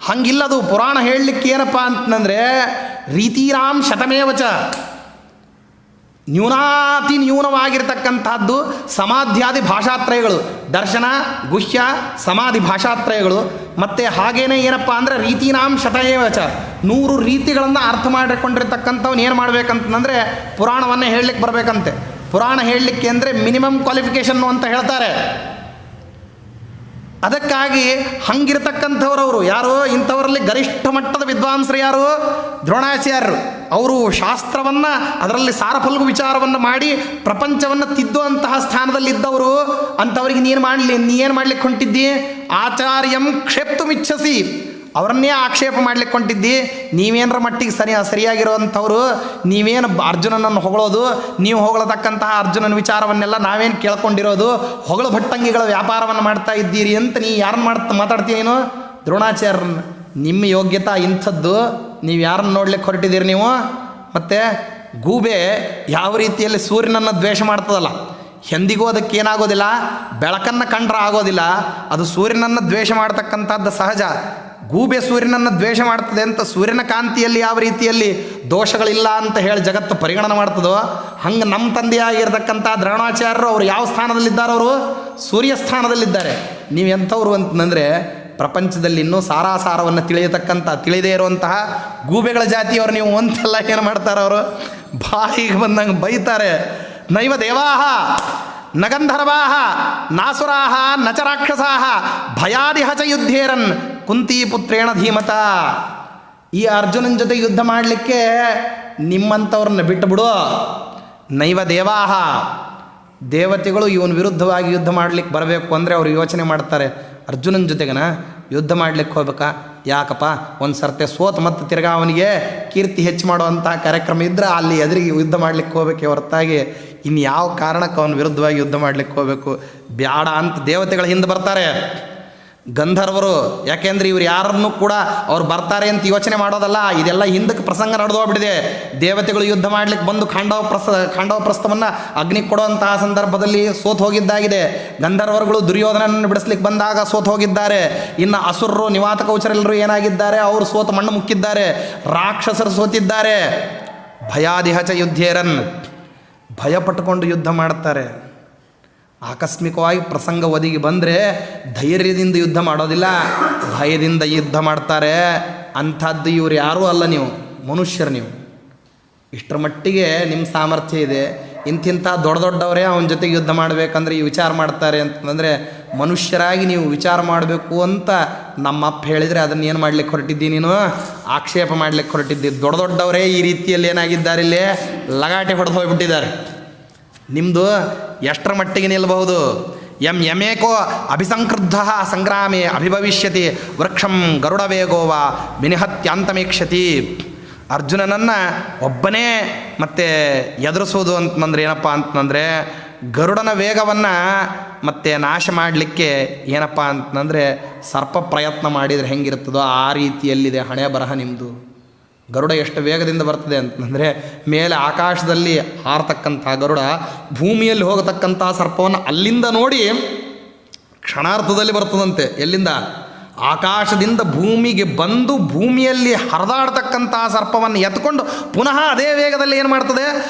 ಹಂಗಿಲ್ಲದು. ಪುರಾಣ ಹೇಳಲಿಕ್ಕೆ ಏನಪ್ಪ ಅಂತಂದರೆ ರೀತಿರಾಮ್ ಶತಮೇವಚ, ನ್ಯೂನಾತಿ ನ್ಯೂನವಾಗಿರ್ತಕ್ಕಂಥದ್ದು ಸಮಾಧ್ಯಾದಿ ಭಾಷಾತ್ರಯಗಳು, ದರ್ಶನ, ಗುಹ್ಯ, ಸಮಾಧಿ ಭಾಷಾತ್ರಯಗಳು. ಮತ್ತು ಹಾಗೇನೇ ಏನಪ್ಪ ಅಂದರೆ ರೀತಿನಾಂ ಶತಮೇವಚ, 100 ರೀತಿಗಳನ್ನು ಅರ್ಥ ಮಾಡಿಕೊಂಡಿರ್ತಕ್ಕಂಥವ್ನು ಏನು ಮಾಡಬೇಕಂತಂದರೆ ಪುರಾಣವನ್ನೇ ಹೇಳಲಿಕ್ಕೆ ಬರಬೇಕಂತೆ. ಪುರಾಣ ಹೇಳಲಿಕ್ಕೆ ಅಂದರೆ ಮಿನಿಮಮ್ ಕ್ವಾಲಿಫಿಕೇಷನ್ನು ಅಂತ ಹೇಳ್ತಾರೆ. ಅದಕ್ಕಾಗಿ ಹಂಗಿರ್ತಕ್ಕಂಥವ್ರವರು ಯಾರು, ಇಂಥವರಲ್ಲಿ ಗರಿಷ್ಠ ಮಟ್ಟದ ವಿದ್ವಾಂಸರು ಯಾರು, ದ್ರೋಣಾಚಾರ್ಯರು. ಅವರು ಶಾಸ್ತ್ರವನ್ನು ಅದರಲ್ಲಿ ಸಾರಫಲ್ಗು ವಿಚಾರವನ್ನು ಮಾಡಿ ಪ್ರಪಂಚವನ್ನು ತಿದ್ದುವಂತಹ ಸ್ಥಾನದಲ್ಲಿದ್ದವರು. ಅಂಥವ್ರಿಗೆ ನೀನು ಮಾಡ್ಲಿಕ್ಕೆ ಹೊಂಟಿದ್ದಿ, ಆಚಾರ್ಯಂ ಕ್ಷೇಪ್ತುಮಿಚ್ಛಸಿ, ಅವರನ್ನೇ ಆಕ್ಷೇಪ ಮಾಡ್ಲಿಕ್ಕೆ ಹೊಂಟಿದ್ದಿ. ನೀವೇನರ ಮಟ್ಟಿಗೆ ಸರಿಯಾಗಿರುವಂಥವ್ರು, ನೀವೇನು ಅರ್ಜುನನನ್ನು ಹೊಗಳೋದು, ನೀವು ಹೊಗಳತಕ್ಕಂತಹ ಅರ್ಜುನನ ವಿಚಾರವನ್ನೆಲ್ಲ ನಾವೇನು ಕೇಳ್ಕೊಂಡಿರೋದು, ಹೊಗಳು ಭಟ್ಟಂಗಿಗಳ ವ್ಯಾಪಾರವನ್ನು ಮಾಡ್ತಾ ಇದ್ದೀರಿ ಅಂತ ನೀ ಯಾರನ್ನು ಮಾತಾಡ್ತೀನಿ ನೀನು? ದ್ರೋಣಾಚಾರ್ಯರನ್ನು. ನಿಮ್ಮ ಯೋಗ್ಯತಾ ಇಂಥದ್ದು, ನೀವು ಯಾರನ್ನು ನೋಡ್ಲಿಕ್ಕೆ ಹೊರಟಿದ್ದೀರಿ ನೀವು? ಮತ್ತು ಗೂಬೆ ಯಾವ ರೀತಿಯಲ್ಲಿ ಸೂರ್ಯನನ್ನು ದ್ವೇಷ ಮಾಡ್ತದಲ್ಲ, ಎಂದಿಗೂ ಅದಕ್ಕೆ ಏನಾಗೋದಿಲ್ಲ, ಬೆಳಕನ್ನು ಕಂಡ್ರೆ ಆಗೋದಿಲ್ಲ, ಅದು ಸೂರ್ಯನನ್ನು ದ್ವೇಷ ಮಾಡ್ತಕ್ಕಂಥದ್ದು ಸಹಜ. ಗೂಬೆ ಸೂರ್ಯನನ್ನು ದ್ವೇಷ ಮಾಡ್ತದೆ ಅಂತ ಸೂರ್ಯನ ಕಾಂತಿಯಲ್ಲಿ ಯಾವ ರೀತಿಯಲ್ಲಿ ದೋಷಗಳಿಲ್ಲ ಅಂತ ಹೇಳಿ ಜಗತ್ತು ಪರಿಗಣನೆ ಮಾಡ್ತದೋ, ಹಂಗೆ ನಮ್ಮ ತಂದೆಯಾಗಿರ್ತಕ್ಕಂಥ ದ್ರೋಣಾಚಾರ್ಯರು ಅವರು ಯಾವ ಸ್ಥಾನದಲ್ಲಿದ್ದಾರೆ? ಅವರು ಸೂರ್ಯ ಸ್ಥಾನದಲ್ಲಿದ್ದಾರೆ. ನೀವು ಎಂಥವ್ರು ಅಂತಂದರೆ ಪ್ರಪಂಚದಲ್ಲಿ ಇನ್ನೂ ಸಾರಾಸಾರವನ್ನು ತಿಳಿಯದೇ ಇರುವಂತಹ ಗೂಬೆಗಳ ಜಾತಿಯವರು ನೀವು ಅಂತೆಲ್ಲ ಏನು ಮಾಡ್ತಾರೆ, ಅವರು ಬಾಯಿಗೆ ಬಂದಂಗೆ ಬೈತಾರೆ. ನೈವ ದೇವಾಹ ನ ಗಂಧರ್ವಾಹ ನಾಸುರಾಹ ನಚ ರಾಕ್ಷಸಾಹ ಭಯಾದಿಹ ಚ ಯುದ್ಧೇರನ್ ಕುಂತಿಪುತ್ರೇಣ ಧೀಮತ. ಈ ಅರ್ಜುನನ ಜೊತೆ ಯುದ್ಧ ಮಾಡಲಿಕ್ಕೆ ನಿಮ್ಮಂಥವ್ರನ್ನ ಬಿಟ್ಟು ಬಿಡು. ನೈವ ದೇವಾಹ, ದೇವತೆಗಳು ಇವನ ವಿರುದ್ಧವಾಗಿ ಯುದ್ಧ ಮಾಡಲಿಕ್ಕೆ ಬರಬೇಕು ಅಂದರೆ ಅವರು ಯೋಚನೆ ಮಾಡ್ತಾರೆ, ಅರ್ಜುನನ ಜೊತೆಗನ ಯುದ್ಧ ಮಾಡಲಿಕ್ಕೆ ಹೋಗ್ಬೇಕಾ? ಯಾಕಪ್ಪ, ಒಂದು ಸರ್ತೆ ಸೋತ್ ಮತ್ತು ತಿರ್ಗಾ ಅವನಿಗೆ ಕೀರ್ತಿ ಹೆಚ್ಚು ಮಾಡುವಂಥ ಕಾರ್ಯಕ್ರಮ ಇದ್ದರೆ ಅಲ್ಲಿ ಎದುರಿಗೆ ಯುದ್ಧ ಮಾಡಲಿಕ್ಕೆ ಹೋಗಬೇಕೆ ಹೊರತಾಗಿ ಇನ್ನು ಯಾವ ಕಾರಣಕ್ಕೆ ಅವನ ವಿರುದ್ಧವಾಗಿ ಯುದ್ಧ ಮಾಡಲಿಕ್ಕೆ ಹೋಗಬೇಕು? ಬ್ಯಾಡ ಅಂತ ದೇವತೆಗಳ ಹಿಂದೆ ಬರ್ತಾರೆ ಗಂಧರ್ವರು. ಯಾಕೆಂದರೆ ಇವ್ರು ಯಾರನ್ನೂ ಕೂಡ ಅವ್ರು ಬರ್ತಾರೆ ಅಂತ ಯೋಚನೆ ಮಾಡೋದಲ್ಲ, ಇದೆಲ್ಲ ಹಿಂದಕ್ಕೆ ಪ್ರಸಂಗ ನಡೆದೋಗ್ಬಿಟ್ಟಿದೆ. ದೇವತೆಗಳು ಯುದ್ಧ ಮಾಡಲಿಕ್ಕೆ ಬಂದು ಖಾಂಡವ ಪ್ರಸ್ಥವನ್ನು ಅಗ್ನಿ ಕೊಡುವಂತಹ ಸಂದರ್ಭದಲ್ಲಿ ಸೋತು ಹೋಗಿದ್ದಾಗಿದೆ. ಗಂಧರ್ವರುಗಳು ದುರ್ಯೋಧನನ್ನು ಬಿಡಿಸ್ಲಿಕ್ಕೆ ಬಂದಾಗ ಸೋತು ಹೋಗಿದ್ದಾರೆ. ಇನ್ನು ಅಸುರರು ನಿವಾತ ಕೌಚರೆಲ್ಲರೂ ಏನಾಗಿದ್ದಾರೆ, ಅವರು ಸೋತು ಮಣ್ಣು ಮುಕ್ಕಿದ್ದಾರೆ. ರಾಕ್ಷಸರು ಸೋತಿದ್ದಾರೆ. ಭಯಾದಿಹಚ ಯುದ್ಧೇರನ್, ಭಯಪಟ್ಟುಕೊಂಡು ಯುದ್ಧ ಮಾಡ್ತಾರೆ. ಆಕಸ್ಮಿಕವಾಗಿ ಪ್ರಸಂಗ ಒದಗಿ ಬಂದರೆ ಧೈರ್ಯದಿಂದ ಯುದ್ಧ ಮಾಡೋದಿಲ್ಲ, ಭಯದಿಂದ ಯುದ್ಧ ಮಾಡ್ತಾರೆ. ಅಂಥದ್ದು ಇವ್ರು ಯಾರೂ ಅಲ್ಲ, ನೀವು ಮನುಷ್ಯರು. ನೀವು ಇಷ್ಟರ ಮಟ್ಟಿಗೆ ನಿಮ್ಮ ಸಾಮರ್ಥ್ಯ ಇದೆ. ಇಂತಿಂಥ ದೊಡ್ಡವರೇ ಅವನ ಜೊತೆಗೆ ಯುದ್ಧ ಮಾಡಬೇಕಂದ್ರೆ ಈ ವಿಚಾರ ಮಾಡ್ತಾರೆ ಅಂತಂದರೆ ಮನುಷ್ಯರಾಗಿ ನೀವು ವಿಚಾರ ಮಾಡಬೇಕು ಅಂತ ನಮ್ಮಪ್ಪ ಹೇಳಿದರೆ ಅದನ್ನು ಏನು ಮಾಡ್ಲಿಕ್ಕೆ ಹೊರಟಿದ್ದಿ ನೀನು? ಆಕ್ಷೇಪ ಮಾಡ್ಲಿಕ್ಕೆ ಹೊರಟಿದ್ದಿ. ದೊಡ್ಡವರೇ ಈ ರೀತಿಯಲ್ಲಿ ಏನಾಗಿದ್ದಾರೆ, ಇಲ್ಲಿ ಲಗಾಟೆ ಹೊಡೆದು ಹೋಗ್ಬಿಟ್ಟಿದ್ದಾರೆ. ನಿಮ್ಮದು ಎಷ್ಟರ ಮಟ್ಟಿಗೆ ನಿಲ್ಲಬಹುದು? ಯಮೇಕೋ ಅಭಿಸಂಕ್ರುದ್ಧ ಸಂಗ್ರಾಮೇ ಅಭಿಭವಿಷ್ಯತಿ ವೃಕ್ಷಂ ಗರುಡ ವೇಗೋವ ವಿನಿಹತ್ಯಾಂತಮೇಕ್ಷತಿ. ಅರ್ಜುನನನ್ನು ಒಬ್ಬನೇ ಮತ್ತೆ ಎದುರಿಸೋದು ಅಂತಂದ್ರೆ ಏನಪ್ಪ ಅಂತಂದರೆ ಗರುಡನ ವೇಗವನ್ನು ಮತ್ತೆ ನಾಶ ಮಾಡಲಿಕ್ಕೆ ಏನಪ್ಪ ಅಂತಂದರೆ ಸರ್ಪ ಪ್ರಯತ್ನ ಮಾಡಿದರೆ ಹೆಂಗಿರ್ತದೋ ಆ ರೀತಿಯಲ್ಲಿದೆ ಹಣೆ ಬರಹ ನಿಮ್ಮದು. ಗರುಡ ಎಷ್ಟು ವೇಗದಿಂದ ಬರ್ತದೆ ಅಂತಂದರೆ ಮೇಲೆ ಆಕಾಶದಲ್ಲಿ ಹಾರತಕ್ಕಂಥ ಗರುಡ ಭೂಮಿಯಲ್ಲಿ ಹೋಗತಕ್ಕಂಥ ಸರ್ಪವನ್ನು ಅಲ್ಲಿಂದ ನೋಡಿ ಕ್ಷಣಾರ್ಥದಲ್ಲಿ ಬರ್ತದಂತೆ. ಎಲ್ಲಿಂದ? ಆಕಾಶದಿಂದ ಭೂಮಿಗೆ ಬಂದು ಭೂಮಿಯಲ್ಲಿ ಹರಿದಾಡ್ತಕ್ಕಂಥ ಸರ್ಪವನ್ನು ಎತ್ಕೊಂಡು ಪುನಃ ಅದೇ ವೇಗದಲ್ಲಿ ಏನು ಮಾಡ್ತದೆ,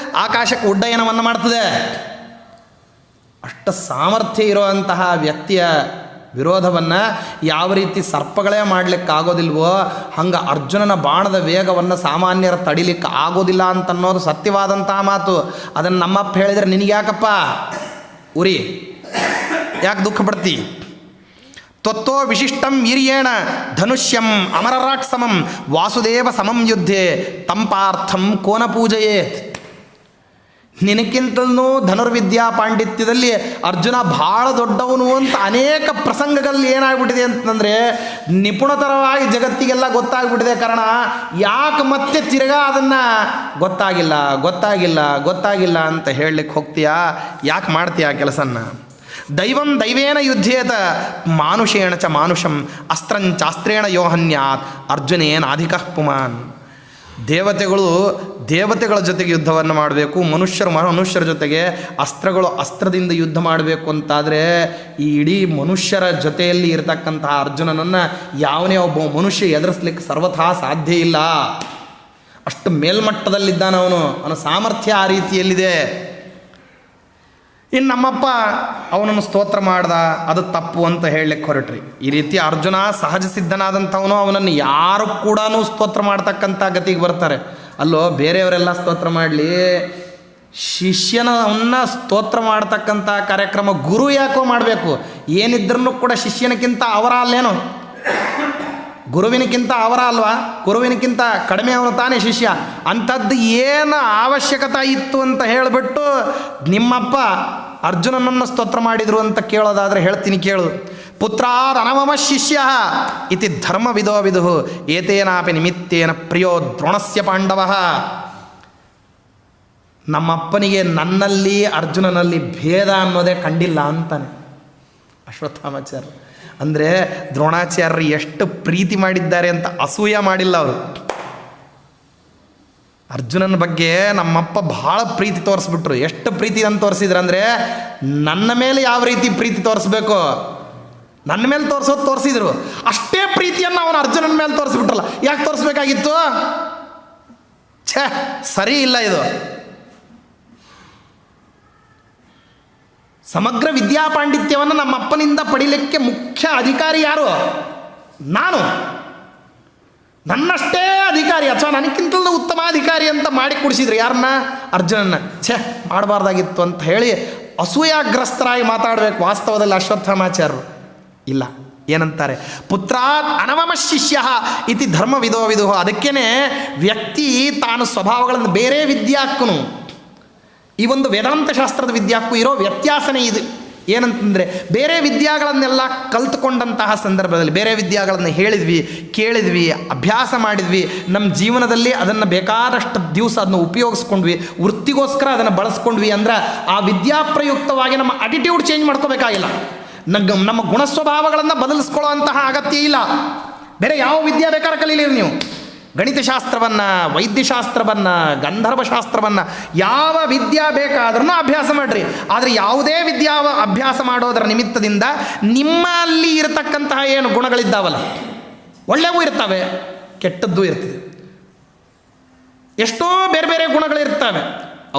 ಆಕಾಶಕ್ಕೆ ಉಡ್ಡಯನವನ್ನು ಮಾಡ್ತದೆ. ಅಷ್ಟು ಸಾಮರ್ಥ್ಯ ಇರುವಂತಹ ವ್ಯಕ್ತಿಯ ವಿರೋಧವನ್ನು ಯಾವ ರೀತಿ ಸರ್ಪಗಳೇ ಮಾಡಲಿಕ್ಕಾಗೋದಿಲ್ವೋ ಹಂಗೆ ಅರ್ಜುನನ ಬಾಣದ ವೇಗವನ್ನು ಸಾಮಾನ್ಯರ ತಡಿಲಿಕ್ಕೆ ಆಗೋದಿಲ್ಲ ಅಂತನ್ನೋದು ಸತ್ಯವಾದಂತಹ ಮಾತು. ಅದನ್ನು ನಮ್ಮಪ್ಪ ಹೇಳಿದರೆ ನಿನಗ್ಯಾಕಪ್ಪ ಉರಿ, ಯಾಕೆ ದುಃಖ ಪಡ್ತಿ? ತ್ವತ್ತೋ ವಿಶಿಷ್ಟಂ ವೀರ್ಯೇಣ ಧನುಷ್ಯಂ ಅಮರರಾಟ್ ಸಮಂ ವಾಸುದೇವ ಸಮಂ ಯುದ್ಧೆ ತಂಪಾರ್ಥಂ ಕೋನ ಪೂಜೆಯೇತ್. ನಿನಕ್ಕಿಂತಲೂ ಧನುರ್ವಿದ್ಯಾ ಪಾಂಡಿತ್ಯದಲ್ಲಿ ಅರ್ಜುನ ಭಾಳ ದೊಡ್ಡವನು ಅಂತ ಅನೇಕ ಪ್ರಸಂಗಗಳಲ್ಲಿ ಏನಾಗ್ಬಿಟ್ಟಿದೆ ಅಂತಂದರೆ ನಿಪುಣತರವಾಗಿ ಜಗತ್ತಿಗೆಲ್ಲ ಗೊತ್ತಾಗ್ಬಿಟ್ಟಿದೆ. ಕಾರಣ ಯಾಕೆ ಮತ್ತೆ ತಿರ್ಗಾ ಅದನ್ನು ಗೊತ್ತಾಗಿಲ್ಲ ಅಂತ ಹೇಳಲಿಕ್ಕೆ ಹೋಗ್ತೀಯಾ? ಯಾಕೆ ಮಾಡ್ತೀಯ ಆ ಕೆಲಸನ? ದೈವಂ ದೈವೇನ ಯುದ್ಧೇತ ಮಾನುಷೇಣ ಚ ಮಾನುಷಂ ಅಸ್ತ್ರಂಚಾಸ್ತ್ರೇಣ ಯೋಹನ್ಯಾತ್ ಅರ್ಜುನೇನಾಧಿಕಃ ಪುಮಾನ್. ದೇವತೆಗಳ ಜೊತೆಗೆ ಯುದ್ಧವನ್ನು ಮಾಡಬೇಕು, ಮನುಷ್ಯರ ಜೊತೆಗೆ ಅಸ್ತ್ರದಿಂದ ಯುದ್ಧ ಮಾಡಬೇಕು ಅಂತಾದರೆ ಈ ಇಡೀ ಮನುಷ್ಯರ ಜೊತೆಯಲ್ಲಿ ಇರತಕ್ಕಂತಹ ಅರ್ಜುನನನ್ನು ಯಾವನೇ ಒಬ್ಬ ಮನುಷ್ಯ ಎದುರಿಸ್ಲಿಕ್ಕೆ ಸರ್ವಥಾ ಸಾಧ್ಯ ಇಲ್ಲ. ಅಷ್ಟು ಮೇಲ್ಮಟ್ಟದಲ್ಲಿದ್ದಾನ ಅವನ ಸಾಮರ್ಥ್ಯ ಆ ರೀತಿಯಲ್ಲಿದೆ. ಇನ್ನು ನಮ್ಮಪ್ಪ ಅವನನ್ನು ಸ್ತೋತ್ರ ಮಾಡ್ದ, ಅದು ತಪ್ಪು ಅಂತ ಹೇಳಲಿಕ್ಕೆ ಹೊರಟ್ರಿ. ಈ ರೀತಿ ಅರ್ಜುನ ಸಹಜ ಸಿದ್ಧನಾದಂಥವನು, ಅವನನ್ನು ಯಾರು ಕೂಡ ಸ್ತೋತ್ರ ಮಾಡ್ತಕ್ಕಂಥ ಗತಿಗೆ ಬರ್ತಾರೆ. ಅಲ್ಲೋ ಬೇರೆಯವರೆಲ್ಲ ಸ್ತೋತ್ರ ಮಾಡಲಿ, ಶಿಷ್ಯನನ್ನು ಸ್ತೋತ್ರ ಮಾಡ್ತಕ್ಕಂಥ ಕಾರ್ಯಕ್ರಮ ಗುರು ಯಾಕೋ ಮಾಡಬೇಕು? ಏನಿದ್ರೂ ಕೂಡ ಶಿಷ್ಯನಕ್ಕಿಂತ ಅವರ ಅಲ್ಲೇನು? ಗುರುವಿನಕ್ಕಿಂತ ಅವರ ಅಲ್ವಾ? ಗುರುವಿನಕ್ಕಿಂತ ಕಡಿಮೆ ಅವನು ತಾನೇ ಶಿಷ್ಯ. ಅಂಥದ್ದು ಏನು ಅವಶ್ಯಕತೆ ಇತ್ತು ಅಂತ ಹೇಳಿಬಿಟ್ಟು ನಿಮ್ಮಪ್ಪ ಅರ್ಜುನನನ್ನು ಸ್ತೋತ್ರ ಮಾಡಿದರು ಅಂತ ಕೇಳೋದಾದರೆ ಹೇಳ್ತೀನಿ ಕೇಳು. ಪುತ್ರಾದನಮಮ ಶಿಷ್ಯ ಇತಿ ಧರ್ಮವಿದೋ ವಿದುಹು ಏತೇನಾಪಿ ನಿಮಿತ್ತೇನ ಪ್ರಿಯೋ ದ್ರೋಣಸ್ಯ ಪಾಂಡವ. ನಮ್ಮಪ್ಪನಿಗೆ ನನ್ನಲ್ಲಿ ಅರ್ಜುನನಲ್ಲಿ ಭೇದ ಅನ್ನೋದೇ ಕಂಡಿಲ್ಲ ಅಂತಾನೆ. ಅಶ್ವತ್ಥಾಮಾಚಾರ್ಯ ಅಂದರೆ ದ್ರೋಣಾಚಾರ್ಯರು ಎಷ್ಟು ಪ್ರೀತಿ ಮಾಡಿದ್ದಾರೆ ಅಂತ ಅಸೂಯ ಮಾಡಿಲ್ಲ ಅವರು. ಅರ್ಜುನನ ಬಗ್ಗೆ ನಮ್ಮಪ್ಪ ಭಾಳ ಪ್ರೀತಿ ತೋರಿಸ್ಬಿಟ್ರು. ಎಷ್ಟು ಪ್ರೀತಿ ಅಂತ ತೋರಿಸಿದ್ರು ಅಂದರೆ, ನನ್ನ ಮೇಲೆ ಯಾವ ರೀತಿ ಪ್ರೀತಿ ತೋರಿಸ್ಬೇಕು ನನ್ನ ಮೇಲೆ ತೋರಿಸಿದ್ರು. ಅಷ್ಟೇ ಪ್ರೀತಿಯನ್ನು ಅವನು ಅರ್ಜುನನ ಮೇಲೆ ತೋರಿಸ್ಬಿಟ್ರಲ್ಲ. ಯಾಕೆ ತೋರಿಸ್ಬೇಕಾಗಿತ್ತು? ಛೇ, ಸರಿ ಇಲ್ಲ ಇದು. ಸಮಗ್ರ ವಿದ್ಯಾಪಾಂಡಿತ್ಯವನ್ನು ನಮ್ಮ ಅಪ್ಪನಿಂದ ಪಡಿಲಿಕ್ಕೆ ಮುಖ್ಯ ಅಧಿಕಾರಿ ಯಾರು? ನಾನು. ನನ್ನಷ್ಟೇ ಅಧಿಕಾರಿ ಅಥವಾ ನನಗಿಂತಲೂ ಉತ್ತಮ ಅಧಿಕಾರಿ ಅಂತ ಮಾಡಿ ಕುಡಿಸಿದ್ರು. ಯಾರನ್ನ? ಅರ್ಜುನನ್ನ. ಛೇ, ಮಾಡಬಾರ್ದಾಗಿತ್ತು ಅಂತ ಹೇಳಿ ಅಸೂಯಾಗ್ರಸ್ತರಾಗಿ ಮಾತಾಡಬೇಕು ವಾಸ್ತವದಲ್ಲಿ ಅಶ್ವತ್ಥಾಮಾಚಾರ್ಯರು. ಇಲ್ಲ, ಏನಂತಾರೆ? ಪುತ್ರಾತ್ ಅನವಮ ಶಿಷ್ಯ ಇತಿ ಧರ್ಮ ವಿಧೋ. ಅದಕ್ಕೇನೆ ವ್ಯಕ್ತಿ ತಾನು ಸ್ವಭಾವಗಳನ್ನು ಬೇರೆ ವಿದ್ಯಾಕ್ಕೂ ಈ ಒಂದು ವೇದಾಂತ ಶಾಸ್ತ್ರದ ವಿದ್ಯಾಕ್ಕೂ ಇರೋ ವ್ಯತ್ಯಾಸನೇ ಇದು. ಏನಂತಂದರೆ, ಬೇರೆ ವಿದ್ಯಾಗಳನ್ನೆಲ್ಲ ಕಲ್ತುಕೊಂಡಂತಹ ಸಂದರ್ಭದಲ್ಲಿ, ಬೇರೆ ವಿದ್ಯಾಗಳನ್ನು ಹೇಳಿದ್ವಿ, ಕೇಳಿದ್ವಿ, ಅಭ್ಯಾಸ ಮಾಡಿದ್ವಿ, ನಮ್ಮ ಜೀವನದಲ್ಲಿ ಅದನ್ನು ಬೇಕಾದಷ್ಟು ದಿವಸ ಅದನ್ನು ಉಪಯೋಗಿಸ್ಕೊಂಡ್ವಿ, ವೃತ್ತಿಗೋಸ್ಕರ ಅದನ್ನು ಬಳಸ್ಕೊಂಡ್ವಿ ಅಂದ್ರೆ ಆ ವಿದ್ಯಾಪ್ರಯುಕ್ತವಾಗಿ ನಮ್ಮ ಅಟಿಟ್ಯೂಡ್ ಚೇಂಜ್ ಮಾಡ್ಕೋಬೇಕಾಗಿಲ್ಲ. ನಮ್ಮ ಗುಣಸ್ವಭಾವಗಳನ್ನು ಬದಲಿಸ್ಕೊಳ್ಳುವಂತಹ ಅಗತ್ಯ ಇಲ್ಲ. ಬೇರೆ ಯಾವ ವಿದ್ಯೆ ಬೇಕಾದ್ರೆ ಕಲೀಲಿರಿ ನೀವು. ಗಣಿತಶಾಸ್ತ್ರವನ್ನು, ವೈದ್ಯಶಾಸ್ತ್ರವನ್ನು, ಗಂಧರ್ವಶಾಸ್ತ್ರವನ್ನು, ಯಾವ ವಿದ್ಯಾ ಬೇಕಾದ್ರೂ ಅಭ್ಯಾಸ ಮಾಡಿರಿ. ಆದರೆ ಯಾವುದೇ ವಿದ್ಯಾ ಅಭ್ಯಾಸ ಮಾಡೋದರ ನಿಮಿತ್ತದಿಂದ ನಿಮ್ಮಲ್ಲಿ ಇರತಕ್ಕಂತಹ ಏನು ಗುಣಗಳಿದ್ದಾವಲ್ಲ, ಒಳ್ಳೆಯವು ಇರ್ತವೆ, ಕೆಟ್ಟದ್ದು ಇರ್ತದೆ. ಎಷ್ಟೋ ಬೇರೆ ಬೇರೆ ಗುಣಗಳಿರ್ತವೆ.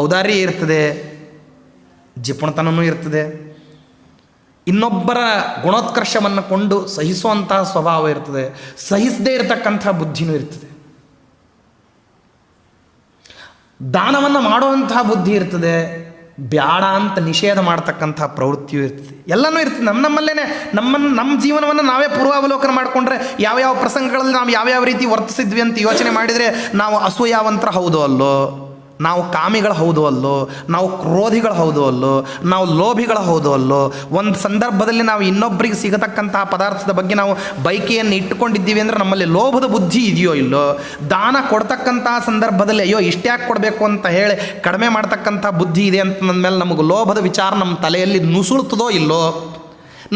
ಔದಾರ್ಯ ಇರ್ತದೆ, ಜಿಪುಣತನವೂ ಇರ್ತದೆ, ಇನ್ನೊಬ್ಬರ ಗುಣೋತ್ಕರ್ಷವನ್ನು ಕೊಂಡು ಸಹಿಸುವಂತಹ ಸ್ವಭಾವ ಇರ್ತದೆ, ಸಹಿಸದೇ ಇರತಕ್ಕಂಥ ಬುದ್ಧಿನೂ ಇರ್ತದೆ, ದಾನವನ್ನು ಮಾಡುವಂತಹ ಬುದ್ಧಿ ಇರ್ತದೆ, ಬ್ಯಾಡ ಅಂತ ನಿಷೇಧ ಮಾಡ್ತಕ್ಕಂಥ ಪ್ರವೃತ್ತಿಯೂ ಇರ್ತದೆ. ಎಲ್ಲನೂ ಇರ್ತದೆ. ನಮ್ಮಲ್ಲೇ ನಮ್ಮ ಜೀವನವನ್ನು ನಾವೇ ಪೂರ್ವಾವಲೋಕನ ಮಾಡಿಕೊಂಡ್ರೆ ಯಾವ್ಯಾವ ಪ್ರಸಂಗಗಳಲ್ಲಿ ನಾವು ಯಾವ್ಯಾವ ರೀತಿ ವರ್ತಿಸಿದ್ವಿ ಅಂತ ಯೋಚನೆ ಮಾಡಿದರೆ ನಾವು ಅಸೂಯಾವಂತರ ಹೌದು ಅಲ್ಲೋ, ನಾವು ಕಾಮಿಗಳು ಹೌದು ಅಲ್ಲೋ, ನಾವು ಕ್ರೋಧಿಗಳು ಹೌದು ಅಲ್ಲೋ, ನಾವು ಲೋಭಿಗಳು ಹೌದು ಅಲ್ಲೋ, ಒಂದು ಸಂದರ್ಭದಲ್ಲಿ ನಾವು ಇನ್ನೊಬ್ಬರಿಗೆ ಸಿಗತಕ್ಕಂತಹ ಪದಾರ್ಥದ ಬಗ್ಗೆ ನಾವು ಬೈಕೆಯನ್ನು ಇಟ್ಟುಕೊಂಡಿದ್ದೀವಿ ಅಂದರೆ ನಮ್ಮಲ್ಲಿ ಲೋಭದ ಬುದ್ಧಿ ಇದೆಯೋ ಇಲ್ಲೋ, ದಾನ ಕೊಡ್ತಕ್ಕಂತಹ ಸಂದರ್ಭದಲ್ಲಿ ಅಯ್ಯೋ ಇಷ್ಟ್ಯಾಕೆ ಕೊಡಬೇಕು ಅಂತ ಹೇಳಿ ಕಡಿಮೆ ಮಾಡ್ತಕ್ಕಂಥ ಬುದ್ಧಿ ಇದೆ ಅಂತ ಅಂದಮೇಲೆ ನಮಗೆ ಲೋಭದ ವಿಚಾರ ನಮ್ಮ ತಲೆಯಲ್ಲಿ ನುಸುಳುತ್ತದೋ ಇಲ್ಲೋ.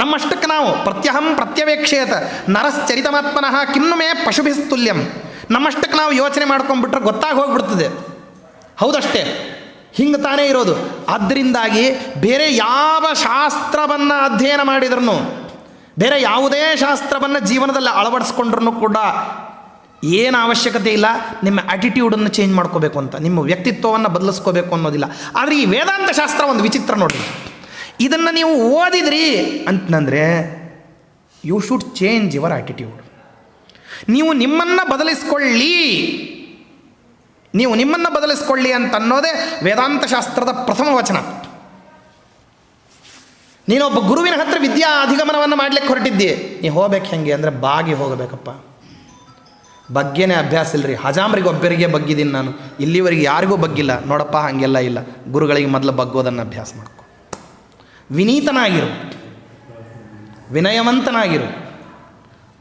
ನಮ್ಮಷ್ಟಕ್ಕೆ ನಾವು ಪ್ರತ್ಯಹಂ ಪ್ರತ್ಯವೇಕ್ಷೇತ ನರಶ್ಚರಿತಮಾತ್ಮನಃ ಕಿನ್ನು ಮೇ ಪಶುಭಿಸ್ತುಲ್ಯಂ. ನಮ್ಮಷ್ಟಕ್ಕೆ ನಾವು ಯೋಚನೆ ಮಾಡ್ಕೊಂಡ್ಬಿಟ್ರೆ ಗೊತ್ತಾಗಿ ಹೋಗ್ಬಿಡ್ತದೆ. ಹೌದಷ್ಟೇ, ಹಿಂಗೆ ತಾನೇ ಇರೋದು. ಆದ್ದರಿಂದಾಗಿ ಬೇರೆ ಯಾವ ಶಾಸ್ತ್ರವನ್ನು ಅಧ್ಯಯನ ಮಾಡಿದ್ರೂ, ಬೇರೆ ಯಾವುದೇ ಶಾಸ್ತ್ರವನ್ನು ಜೀವನದಲ್ಲಿ ಅಳವಡಿಸ್ಕೊಂಡ್ರೂ ಕೂಡ ಏನು ಅವಶ್ಯಕತೆ ಇಲ್ಲ ನಿಮ್ಮ ಆ್ಯಟಿಟ್ಯೂಡನ್ನು ಚೇಂಜ್ ಮಾಡ್ಕೋಬೇಕು ಅಂತ, ನಿಮ್ಮ ವ್ಯಕ್ತಿತ್ವವನ್ನು ಬದಲಿಸ್ಕೋಬೇಕು ಅನ್ನೋದಿಲ್ಲ. ಆದರೆ ಈ ವೇದಾಂತ ಶಾಸ್ತ್ರ ಒಂದು ವಿಚಿತ್ರ ನೋಡಿರಿ. ಇದನ್ನು ನೀವು ಓದಿದ್ರಿ ಅಂತಂದರೆ you should change your attitude. ನೀವು ನಿಮ್ಮನ್ನು ಬದಲಿಸ್ಕೊಳ್ಳಿ ಅಂತ ಅನ್ನೋದೇ ವೇದಾಂತ ಶಾಸ್ತ್ರದ ಪ್ರಥಮ ವಚನ. ನೀನೊಬ್ಬ ಗುರುವಿನ ಹತ್ರ ವಿದ್ಯಾ ಅಧಿಗಮನವನ್ನು ಮಾಡಲಿಕ್ಕೆ ಹೊರಟಿದ್ದಿ, ನೀ ಹೋಗ್ಬೇಕು ಹೆಂಗೆ ಅಂದರೆ ಬಾಗಿ ಹೋಗಬೇಕಪ್ಪ. ಬಗ್ಗೆನೇ ಅಭ್ಯಾಸ ಇಲ್ಲರಿ. ಹಜಾಮ್ರಿಗೆ ಒಬ್ಬರಿಗೆ ಬಗ್ಗಿದ್ದೀನಿ ನಾನು, ಇಲ್ಲಿವರೆಗೆ ಯಾರಿಗೂ ಬಗ್ಗಿಲ್ಲ. ನೋಡಪ್ಪ, ಹಾಗೆಲ್ಲ ಇಲ್ಲ. ಗುರುಗಳಿಗೆ ಮೊದಲು ಬಗ್ಗೋದನ್ನು ಅಭ್ಯಾಸ ಮಾಡ್ಕೊ. ವಿನೀತನಾಗಿರು, ವಿನಯವಂತನಾಗಿರು,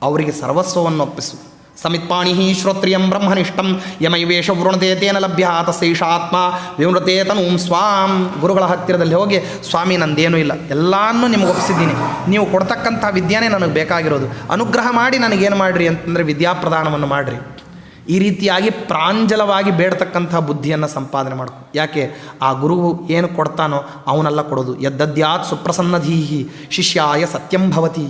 ಅವರಿಗೆ ಸರ್ವಸ್ವವನ್ನು ಒಪ್ಪಿಸು. ಸಮಿತ್ಪಾಣಿ ಶ್ರೋತ್ರಿಯಂ ಬ್ರಹ್ಮನಿಷ್ಠಂ ಯಮೈವೇಶ ವೃಣತೆ ತೇನ ಲಭ್ಯ ತಸೈಷ ಆತ್ಮ ವಿವೃತೆ ತನೂಂ ಸ್ವಾಂ. ಗುರುಗಳ ಹತ್ತಿರದಲ್ಲಿ ಹೋಗಿ, ಸ್ವಾಮಿ ನಂದೇನೂ ಇಲ್ಲ, ಎಲ್ಲಾನು ನಿಮ್ಗೆ ಒಪ್ಪಿಸಿದ್ದೀನಿ, ನೀವು ಕೊಡ್ತಕ್ಕಂಥ ವಿದ್ಯಾನೇ ನನಗೆ ಬೇಕಾಗಿರೋದು, ಅನುಗ್ರಹ ಮಾಡಿ ನನಗೇನು ಮಾಡಿರಿ ಅಂತಂದರೆ ವಿದ್ಯಾಪ್ರದಾನವನ್ನು ಮಾಡಿರಿ. ಈ ರೀತಿಯಾಗಿ ಪ್ರಾಂಜಲವಾಗಿ ಬೇಡ್ತಕ್ಕಂಥ ಬುದ್ಧಿಯನ್ನು ಸಂಪಾದನೆ ಮಾಡ್ಕೊ. ಯಾಕೆ? ಆ ಗುರು ಏನು ಕೊಡ್ತಾನೋ ಅವನೆಲ್ಲ ಕೊಡೋದು. ಯದ್ದದ್ಯಾತ್ ಸುಪ್ರಸನ್ನಧೀಹಿ ಶಿಷ್ಯಾಯ ಸತ್ಯಂ ಭವತಿ.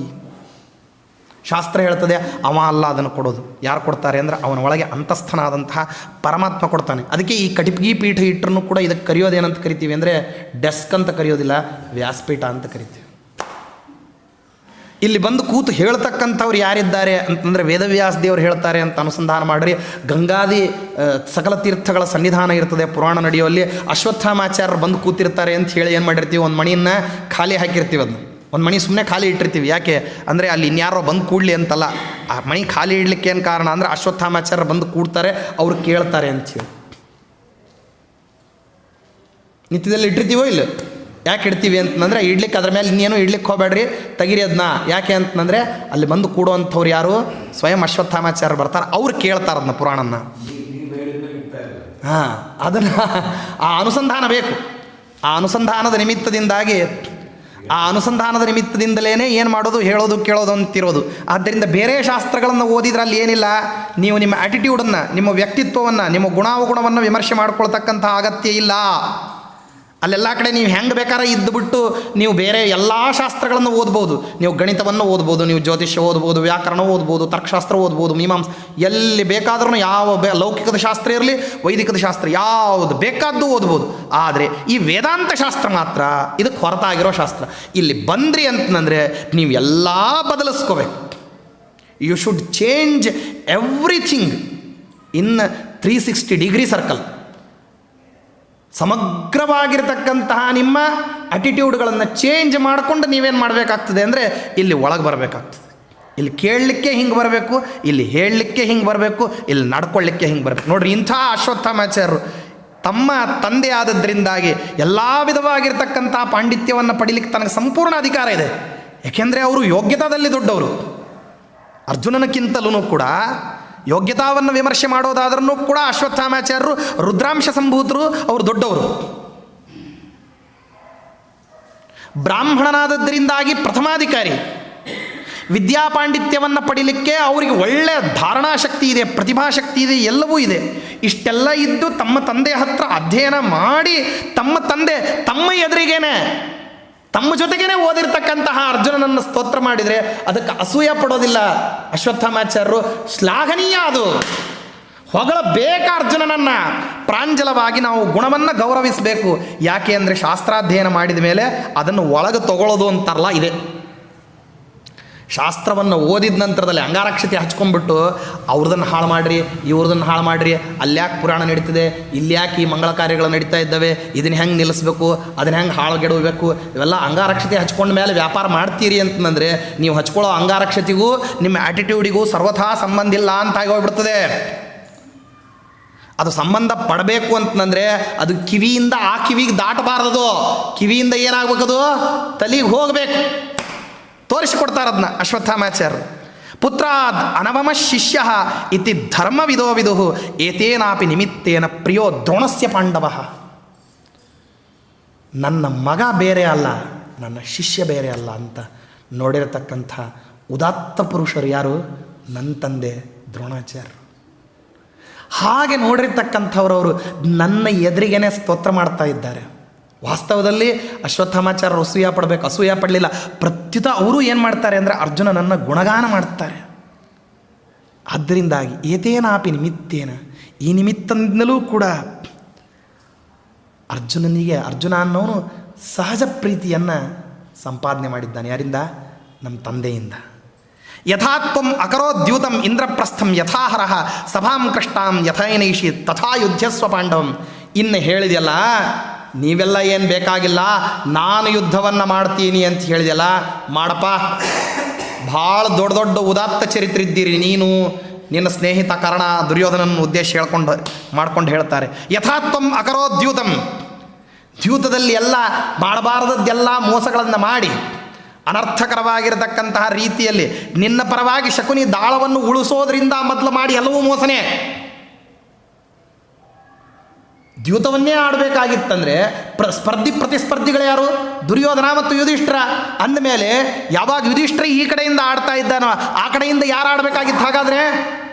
ಶಾಸ್ತ್ರ ಹೇಳ್ತದೆ, ಅವ ಅಲ್ಲ ಅದನ್ನು ಕೊಡೋದು. ಯಾರು ಕೊಡ್ತಾರೆ ಅಂದರೆ ಅವನ ಒಳಗೆ ಅಂತಸ್ಥನಾದಂತಹ ಪರಮಾತ್ಮ ಕೊಡ್ತಾನೆ. ಅದಕ್ಕೆ ಈ ಕಟಿಪಗಿ ಪೀಠ ಇಟ್ಟರೂ ಕೂಡ ಇದಕ್ಕೆ ಕರೆಯೋದೇನಂತ ಕರಿತೀವಿ ಅಂದರೆ ಡೆಸ್ಕ್ ಅಂತ ಕರೆಯೋದಿಲ್ಲ, ವ್ಯಾಸಪೀಠ ಅಂತ ಕರಿತೀವಿ. ಇಲ್ಲಿ ಬಂದು ಕೂತು ಹೇಳ್ತಕ್ಕಂಥವ್ರು ಯಾರಿದ್ದಾರೆ ಅಂತಂದರೆ ವೇದವ್ಯಾಸ ದೇವರು ಹೇಳ್ತಾರೆ ಅಂತ ಅನುಸಂಧಾನ ಮಾಡಿರಿ. ಗಂಗಾದಿ ಸಕಲ ತೀರ್ಥಗಳ ಸನ್ನಿಧಾನ ಇರ್ತದೆ ಪುರಾಣ ನಡೆಯುವಲ್ಲಿ. ಅಶ್ವತ್ಥಾಮಾಚಾರ್ಯರು ಬಂದು ಕೂತಿರ್ತಾರೆ ಅಂತ ಹೇಳಿ ಏನು ಮಾಡಿರ್ತೀವಿ, ಒಂದು ಮಣಿಯನ್ನು ಖಾಲಿ ಹಾಕಿರ್ತೀವಿ. ಅದನ್ನು ಒಂದು ಮಣಿ ಸುಮ್ಮನೆ ಖಾಲಿ ಇಟ್ಟಿರ್ತೀವಿ. ಯಾಕೆ ಅಂದರೆ ಅಲ್ಲಿ ಇನ್ಯಾರೋ ಬಂದು ಕೂಡಲಿ ಅಂತಲ್ಲ. ಆ ಮಣಿ ಖಾಲಿ ಇಡ್ಲಿಕ್ಕೆ ಏನು ಕಾರಣ ಅಂದರೆ ಅಶ್ವತ್ಥಾಮಾಚಾರ್ಯರು ಬಂದು ಕೂಡ್ತಾರೆ, ಅವ್ರು ಕೇಳ್ತಾರೆ ಅಂಥೇಳಿ ನಿತ್ಯದಲ್ಲಿ ಇಟ್ಟಿರ್ತೀವೋ ಇಲ್ಲ. ಯಾಕೆ ಇಡ್ತೀವಿ ಅಂತಂದರೆ ಇಡ್ಲಿಕ್ಕೆ, ಅದ್ರ ಮೇಲೆ ಇನ್ನೇನು ಇಡ್ಲಿಕ್ಕೆ ಹೋಗಬೇಡ್ರಿ, ತೆಗಿರಿ ಅದನ್ನ. ಯಾಕೆ ಅಂತಂದರೆ ಅಲ್ಲಿ ಬಂದು ಕೂಡುವಂಥವ್ರು ಯಾರು? ಸ್ವಯಂ ಅಶ್ವತ್ಥಾಮಾಚಾರ್ಯರು ಬರ್ತಾರೆ, ಅವ್ರು ಕೇಳ್ತಾರೆ ಅದನ್ನ, ಪುರಾಣನ. ಅದನ್ನು ಆ ಅನುಸಂಧಾನ ಬೇಕು. ಆ ಅನುಸಂಧಾನದ ನಿಮಿತ್ತದಿಂದಾಗಿ ಆ ಅನುಸಂಧಾನದ ನಿಮಿತ್ತದಿಂದಲೇ ಏನು ಮಾಡೋದು, ಹೇಳೋದು, ಕೇಳೋದು ಅಂತಿರೋದು. ಆದ್ದರಿಂದ ಬೇರೆ ಶಾಸ್ತ್ರಗಳನ್ನು ಓದಿದ್ರೆ ಅಲ್ಲಿ ಏನಿಲ್ಲ, ನೀವು ನಿಮ್ಮ ಆ್ಯಟಿಟ್ಯೂಡನ್ನು, ನಿಮ್ಮ ವ್ಯಕ್ತಿತ್ವವನ್ನು, ನಿಮ್ಮ ಗುಣಾವಗುಣವನ್ನು ವಿಮರ್ಶೆ ಮಾಡ್ಕೊಳ್ತಕ್ಕಂಥ ಅಗತ್ಯ ಇಲ್ಲ. ಅಲ್ಲೆಲ್ಲ ಕಡೆ ನೀವು ಹೆಂಗೆ ಬೇಕಾದ್ರೆ ಇದ್ದುಬಿಟ್ಟು ನೀವು ಬೇರೆ ಎಲ್ಲ ಶಾಸ್ತ್ರಗಳನ್ನು ಓದ್ಬೋದು. ನೀವು ಗಣಿತವನ್ನು ಓದ್ಬೋದು, ನೀವು ಜ್ಯೋತಿಷ್ಯ ಓದ್ಬೋದು, ವ್ಯಾಕರಣ ಓದ್ಬೋದು, ತರ್ಕಶಾಸ್ತ್ರ ಓದ್ಬೋದು, ಮೀಮಾಂಸ, ಎಲ್ಲಿ ಬೇಕಾದ್ರೂ ಯಾವ ಲೌಕಿಕದ ಶಾಸ್ತ್ರ ಇರಲಿ, ವೈದಿಕದ ಶಾಸ್ತ್ರ ಯಾವುದು ಬೇಕಾದ್ದು ಓದ್ಬೋದು. ಆದರೆ ಈ ವೇದಾಂತ ಶಾಸ್ತ್ರ ಮಾತ್ರ ಇದಕ್ಕೆ ಹೊರತಾಗಿರೋ ಶಾಸ್ತ್ರ. ಇಲ್ಲಿ ಬಂದ್ರಿ ಅಂತಂದರೆ ನೀವು ಎಲ್ಲ ಬದಲಿಸ್ಕೋಬೇಕು. You should change everything in 360 degree circle. ಸಮಗ್ರವಾಗಿರ್ತಕ್ಕಂತಹ ನಿಮ್ಮ ಅಟಿಟ್ಯೂಡ್ಗಳನ್ನು ಚೇಂಜ್ ಮಾಡಿಕೊಂಡು ನೀವೇನು ಮಾಡಬೇಕಾಗ್ತದೆ ಅಂದರೆ ಇಲ್ಲಿ ಒಳಗೆ ಬರಬೇಕಾಗ್ತದೆ. ಇಲ್ಲಿ ಕೇಳಲಿಕ್ಕೆ ಹಿಂಗೆ ಬರಬೇಕು, ಇಲ್ಲಿ ಹೇಳಲಿಕ್ಕೆ ಹಿಂಗೆ ಬರಬೇಕು, ಇಲ್ಲಿ ನಡ್ಕೊಳ್ಳಿಕ್ಕೆ ಹಿಂಗೆ ಬರಬೇಕು. ನೋಡಿರಿ, ಇಂಥ ಅಶ್ವತ್ಥಾಮಾಚಾರ್ಯರು ತಮ್ಮ ತಂದೆ ಆದದ್ರಿಂದಾಗಿ ಎಲ್ಲ ವಿಧವಾಗಿರ್ತಕ್ಕಂಥ ಪಾಂಡಿತ್ಯವನ್ನು ಪಡೀಲಿಕ್ಕೆ ತನಗೆ ಸಂಪೂರ್ಣ ಅಧಿಕಾರ ಇದೆ. ಏಕೆಂದರೆ ಅವರು ಯೋಗ್ಯತಾದಲ್ಲಿ ದೊಡ್ಡವರು. ಅರ್ಜುನನಕ್ಕಿಂತಲೂ ಕೂಡ ಯೋಗ್ಯತಾವನ್ನು ವಿಮರ್ಶೆ ಮಾಡೋದಾದ್ರೂ ಕೂಡ ಅಶ್ವತ್ಥಾಮಾಚಾರ್ಯರು ರುದ್ರಾಂಶ ಸಂಭೂತರು, ಅವರು ದೊಡ್ಡವರು. ಬ್ರಾಹ್ಮಣನಾದದ್ದರಿಂದಾಗಿ ಪ್ರಥಮಾಧಿಕಾರಿ. ವಿದ್ಯಾಪಾಂಡಿತ್ಯವನ್ನು ಪಡೀಲಿಕ್ಕೆ ಅವರಿಗೆ ಒಳ್ಳೆಯ ಧಾರಣಾಶಕ್ತಿ ಇದೆ, ಪ್ರತಿಭಾಶಕ್ತಿ ಇದೆ, ಎಲ್ಲವೂ ಇದೆ. ಇಷ್ಟೆಲ್ಲ ಇದ್ದು ತಮ್ಮ ತಂದೆಯ ಹತ್ರ ಅಧ್ಯಯನ ಮಾಡಿ ತಮ್ಮ ತಂದೆ ತಮ್ಮ ಎದುರಿಗೇನೆ ತಮ್ಮ ಜೊತೆಗೇನೆ ಓದಿರ್ತಕ್ಕಂತಹ ಅರ್ಜುನನನ್ನು ಸ್ತೋತ್ರ ಮಾಡಿದರೆ ಅದಕ್ಕೆ ಅಸೂಯ ಪಡೋದಿಲ್ಲ ಅಶ್ವತ್ಥಾಮಾಚಾರ್ಯರು. ಶ್ಲಾಘನೀಯ, ಅದು ಹೊಗಳಬೇಕು ಅರ್ಜುನನನ್ನು. ಪ್ರಾಂಜಲವಾಗಿ ನಾವು ಗುಣವನ್ನು ಗೌರವಿಸಬೇಕು. ಯಾಕೆ ಅಂದರೆ ಶಾಸ್ತ್ರಾಧ್ಯಯನ ಮಾಡಿದ ಮೇಲೆ ಅದನ್ನು ಒಳಗೆ ತಗೊಳ್ಳೋದು ಅಂತಾರಲ್ಲ, ಇದೆ. ಶಾಸ್ತ್ರವನ್ನು ಓದಿದ ನಂತರದಲ್ಲಿ ಅಂಗಾರಕ್ಷತೆ ಹಚ್ಕೊಂಡ್ಬಿಟ್ಟು ಅವ್ರದನ್ನು ಹಾಳು ಮಾಡಿರಿ, ಇವ್ರದನ್ನು ಹಾಳು ಮಾಡಿರಿ, ಅಲ್ಯಾಕೆ ಪುರಾಣ ನಡೀತಿದೆ, ಇಲ್ಯಾಕೆ ಈ ಮಂಗಳ ಕಾರ್ಯಗಳು ನಡೀತಾ ಇದ್ದಾವೆ, ಇದನ್ನು ಹೆಂಗೆ ನಿಲ್ಲಿಸ್ಬೇಕು, ಅದನ್ನು ಹೆಂಗೆ ಹಾಳುಗೆಡಬೇಕು, ಇವೆಲ್ಲ ಅಂಗಾರಕ್ಷತೆ ಹಚ್ಕೊಂಡ ಮೇಲೆ ವ್ಯಾಪಾರ ಮಾಡ್ತೀರಿ ಅಂತಂದರೆ ನೀವು ಹಚ್ಕೊಳ್ಳೋ ಅಂಗಾರಕ್ಷತೆಗೂ ನಿಮ್ಮ ಆ್ಯಟಿಟ್ಯೂಡಿಗೂ ಸರ್ವಥಾ ಸಂಬಂಧ ಇಲ್ಲ ಅಂತ ಆಗೋಗ್ಬಿಡ್ತದೆ. ಅದು ಸಂಬಂಧ ಪಡಬೇಕು ಅಂತಂದರೆ ಅದು ಕಿವಿಯಿಂದ ಆ ಕಿವಿಗೆ ದಾಟಬಾರದು. ಕಿವಿಯಿಂದ ಏನಾಗಬೇಕದು, ತಲೆಗೆ ಹೋಗಬೇಕು. ತೋರಿಸಿಕೊಡ್ತಾರೆ ಅದನ್ನ ಅಶ್ವತ್ಥಾಮಾಚಾರ್ಯರು. ಪುತ್ರಾದ್ ಅನವಮ ಶಿಷ್ಯ ಇತಿ ಧರ್ಮವಿದೋ ವಿದುಹು ಏತೇನಾಪಿ ನಿಮಿತ್ತೇನ ಪ್ರಿಯೋ ದ್ರೋಣಸ್ಯ ಪಾಂಡವ. ನನ್ನ ಮಗ ಬೇರೆ ಅಲ್ಲ, ನನ್ನ ಶಿಷ್ಯ ಬೇರೆ ಅಲ್ಲ ಅಂತ ನೋಡಿರತಕ್ಕಂಥ ಉದಾತ್ತ ಪುರುಷರು ಯಾರು? ನನ್ನ ತಂದೆ ದ್ರೋಣಾಚಾರ್ಯರು. ಹಾಗೆ ನೋಡಿರ್ತಕ್ಕಂಥವ್ರವರು ನನ್ನ ಎದುರಿಗೇನೆ ಸ್ತೋತ್ರ ಮಾಡ್ತಾ ಇದ್ದಾರೆ. ವಾಸ್ತವದಲ್ಲಿ ಅಶ್ವತ್ಥಾಮಾಚಾರ್ಯರು ಅಸೂಯ ಪಡಬೇಕು, ಅಸೂಯ ಪಡಲಿಲ್ಲ. ಪ್ರತ್ಯುತ ಅವರು ಏನು ಮಾಡ್ತಾರೆ ಅಂದರೆ ಅರ್ಜುನನನ್ನು ಗುಣಗಾನ ಮಾಡ್ತಾರೆ. ಆದ್ದರಿಂದಾಗಿ ಏತೇನಾಪಿ ನಿಮಿತ್ತೇನ, ಈ ನಿಮಿತ್ತದಿಂದಲೂ ಕೂಡ ಅರ್ಜುನ ಅನ್ನೋನು ಸಹಜ ಪ್ರೀತಿಯನ್ನು ಸಂಪಾದನೆ ಮಾಡಿದ್ದಾನೆ. ಯಾರಿಂದ? ನಮ್ಮ ತಂದೆಯಿಂದ. ಯಥಾತ್ವಂ ಅಕರೋದ್ಯೂತಂ ಇಂದ್ರಪ್ರಸ್ಥಂ ಯಥಾಹರಃ ಸಭಾಂ ಕೃಷ್ಣಾಂ ಯಥೈನೈಷಿ ತಥಾ ಯುದ್ಧಸ್ವ ಪಾಂಡವಂ. ಇನ್ನು ಹೇಳಿದೆಯಲ್ಲ, ನೀವೆಲ್ಲ ಏನು ಬೇಕಾಗಿಲ್ಲ, ನಾನು ಯುದ್ಧವನ್ನು ಮಾಡ್ತೀನಿ ಅಂತ ಹೇಳಿದೆಯಲ್ಲ, ಮಾಡಪ್ಪ. ಭಾಳ ದೊಡ್ಡ ದೊಡ್ಡ ಉದಾತ್ತ ಚರಿತ್ರೆ ಇದ್ದೀರಿ ನೀನು, ನಿನ್ನ ಸ್ನೇಹಿತ ಕರ್ಣ ದುರ್ಯೋಧನನ ಉದ್ದೇಶ ಮಾಡ್ಕೊಂಡು ಹೇಳ್ತಾರೆ. ಯಥಾತ್ವಂ ಅಕರೋದ್ಯೂತಂ, ದ್ಯೂತದಲ್ಲಿ ಎಲ್ಲ ಮಾಡಬಾರದದ್ದೆಲ್ಲ ಮೋಸಗಳನ್ನು ಮಾಡಿ ಅನರ್ಥಕರವಾಗಿರತಕ್ಕಂತಹ ರೀತಿಯಲ್ಲಿ ನಿನ್ನ ಪರವಾಗಿ ಶಕುನಿ ದಾಳವನ್ನು ಉಳಿಸೋದ್ರಿಂದ ಮೊದಲು ಮಾಡಿ ಎಲ್ಲವೂ ಮೋಸನೇ. ದ್ಯೂತವನ್ನೇ ಆಡಬೇಕಾಗಿತ್ತಂದರೆ ಪ್ರತಿಸ್ಪರ್ಧಿಗಳು ಯಾರು? ದುರ್ಯೋಧನ ಮತ್ತು ಯುಧಿಷ್ಠಿರ. ಅಂದಮೇಲೆ ಯಾವಾಗ ಯುಧಿಷ್ಠಿರ ಈ ಕಡೆಯಿಂದ ಆಡ್ತಾ ಇದ್ದಾನೋ ಆ ಕಡೆಯಿಂದ ಯಾರು ಆಡಬೇಕಾಗಿತ್ತು? ಹಾಗಾದರೆ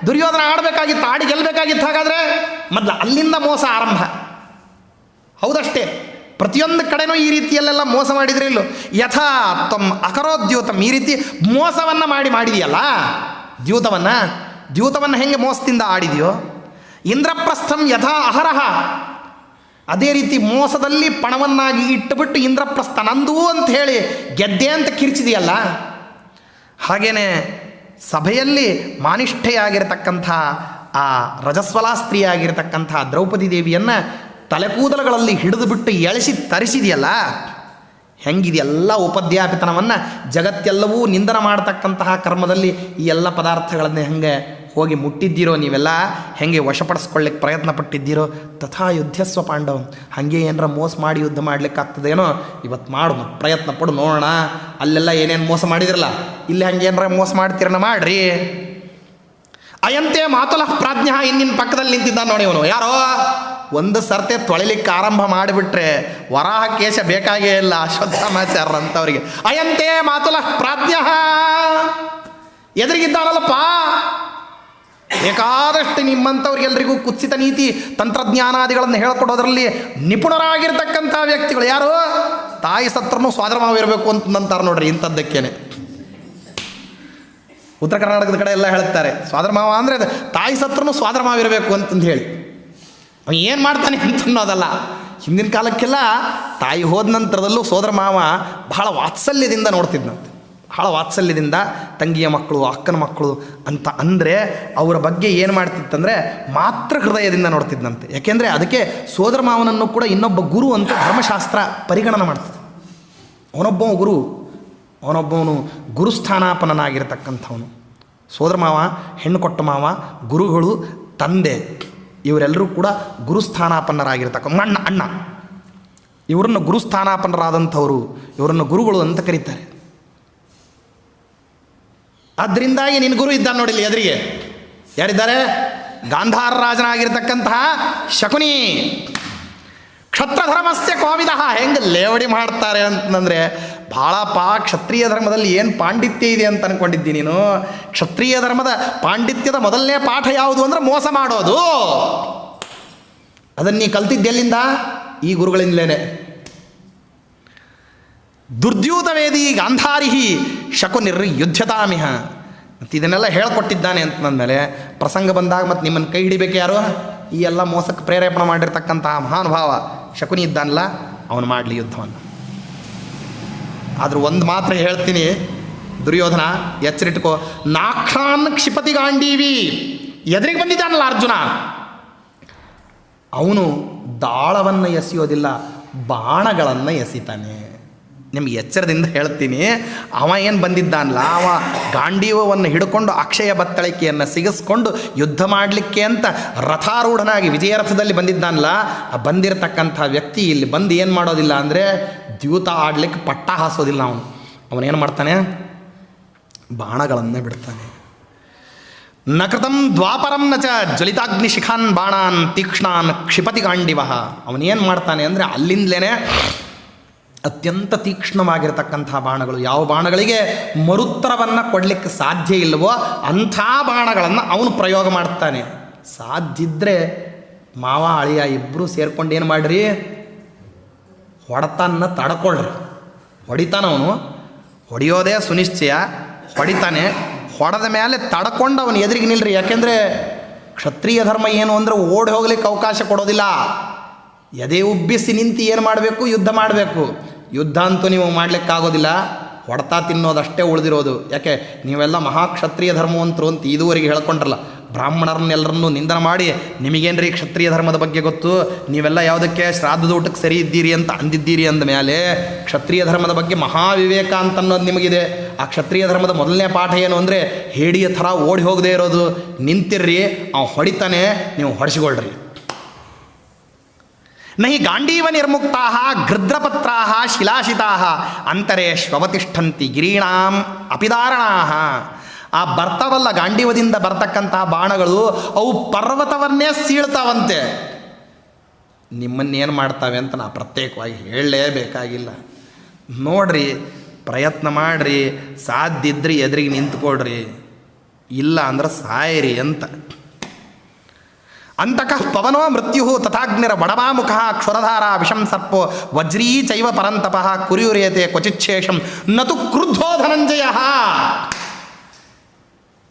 ದುರ್ಯೋಧನ ಆಡಬೇಕಾಗಿತ್ತು, ಆಡಿ ಗೆಲ್ಲಬೇಕಾಗಿತ್ತು. ಹಾಗಾದರೆ ಮೊದಲು ಅಲ್ಲಿಂದ ಮೋಸ ಆರಂಭ. ಹೌದಷ್ಟೇ, ಪ್ರತಿಯೊಂದು ಕಡೆನೂ ಈ ರೀತಿಯಲ್ಲೆಲ್ಲ ಮೋಸ ಮಾಡಿದ್ರೆ ಇಲ್ಲೋ. ಯಥಾ ತ್ವಂ ಅಕರೋದ್ಯೂತಂ, ಈ ರೀತಿ ಮೋಸವನ್ನು ಮಾಡಿದೆಯಲ್ಲ ದ್ಯೂತವನ್ನು ಹೆಂಗೆ ಮೋಸದಿಂದ ಆಡಿದೆಯೋ. ಇಂದ್ರಪ್ರಸ್ಥಂ ಯಥಾ ಅಹರಹ, ಅದೇ ರೀತಿ ಮೋಸದಲ್ಲಿ ಪಣವನ್ನಾಗಿ ಇಟ್ಟುಬಿಟ್ಟು ಇಂದ್ರಪ್ರಸ್ಥ ನಂದು ಅಂತ ಹೇಳಿ ಗೆದ್ದೆ ಅಂತ ಕಿರ್ಚಿದೆಯಲ್ಲ. ಹಾಗೇನೆ ಸಭೆಯಲ್ಲಿ ಮಾನಿಷ್ಠೆಯಾಗಿರ್ತಕ್ಕಂಥ ಆ ರಜಸ್ವಲಾ ಸ್ತ್ರೀಯಾಗಿರ್ತಕ್ಕಂಥ ದ್ರೌಪದಿ ದೇವಿಯನ್ನು ತಲೆಕೂದಲುಗಳಲ್ಲಿ ಹಿಡಿದು ಬಿಟ್ಟು ಎಳೆಸಿ ತರಿಸಿದೆಯಲ್ಲ. ಹೆಂಗಿದೆಲ್ಲ ಉಪದ್ಯಾಪಿತನವನ್ನು ಜಗತ್ತೆಲ್ಲವೂ ನಿಂದನ ಮಾಡತಕ್ಕಂತಹ ಕರ್ಮದಲ್ಲಿ ಈ ಎಲ್ಲ ಪದಾರ್ಥಗಳನ್ನೇ ಹೆಂಗೆ ಹೋಗಿ ಮುಟ್ಟಿದ್ದೀರೋ ನೀವೆಲ್ಲ, ಹೆಂಗೆ ವಶಪಡಿಸ್ಕೊಳ್ಳಿಕ್ಕೆ ಪ್ರಯತ್ನ ಪಟ್ಟಿದ್ದೀರೋ. ತಥಾ ಯುದ್ಧಸ್ವ ಪಾಂಡವ, ಹಾಗೆ ಏನರ ಮೋಸ ಮಾಡಿ ಯುದ್ಧ ಮಾಡ್ಲಿಕ್ಕಾಗ್ತದೇನೋ ಇವತ್ತು ಮಾಡು, ಮತ್ತು ಪ್ರಯತ್ನ ಪಡು ನೋಡೋಣ. ಅಲ್ಲೆಲ್ಲ ಏನೇನು ಮೋಸ ಮಾಡಿದ್ರಲ್ಲ, ಇಲ್ಲಿ ಹಂಗೆ ಏನರ ಮೋಸ ಮಾಡ್ತೀರನ ಮಾಡ್ರಿ. ಅಯಂತೆ ಮಾತುಲಃ ಪ್ರಾಜ್ಞ, ಇನ್ನಿನ ಪಕ್ಕದಲ್ಲಿ ನಿಂತಿದ್ದ ನೋಡಿ ಇವನು ಯಾರೋ ಒಂದು ಸರ್ತೆ ತೊಳಿಲಿಕ್ಕೆ ಆರಂಭ ಮಾಡಿಬಿಟ್ರೆ ವರಾಹ ಕೇಶ ಬೇಕಾಗೇ ಇಲ್ಲ ಅಶ್ವತ್ಥಾಮಾಚಾರ್ಯರಂಥವ್ರಿಗೆ. ಅಯಂತೆ ಮಾತುಲ ಪ್ರಾಜ್ಞ, ಎದುರಿಗಿದ್ದಾನಲ್ಲಪ್ಪ ಬೇಕಾದಷ್ಟು ನಿಮ್ಮಂಥವ್ರಿಗೆಲ್ರಿಗೂ ಕುತ್ಸಿತ ನೀತಿ ತಂತ್ರಜ್ಞಾನಾದಿಗಳನ್ನು ಹೇಳ್ಕೊಡೋದ್ರಲ್ಲಿ ನಿಪುಣರಾಗಿರ್ತಕ್ಕಂಥ ವ್ಯಕ್ತಿಗಳು ಯಾರು? ತಾಯಿ ಸತ್ರನೂ ಸ್ವಾದರಮಾವ ಇರಬೇಕು ಅಂತಂತಾರೆ ನೋಡ್ರಿ. ಇಂಥದ್ದಕ್ಕೇನೆ ಉತ್ತರ ಕರ್ನಾಟಕದ ಕಡೆ ಎಲ್ಲ ಹೇಳ್ತಾರೆ ಸ್ವಾದರಮಾವ ಅಂದರೆ ತಾಯಿ ಸತ್ರನೂ ಸ್ವಾದರಮಾವ ಇರಬೇಕು ಅಂತಂದು ಹೇಳಿ. ಅವನು ಏನು ಮಾಡ್ತಾನೆ ಅಂತ ಅನ್ನೋದಲ್ಲ. ಹಿಂದಿನ ಕಾಲಕ್ಕೆಲ್ಲ ತಾಯಿ ಹೋದ ನಂತರದಲ್ಲೂ ಸೋದರ ಮಾವ ಬಹಳ ವಾತ್ಸಲ್ಯದಿಂದ ನೋಡ್ತಿದ್ನಂತೆ. ಬಹಳ ವಾತ್ಸಲ್ಯದಿಂದ ತಂಗಿಯ ಮಕ್ಕಳು, ಅಕ್ಕನ ಮಕ್ಕಳು ಅಂತ ಅಂದರೆ ಅವರ ಬಗ್ಗೆ ಏನು ಮಾಡ್ತಿತ್ತಂದರೆ ಮಾತೃ ಹೃದಯದಿಂದ ನೋಡ್ತಿದ್ದಂತೆ. ಯಾಕೆಂದರೆ ಅದಕ್ಕೆ ಸೋದರ ಮಾವನನ್ನು ಕೂಡ ಇನ್ನೊಬ್ಬ ಗುರು ಅಂತ ಧರ್ಮಶಾಸ್ತ್ರ ಪರಿಗಣನೆ ಮಾಡ್ತದೆ. ಅವನೊಬ್ಬವನು ಗುರುಸ್ಥಾನಾಪನ್ನನಾಗಿರ್ತಕ್ಕಂಥವನು. ಸೋದರ ಮಾವ, ಹೆಣ್ಣು ಕೊಟ್ಟ ಮಾವ, ಗುರುಗಳು, ತಂದೆ ಇವರೆಲ್ಲರೂ ಕೂಡ ಗುರುಸ್ಥಾನಾಪನ್ನರಾಗಿರ್ತಕ್ಕ ಅಣ್ಣ ಇವರನ್ನು ಗುರುಸ್ಥಾನಾಪನ್ನರಾದಂಥವರು, ಇವರನ್ನು ಗುರುಗಳು ಅಂತ ಕರೀತಾರೆ. ಅದರಿಂದಾಗಿ ನಿನ್ನ ಗುರು ಇದ್ದಾನೆ ನೋಡಿಲ್ಲಿ ಎದುರಿಗೆ. ಯಾರಿದ್ದಾರೆ? ಗಾಂಧಾರ ರಾಜನಾಗಿರ್ತಕ್ಕಂತಹ ಶಕುನಿ. ಕ್ಷತ್ರಧರ್ಮಸ್ಯ ಕೋವಿದ. ಹೆಂಗೆ ಲೇವಡಿ ಮಾಡ್ತಾರೆ ಅಂತಂದರೆ ಭಾಳಪ್ಪ ಕ್ಷತ್ರಿಯ ಧರ್ಮದಲ್ಲಿ ಏನು ಪಾಂಡಿತ್ಯ ಇದೆ ಅಂತ ಅಂದ್ಕೊಂಡಿದ್ದೀನಿ ನೀನು. ಕ್ಷತ್ರಿಯ ಧರ್ಮದ ಪಾಂಡಿತ್ಯದ ಮೊದಲನೇ ಪಾಠ ಯಾವುದು ಅಂದರೆ ಮೋಸ ಮಾಡೋದು. ಅದನ್ನು ನೀ ಕಲ್ತಿದ್ದೆಲ್ಲಿಂದ? ಈ ಗುರುಗಳಿಂದಲೇ. ದುರ್ದ್ಯೂತ ವೇದಿ ಗಾಂಧಾರಿಹಿ ಶಕುನಿರ್ ಯುದ್ಧತಾಮಿಹ. ಮತ್ತು ಇದನ್ನೆಲ್ಲ ಹೇಳ್ಕೊಟ್ಟಿದ್ದಾನೆ ಅಂತಂದಮೇಲೆ ಪ್ರಸಂಗ ಬಂದಾಗ ಮತ್ತು ನಿಮ್ಮನ್ನು ಕೈ ಹಿಡಿಬೇಕು ಯಾರು? ಈ ಎಲ್ಲ ಮೋಸಕ್ಕೆ ಪ್ರೇರೇಪಣೆ ಮಾಡಿರ್ತಕ್ಕಂತಹ ಮಹಾನುಭಾವ ಶಕುನಿ ಇದ್ದಾನಲ್ಲ, ಅವನು ಮಾಡಲಿ ಯುದ್ಧವನ್ನು. ಆದರೂ ಒಂದು ಮಾತ್ರ ಹೇಳ್ತೀನಿ, ದುರ್ಯೋಧನ ಎಚ್ಚರಿಟ್ಕೋ. ನಾಕ್ಷಾನ್ ಕ್ಷಿಪತಿ ಗಾಂಡೀವಿ. ಎದುರಿಗೆ ಬಂದಿದ್ದಾನಲ್ಲ ಅರ್ಜುನ, ಅವನು ದಾಳವನ್ನು ಎಸೆಯೋದಿಲ್ಲ, ಬಾಣಗಳನ್ನು ಎಸಿತಾನೆ. ನಿಮ್ಗೆ ಎಚ್ಚರದಿಂದ ಹೇಳ್ತೀನಿ. ಅವ ಏನು ಬಂದಿದ್ದಾನಲ್ಲ, ಅವ ಗಾಂಡೀವವನ್ನು ಹಿಡ್ಕೊಂಡು ಅಕ್ಷಯ ಬತ್ತಳಿಕೆಯನ್ನು ಸಿಗಿಸ್ಕೊಂಡು ಯುದ್ಧ ಮಾಡಲಿಕ್ಕೆ ಅಂತ ರಥಾರೂಢನಾಗಿ ವಿಜಯರಥದಲ್ಲಿ ಬಂದಿದ್ದಾನಲ್ಲ, ಆ ಬಂದಿರತಕ್ಕಂಥ ವ್ಯಕ್ತಿ ಇಲ್ಲಿ ಬಂದು ಏನು ಮಾಡೋದಿಲ್ಲ ಅಂದರೆ ದ್ಯೂತ ಆಡಲಿಕ್ಕೆ ಪಟ್ಟ ಹಾಸೋದಿಲ್ಲ. ಅವನೇನು ಮಾಡ್ತಾನೆ? ಬಾಣಗಳನ್ನು ಬಿಡ್ತಾನೆ. ನಕೃತಂ ದ್ವಾಪರಂ ನ ಚ ಜ್ವಲಿತಾಗ್ನಿ ಶಿಖಾನ್ ಬಾಣಾನ್ ತೀಕ್ಷ್ಣಾನ್ ಕ್ಷಿಪತಿ ಗಾಂಡಿವ. ಅವನೇನು ಮಾಡ್ತಾನೆ ಅಂದರೆ ಅಲ್ಲಿಂದಲೇ ಅತ್ಯಂತ ತೀಕ್ಷ್ಣವಾಗಿರ್ತಕ್ಕಂಥ ಬಾಣಗಳು, ಯಾವ ಬಾಣಗಳಿಗೆ ಮರುತ್ತರವನ್ನು ಕೊಡಲಿಕ್ಕೆ ಸಾಧ್ಯ ಇಲ್ಲವೋ ಅಂಥ ಬಾಣಗಳನ್ನು ಅವನು ಪ್ರಯೋಗ ಮಾಡ್ತಾನೆ. ಸಾಧ್ಯಿದ್ದರೆ ಮಾವ ಅಳಿಯ ಇಬ್ಬರು ಸೇರ್ಕೊಂಡು ಏನು ಮಾಡಿರಿ, ಹೊಡೆತನ್ನ ತಡ್ಕೊಳ್ರಿ. ಹೊಡಿತಾನವನು, ಹೊಡೆಯೋದೇ ಸುನಿಶ್ಚಯ. ಹೊಡಿತಾನೆ, ಹೊಡೆದ ಮೇಲೆ ತಡ್ಕೊಂಡು ಅವನು ಎದುರಿಗೆ ನಿಲ್ರಿ. ಯಾಕೆಂದರೆ ಕ್ಷತ್ರಿಯ ಧರ್ಮ ಏನು ಅಂದರೆ ಓಡಿ ಹೋಗ್ಲಿಕ್ಕೆ ಅವಕಾಶ ಕೊಡೋದಿಲ್ಲ. ಎದೆ ಉಬ್ಬಿಸಿ ನಿಂತು ಏನು ಮಾಡಬೇಕು? ಯುದ್ಧ ಮಾಡಬೇಕು. ಯುದ್ಧ ಅಂತೂ ನೀವು ಮಾಡಲಿಕ್ಕಾಗೋದಿಲ್ಲ, ಹೊಡೆತ ತಿನ್ನೋದಷ್ಟೇ ಉಳಿದಿರೋದು. ಯಾಕೆ? ನೀವೆಲ್ಲ ಮಹಾಕ್ಷತ್ರಿಯ ಧರ್ಮವಂತರು ಅಂತ ಇದುವರೆಗೆ ಹೇಳ್ಕೊಂಡ್ರಲ್ಲ. ಬ್ರಾಹ್ಮಣರನ್ನೆಲ್ಲರನ್ನೂ ನಿಂದನೆ ಮಾಡಿ ನಿಮಗೇನ್ರಿ ಕ್ಷತ್ರಿಯ ಧರ್ಮದ ಬಗ್ಗೆ ಗೊತ್ತು, ನೀವೆಲ್ಲ ಯಾವುದಕ್ಕೆ ಶ್ರಾದ್ದದ ಊಟಕ್ಕೆ ಸರಿ ಇದ್ದೀರಿ ಅಂತ ಅಂದಿದ್ದೀರಿ ಅಂದ ಮೇಲೆ ಕ್ಷತ್ರಿಯ ಧರ್ಮದ ಬಗ್ಗೆ ಮಹಾವಿವೇಕ ಅಂತ ಅನ್ನೋದು ನಿಮಗಿದೆ. ಆ ಕ್ಷತ್ರಿಯ ಧರ್ಮದ ಮೊದಲನೇ ಪಾಠ ಏನು ಅಂದರೆ ಹೇಡಿಯ ಥರ ಓಡಿ ಹೋಗದೆ ಇರೋದು. ನಿಂತಿರ್ರಿ, ಅವ ಹೊಡಿತಾನೆ, ನೀವು ಹೊಡೆಸಿಕೊಳ್ರಿ. ನಹಿ ಗಾಂಡೀವ ನಿರ್ಮುಕ್ತಾ ಗೃದ್ರಪತ್ರಾ ಶಿಲಾಶಿತಾ ಅಂತರೇ ಶ್ವವತಿಷ್ಠಂತಿ ಗಿರೀಣಾಂ ಅಪಿದಾರಣಾ. ಆ ಬರ್ತಾವಲ್ಲ ಗಾಂಡೀವದಿಂದ ಬರ್ತಕ್ಕಂತಹ ಬಾಣಗಳು ಅವು ಪರ್ವತವನ್ನೇ ಸೀಳ್ತಾವಂತೆ. ನಿಮ್ಮನ್ನೇನು ಮಾಡ್ತಾವೆ ಅಂತ ನಾ ಪ್ರತ್ಯೇಕವಾಗಿ ಹೇಳಲೇಬೇಕಾಗಿಲ್ಲ. ನೋಡ್ರಿ, ಪ್ರಯತ್ನ ಮಾಡಿರಿ, ಸಾಧ್ಯ ಇದ್ರಿ ಎದುರಿಗೆ ನಿಂತ್ಕೊಳ್ರಿ, ಇಲ್ಲ ಅಂದ್ರೆ ಸಾಯಿರಿ ಅಂತ. ಅಂತಕಃ ಪವನೋ ಮೃತ್ಯು ತಥಾಗ್ನಿರ ಬಡವಾಮುಖ ಕ್ಷುರಧಾರ ವಿಷಂ ಸರ್ಪೋ ವಜ್ರೀ ಚೈವ ಪರಂತಪಃ ಕುರಿಯುರಿಯತೆ ಕ್ವಚಿಚ್ಛೇಷಂ ನತು ಕ್ರುದ್ಧೋ ಧನಂಜಯ.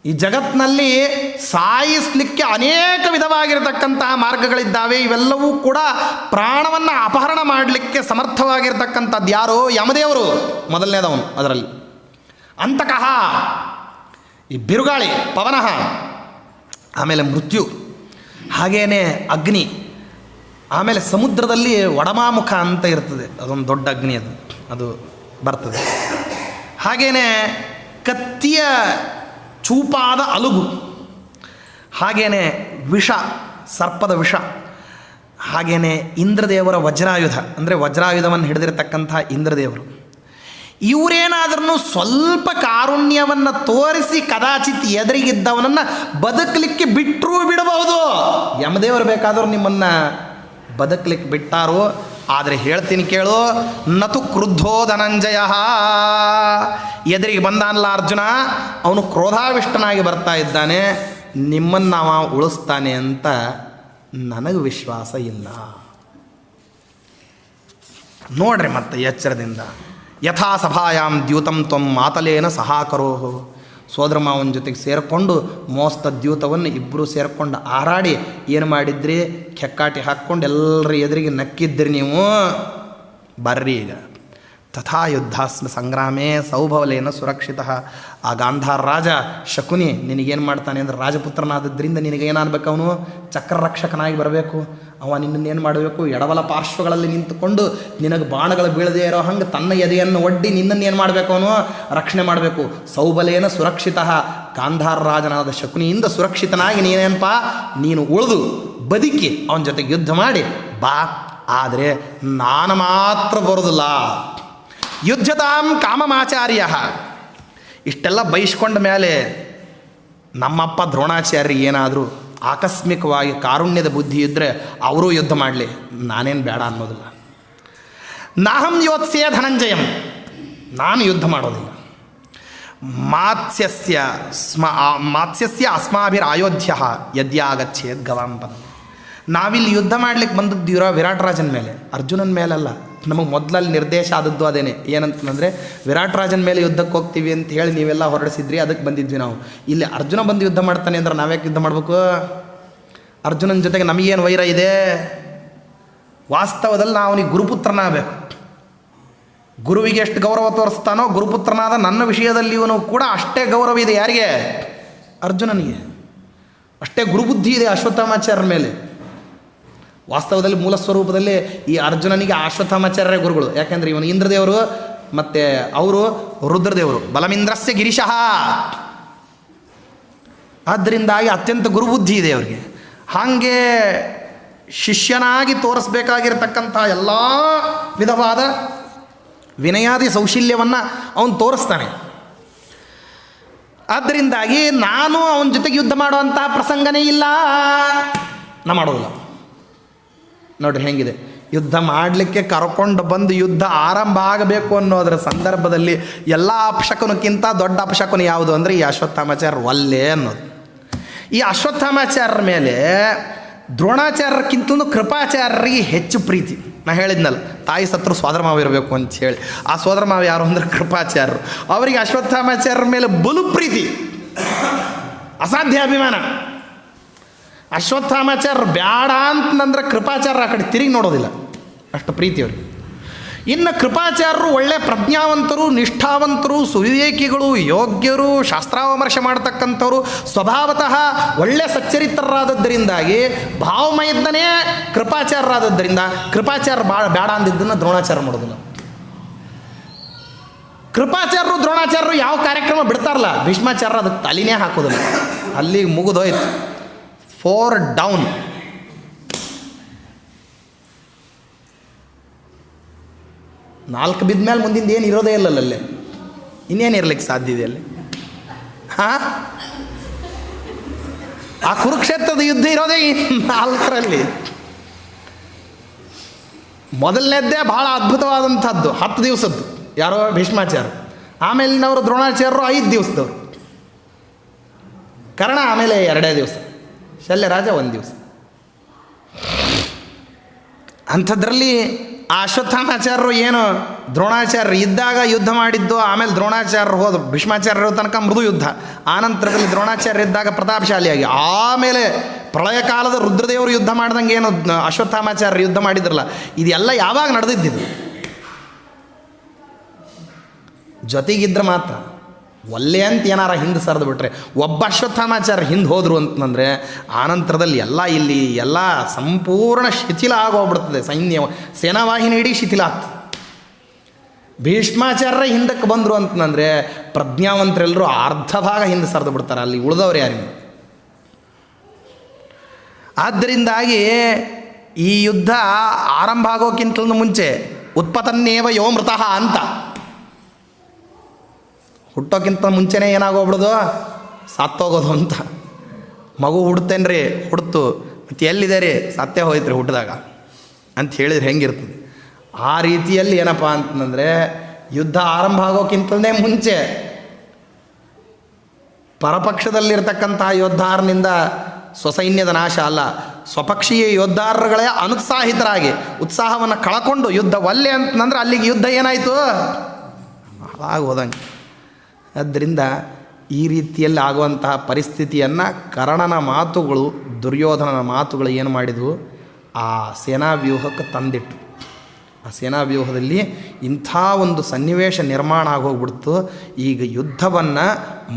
ಈ ಜಗತ್ತಿನಲ್ಲಿ ಸಾಯಿಸಲಿಕ್ಕೆ ಅನೇಕ ವಿಧವಾಗಿರತಕ್ಕಂತಹ ಮಾರ್ಗಗಳಿದ್ದಾವೆ. ಇವೆಲ್ಲವೂ ಕೂಡ ಪ್ರಾಣವನ್ನು ಅಪಹರಣ ಮಾಡಲಿಕ್ಕೆ ಸಮರ್ಥವಾಗಿರ್ತಕ್ಕಂಥದ್ದು ಯಾರು? ಯಮದೇವರು ಮೊದಲನೇದವನು ಅದರಲ್ಲಿ. ಅಂತಕಃ ಈ ಬಿರುಗಾಳಿ ಪವನಃ, ಆಮೇಲೆ ಮೃತ್ಯು, ಹಾಗೇನೆ ಅಗ್ನಿ, ಆಮೇಲೆ ಸಮುದ್ರದಲ್ಲಿ ಒಡಮಾಮುಖ ಅಂತ ಇರ್ತದೆ, ಅದೊಂದು ದೊಡ್ಡ ಅಗ್ನಿ, ಅದು ಬರ್ತದೆ. ಹಾಗೇನೆ ಕತ್ತಿಯ ಚೂಪಾದ ಅಲುಗು, ಹಾಗೇನೆ ವಿಷ, ಸರ್ಪದ ವಿಷ, ಹಾಗೇನೆ ಇಂದ್ರದೇವರ ವಜ್ರಾಯುಧ, ಅಂದರೆ ವಜ್ರಾಯುಧವನ್ನು ಹಿಡಿದಿರತಕ್ಕಂಥ ಇಂದ್ರದೇವರು. ಇವರೇನಾದ್ರೂ ಸ್ವಲ್ಪ ಕಾರುಣ್ಯವನ್ನು ತೋರಿಸಿ ಕದಾಚಿತ್ ಎದುರಿಗಿದ್ದವನನ್ನು ಬದುಕಲಿಕ್ಕೆ ಬಿಟ್ಟರೂ ಬಿಡಬಹುದು. ಯಮದೇವರು ಬೇಕಾದರೂ ನಿಮ್ಮನ್ನು ಬದುಕಲಿಕ್ಕೆ ಬಿಟ್ಟಾರು. ಆದರೆ ಹೇಳ್ತೀನಿ ಕೇಳು, ನತು ಕ್ರುದ್ಧೋ ಧನಂಜಯ, ಎದುರಿಗೆ ಬಂದಾನಲ್ಲ ಅರ್ಜುನ, ಅವನು ಕ್ರೋಧಾವಿಷ್ಟನಾಗಿ ಬರ್ತಾ ಇದ್ದಾನೆ, ನಿಮ್ಮನ್ನು ಅವ ಉಳಿಸ್ತಾನೆ ಅಂತ ನನಗೆ ವಿಶ್ವಾಸ ಇಲ್ಲ. ನೋಡ್ರಿ ಮತ್ತೆ ಎಚ್ಚರದಿಂದ. ಯಥಾ ಸಭಾಯಾಮ್ ದ್ಯೂತಂ ತ್ವಂ ಮಾತಲೇನ ಸಹಾಕರೋಹು, ಸೋದರ ಮಾವನ ಜೊತೆಗೆ ಸೇರಿಕೊಂಡು ಮೋಸ್ತ ದ್ಯೂತವನ್ನು ಇಬ್ಬರು ಸೇರಿಕೊಂಡು ಹಾರಾಡಿ ಏನು ಮಾಡಿದ್ರಿ, ಕೆಕ್ಕಾಟಿ ಹಾಕ್ಕೊಂಡು ಎಲ್ಲರ ಎದುರಿಗೆ ನಕ್ಕಿದ್ರಿ ನೀವು. ಬರ್ರಿ ಈಗ. ತಥಾ ಯುದ್ಧಾಸ್ಮ ಸಂಗ್ರಾಮೇ ಸೌಭವಲೇನ ಸುರಕ್ಷಿತ. ಆ ಗಾಂಧಾರ ರಾಜ ಶಕುನಿ ನಿನಗೇನು ಮಾಡ್ತಾನೆ ಅಂದರೆ, ರಾಜಪುತ್ರನಾದದ್ರಿಂದ ನಿನಗೇನಾಗಬೇಕು, ಅವನು ಚಕ್ರರಕ್ಷಕನಾಗಿ ಬರಬೇಕು. ಅವ ನಿನ್ನನ್ನೇನು ಮಾಡಬೇಕು, ಎಡಬಲ ಪಾರ್ಶ್ವಗಳಲ್ಲಿ ನಿಂತುಕೊಂಡು ನಿನಗೆ ಬಾಣಗಳು ಬೀಳದೇ ಇರೋ ಹಂಗೆ ತನ್ನ ಎದೆಯನ್ನು ಒಡ್ಡಿ ನಿನ್ನನ್ನೇನು ಮಾಡಬೇಕು, ಅವನು ರಕ್ಷಣೆ ಮಾಡಬೇಕು. ಸೌಬಲೇನ ಸುರಕ್ಷಿತ, ಗಾಂಧಾರ ರಾಜನಾದ ಶಕುನಿಯಿಂದ ಸುರಕ್ಷಿತನಾಗಿ ನೀನೇನಪ್ಪ, ನೀನು ಉಳಿದು ಬದುಕಿ ಅವನ ಜೊತೆಗೆ ಯುದ್ಧ ಮಾಡಿ ಬಾ. ಆದರೆ ನಾನು ಮಾತ್ರ ಬರೋದಿಲ್ಲ. ಯುದ್ಧತಾಂ ಕಾಮಮಾಚಾರ್ಯ. ಇಷ್ಟೆಲ್ಲ ಬಯಸ್ಕೊಂಡ ಮೇಲೆ ನಮ್ಮಪ್ಪ ದ್ರೋಣಾಚಾರ್ಯ ಏನಾದರೂ ಆಕಸ್ಮಿಕವಾಗಿ ಕಾರುಣ್ಯದ ಬುದ್ಧಿ ಇದ್ದರೆ ಅವರೂ ಯುದ್ಧ ಮಾಡಲಿ, ನಾನೇನು ಬೇಡ ಅನ್ನೋದಿಲ್ಲ. ನಾಹಂ ಯೋತ್ಸ್ಯ ಧನಂಜಯಂ, ನಾನು ಯುದ್ಧ ಮಾಡೋದಿಲ್ಲ. ಮಾತ್ಸ್ಯಸ್ಯ ಅಸ್ಮಾಭಿರಾಯೋಧ್ಯ ಯದ್ಯಾಗಚ್ಚೇದ್ ಗವಾಂಪದ. ನಾವಿಲ್ಲಿ ಯುದ್ಧ ಮಾಡ್ಲಿಕ್ಕೆ ಬಂದದ್ದು ವಿರಾಟ್ ರಾಜನ ಮೇಲೆ, ಅರ್ಜುನನ ಮೇಲಲ್ಲ. ನಮಗೆ ಮೊದಲಲ್ಲಿ ನಿರ್ದೇಶ ಆದದ್ದು ಅದೇನೆ, ಏನಂತಂದರೆ ವಿರಾಟ್ ರಾಜನ ಮೇಲೆ ಯುದ್ಧಕ್ಕೆ ಹೋಗ್ತೀವಿ ಅಂತ ಹೇಳಿ ನೀವೆಲ್ಲ ಹೊರಡಿಸಿದ್ರಿ, ಅದಕ್ಕೆ ಬಂದಿದ್ವಿ ನಾವು. ಇಲ್ಲಿ ಅರ್ಜುನ ಬಂದು ಯುದ್ಧ ಮಾಡ್ತಾನೆ ಅಂದ್ರೆ ನಾವ್ಯಾಕೆ ಯುದ್ಧ ಮಾಡಬೇಕು? ಅರ್ಜುನನ ಜೊತೆಗೆ ನಮಗೇನು ವೈರ ಇದೆ? ವಾಸ್ತವದಲ್ಲಿ ನಾವು ಅವನಿಗೆ ಗುರುಪುತ್ರನಾಗಬೇಕು. ಗುರುವಿಗೆ ಎಷ್ಟು ಗೌರವ ತೋರಿಸ್ತಾನೋ, ಗುರುಪುತ್ರನಾದ ನನ್ನ ವಿಷಯದಲ್ಲಿ ಇವನು ಕೂಡ ಅಷ್ಟೇ ಗೌರವ ಇದೆ. ಯಾರಿಗೆ? ಅರ್ಜುನನಿಗೆ ಅಷ್ಟೇ ಗುರುಬುದ್ಧಿ ಇದೆ ಅಶ್ವತ್ಥಾಮಾಚಾರ್ಯರ ಮೇಲೆ. ವಾಸ್ತವದಲ್ಲಿ ಮೂಲ ಸ್ವರೂಪದಲ್ಲಿ ಈ ಅರ್ಜುನನಿಗೆ ಅಶ್ವತ್ಥಾಮಾಚಾರ್ಯ ಗುರುಗಳು. ಯಾಕೆಂದರೆ ಇವನು ಇಂದ್ರದೇವರು ಮತ್ತು ಅವರು ರುದ್ರದೇವರು, ಬಲಮಿಂದ್ರಸ್ಯ ಗಿರಿಶಃ. ಆದ್ದರಿಂದಾಗಿ ಅತ್ಯಂತ ಗುರುಬುದ್ಧಿ ಇದೆ ಅವರಿಗೆ. ಹಾಗೆ ಶಿಷ್ಯನಾಗಿ ತೋರಿಸ್ಬೇಕಾಗಿರ್ತಕ್ಕಂಥ ಎಲ್ಲ ವಿಧವಾದ ವಿನಯಾದಿ ಸೌಶಲ್ಯವನ್ನು ಅವನು ತೋರಿಸ್ತಾನೆ. ಆದ್ದರಿಂದಾಗಿ ನಾನು ಅವನ ಜೊತೆಗೆ ಯುದ್ಧ ಮಾಡುವಂಥ ಪ್ರಸಂಗನೇ ಇಲ್ಲ, ನಾ ಮಾಡೋದಿಲ್ಲ. ನೋಡ್ರಿ ಹೆಂಗಿದೆ, ಯುದ್ಧ ಮಾಡಲಿಕ್ಕೆ ಕರ್ಕೊಂಡು ಬಂದು ಯುದ್ಧ ಆರಂಭ ಆಗಬೇಕು ಅನ್ನೋದರ ಸಂದರ್ಭದಲ್ಲಿ ಎಲ್ಲ ಅಪಶಕುನಕ್ಕಿಂತ ದೊಡ್ಡ ಅಪಶಕುನ ಯಾವುದು ಅಂದರೆ ಈ ಅಶ್ವತ್ಥಾಮಾಚಾರ್ಯ ಒಲ್ಲೆ ಅನ್ನೋದು. ಈ ಅಶ್ವತ್ಥಾಮಾಚಾರ್ಯರ ಮೇಲೆ ದ್ರೋಣಾಚಾರ್ಯಕ್ಕಿಂತಲೂ ಕೃಪಾಚಾರ್ಯರಿಗೆ ಹೆಚ್ಚು ಪ್ರೀತಿ. ನಾ ಹೇಳಿದ್ನಲ್ಲ, ತಾಯಿ ಸತ್ರು ಸೋದರ ಮಾವ ಇರಬೇಕು ಅಂತ ಹೇಳಿ. ಆ ಸೋದರ ಮಾವ ಯಾರು ಅಂದರೆ ಕೃಪಾಚಾರ್ಯರು. ಅವರಿಗೆ ಅಶ್ವತ್ಥಾಮಾಚಾರ್ಯರ ಮೇಲೆ ಬಲು ಪ್ರೀತಿ, ಅಸಾಧ್ಯ ಅಭಿಮಾನ. ಅಶ್ವತ್ಥಾಮಾಚಾರ್ಯರು ಬೇಡ ಅಂತಂದ್ರೆ ಕೃಪಾಚಾರ್ಯ ಆ ಕಡೆ ತಿರುಗಿ ನೋಡೋದಿಲ್ಲ, ಅಷ್ಟು ಪ್ರೀತಿ ಅವ್ರಿಗೆ. ಇನ್ನು ಕೃಪಾಚಾರ್ಯರು ಒಳ್ಳೆ ಪ್ರಜ್ಞಾವಂತರು, ನಿಷ್ಠಾವಂತರು, ಸುವಿವೇಕಿಗಳು, ಯೋಗ್ಯರು, ಶಾಸ್ತ್ರಾವಮರ್ಶೆ ಮಾಡ್ತಕ್ಕಂಥವ್ರು, ಸ್ವಭಾವತಃ ಒಳ್ಳೆ ಸಚ್ಚರಿತ್ರರಾದದ್ದರಿಂದಾಗಿ ಭಾವಮಯದ್ದನೇ ಕೃಪಾಚಾರ್ಯರಾದದ್ದರಿಂದ ಕೃಪಾಚಾರ್ಯ ಬೇಡ ಅಂದಿದ್ದನ್ನು ದ್ರೋಣಾಚಾರ್ಯ ಮಾಡೋದಿಲ್ಲ. ಕೃಪಾಚಾರ್ಯರು ದ್ರೋಣಾಚಾರ್ಯರು ಯಾವ ಕಾರ್ಯಕ್ರಮ ಬಿಡ್ತಾರಲ್ಲ, ಭೀಷ್ಮಾಚಾರ್ಯ ಅದಕ್ಕೆ ತಲೆನೇ ಹಾಕೋದಿಲ್ಲ. ಅಲ್ಲಿಗೆ ಮುಗಿದೋಯ್ತು, 4 ಡೌನ್. ನಾಲ್ಕು ಬಿದ್ದ ಮೇಲೆ ಮುಂದಿಂದ ಏನು ಇರೋದೇ ಇಲ್ಲಲ್ಲ, ಅಲ್ಲೇ ಇನ್ನೇನು ಇರ್ಲಿಕ್ಕೆ ಸಾಧ್ಯ ಇದೆ ಅಲ್ಲಿ? ಹಾಂ, ಆ ಕುರುಕ್ಷೇತ್ರದ ಯುದ್ಧ ಇರೋದೇ 4ರಲ್ಲಿ. ಮೊದಲನೇದ್ದೇ ಭಾಳ ಅದ್ಭುತವಾದಂಥದ್ದು, 10 ದಿವಸದ್ದು, ಯಾರೋ ಭೀಷ್ಮಾಚಾರ್ಯ. ಆಮೇಲಿನವರು ದ್ರೋಣಾಚಾರ್ಯರು 5 ದಿವಸದವರು. ಕರ್ಣ ಆಮೇಲೆ 2 ದಿವಸ, ಶಲ್ಯರಾಜ 1 ದಿವಸ. ಅಂಥದ್ರಲ್ಲಿ ಆ ಅಶ್ವತ್ಥಾಮಾಚಾರ್ಯರು ಏನು ದ್ರೋಣಾಚಾರ್ಯರು ಇದ್ದಾಗ ಯುದ್ಧ ಮಾಡಿದ್ದು, ಆಮೇಲೆ ದ್ರೋಣಾಚಾರ್ಯರು ಹೋದ ಭೀಷ್ಮಾಚಾರ್ಯರ ತನಕ ಮೃದು ಯುದ್ಧ, ಆನಂತರದಲ್ಲಿ ದ್ರೋಣಾಚಾರ್ಯ ಇದ್ದಾಗ ಪ್ರತಾಪಶಾಲಿಯಾಗಿ, ಆಮೇಲೆ ಪ್ರಳಯ ಕಾಲದ ರುದ್ರದೇವರು ಯುದ್ಧ ಮಾಡ್ದಂಗೆ ಏನು ಅಶ್ವತ್ಥಾಮಾಚಾರ್ಯರು ಯುದ್ಧ ಮಾಡಿದ್ರಲ್ಲ, ಇದೆಲ್ಲ ಯಾವಾಗ ನಡೆದಿದ್ದು? ಜೊತೆಗಿದ್ರೆ ಮಾತ್ರ. ಒಲ್ಲೆ ಅಂತ ಏನಾರ ಹಿಂದೆ ಸರಿದು ಬಿಟ್ರೆ, ಒಬ್ಬ ಅಶ್ವತ್ಥಾಮಾಚಾರ್ಯ ಹಿಂದೆ ಹೋದರು ಅಂತಂದರೆ ಆನಂತರದಲ್ಲಿ ಎಲ್ಲ ಇಲ್ಲಿ ಎಲ್ಲ ಸಂಪೂರ್ಣ ಶಿಥಿಲ ಆಗೋಗ್ಬಿಡ್ತದೆ. ಸೇನಾವಾಹಿನಿ ಇಡೀ ಶಿಥಿಲ ಆಗ್ತದೆ. ಭೀಷ್ಮಾಚಾರ್ಯ ಹಿಂದಕ್ಕೆ ಬಂದರು ಅಂತಂದರೆ ಪ್ರಜ್ಞಾವಂತರೆಲ್ಲರೂ ಅರ್ಧ ಭಾಗ ಹಿಂದೆ ಸರಿದು ಬಿಡ್ತಾರೆ, ಅಲ್ಲಿ ಉಳಿದವ್ರು ಯಾರಿಗೂ. ಆದ್ದರಿಂದಾಗಿ ಈ ಯುದ್ಧ ಆರಂಭ ಆಗೋಕ್ಕಿಂತಲೂ ಮುಂಚೆ ಉತ್ಪತನ್ನೇವ ಯೋ ಮೃತಃ ಅಂತ, ಹುಟ್ಟೋಕ್ಕಿಂತ ಮುಂಚೆನೇ ಏನಾಗೋಗ್ಬಿಡೋದು, ಸತ್ತೋಗೋದು ಅಂತ. ಮಗು ಹುಡ್ತೇನೆ ರೀ, ಹುಡ್ತು ಮತ್ತು ಎಲ್ಲಿದೆ ರೀ, ಸತ್ತೇ ಹೋಯ್ತು ರೀ ಹುಟ್ಟಿದಾಗ. ಅಂತ ಹೇಳಿದ್ರೆ ಹೆಂಗಿರ್ತದೆ. ಆ ರೀತಿಯಲ್ಲಿ ಏನಪ್ಪ ಅಂತಂದರೆ ಯುದ್ಧ ಆರಂಭ ಆಗೋಕ್ಕಿಂತಲೇ ಮುಂಚೆ ಪರಪಕ್ಷದಲ್ಲಿರ್ತಕ್ಕಂಥ ಯೋದ್ಧಾರನಿಂದ ಸ್ವಸೈನ್ಯದ ನಾಶ ಅಲ್ಲ, ಸ್ವಪಕ್ಷೀಯ ಯೋದ್ಧಾರಗಳೇ ಅನುತ್ಸಾಹಿತರಾಗಿ ಉತ್ಸಾಹವನ್ನು ಕಳ್ಕೊಂಡು ಯುದ್ಧ ಒಲ್ಲೆ ಅಂತಂದ್ರೆ ಅಲ್ಲಿಗೆ ಯುದ್ಧ ಏನಾಯಿತು, ಹಾಳಾಗಿ ಹೋದಂಗೆ. ಆದ್ದರಿಂದ ಈ ರೀತಿಯಲ್ಲಿ ಆಗುವಂತಹ ಪರಿಸ್ಥಿತಿಯನ್ನು ಕರ್ಣನ ಮಾತುಗಳು, ದುರ್ಯೋಧನನ ಮಾತುಗಳು ಏನು ಮಾಡಿದವು, ಆ ಸೇನಾವ್ಯೂಹಕ್ಕೆ ತಂದಿಟ್ಟು ಆ ಸೇನಾವ್ಯೂಹದಲ್ಲಿ ಇಂಥ ಒಂದು ಸನ್ನಿವೇಶ ನಿರ್ಮಾಣ ಆಗೋಗ್ಬಿಡ್ತು. ಈಗ ಯುದ್ಧವನ್ನು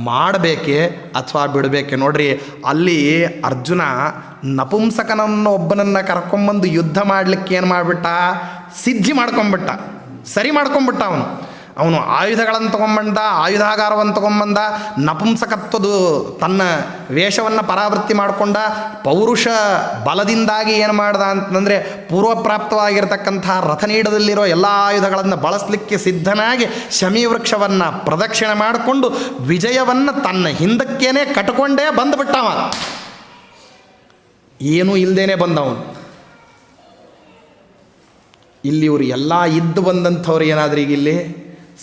ಮಾಡಬೇಕೆ ಅಥವಾ ಬಿಡಬೇಕೆ? ನೋಡ್ರಿ, ಅಲ್ಲಿ ಅರ್ಜುನ ನಪುಂಸಕನನ್ನು ಒಬ್ಬನನ್ನು ಕರ್ಕೊಂಬಂದು ಯುದ್ಧ ಮಾಡಲಿಕ್ಕೆ ಏನು ಮಾಡಿಬಿಟ್ಟ, ಸಿದ್ಧಿ ಮಾಡ್ಕೊಂಬಿಟ್ಟ, ಸರಿ ಮಾಡ್ಕೊಂಬಿಟ್ಟ. ಅವನು ಆಯುಧಗಳನ್ನು ತೊಗೊಂಬಂದ, ಆಯುಧಾಗಾರವನ್ನು ತೊಗೊಂಬಂದ, ನಪುಂಸಕತ್ವದ ತನ್ನ ವೇಷವನ್ನು ಪರಾವೃತ್ತಿ ಮಾಡಿಕೊಂಡ, ಪೌರುಷ ಬಲದಿಂದಾಗಿ ಏನು ಮಾಡ್ದ ಅಂತಂದರೆ ಪೂರ್ವಪ್ರಾಪ್ತವಾಗಿರ್ತಕ್ಕಂಥ ರಥನೀಡದಲ್ಲಿರೋ ಎಲ್ಲ ಆಯುಧಗಳನ್ನು ಬಳಸಲಿಕ್ಕೆ ಸಿದ್ಧನಾಗಿ ಶಮೀವೃಕ್ಷವನ್ನು ಪ್ರದಕ್ಷಿಣೆ ಮಾಡಿಕೊಂಡು ವಿಜಯವನ್ನು ತನ್ನ ಹಿಂದಕ್ಕೇನೆ ಕಟ್ಕೊಂಡೇ ಬಂದುಬಿಟ್ಟವ. ಏನೂ ಇಲ್ಲದೇನೆ ಬಂದವನು. ಇಲ್ಲಿ ಇವರು ಎಲ್ಲ ಇದ್ದು ಬಂದಂಥವ್ರು ಏನಾದರೂ ಈಗ ಇಲ್ಲಿ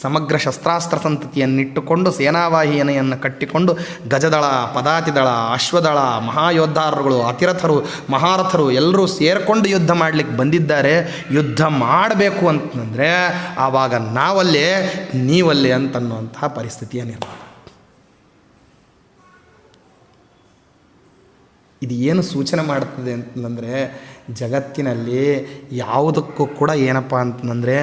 ಸಮಗ್ರ ಶಸ್ತ್ರಾಸ್ತ್ರ ಸಂತತಿಯನ್ನಿಟ್ಟುಕೊಂಡು ಸೇನಾವಾಹಿಯನೆಯನ್ನು ಕಟ್ಟಿಕೊಂಡು ಗಜದಳ, ಪದಾತಿದಳ, ಅಶ್ವದಳ, ಮಹಾಯೋದ್ಧಾರರುಗಳು, ಅತಿರಥರು, ಮಹಾರಥರು ಎಲ್ಲರೂ ಸೇರಿಕೊಂಡು ಯುದ್ಧ ಮಾಡಲಿಕ್ಕೆ ಬಂದಿದ್ದಾರೆ. ಯುದ್ಧ ಮಾಡಬೇಕು ಅಂತಂದರೆ ಆವಾಗ ನಾವಲ್ಲೇ ನೀವಲ್ಲೇ ಅಂತನ್ನುವಂತಹ ಪರಿಸ್ಥಿತಿಯ ನಿರ್ಮಾಣ. ಇದು ಏನು ಸೂಚನೆ ಮಾಡ್ತದೆ ಅಂತಂದರೆ ಜಗತ್ತಿನಲ್ಲಿ ಯಾವುದಕ್ಕೂ ಕೂಡ ಏನಪ್ಪ ಅಂತಂದರೆ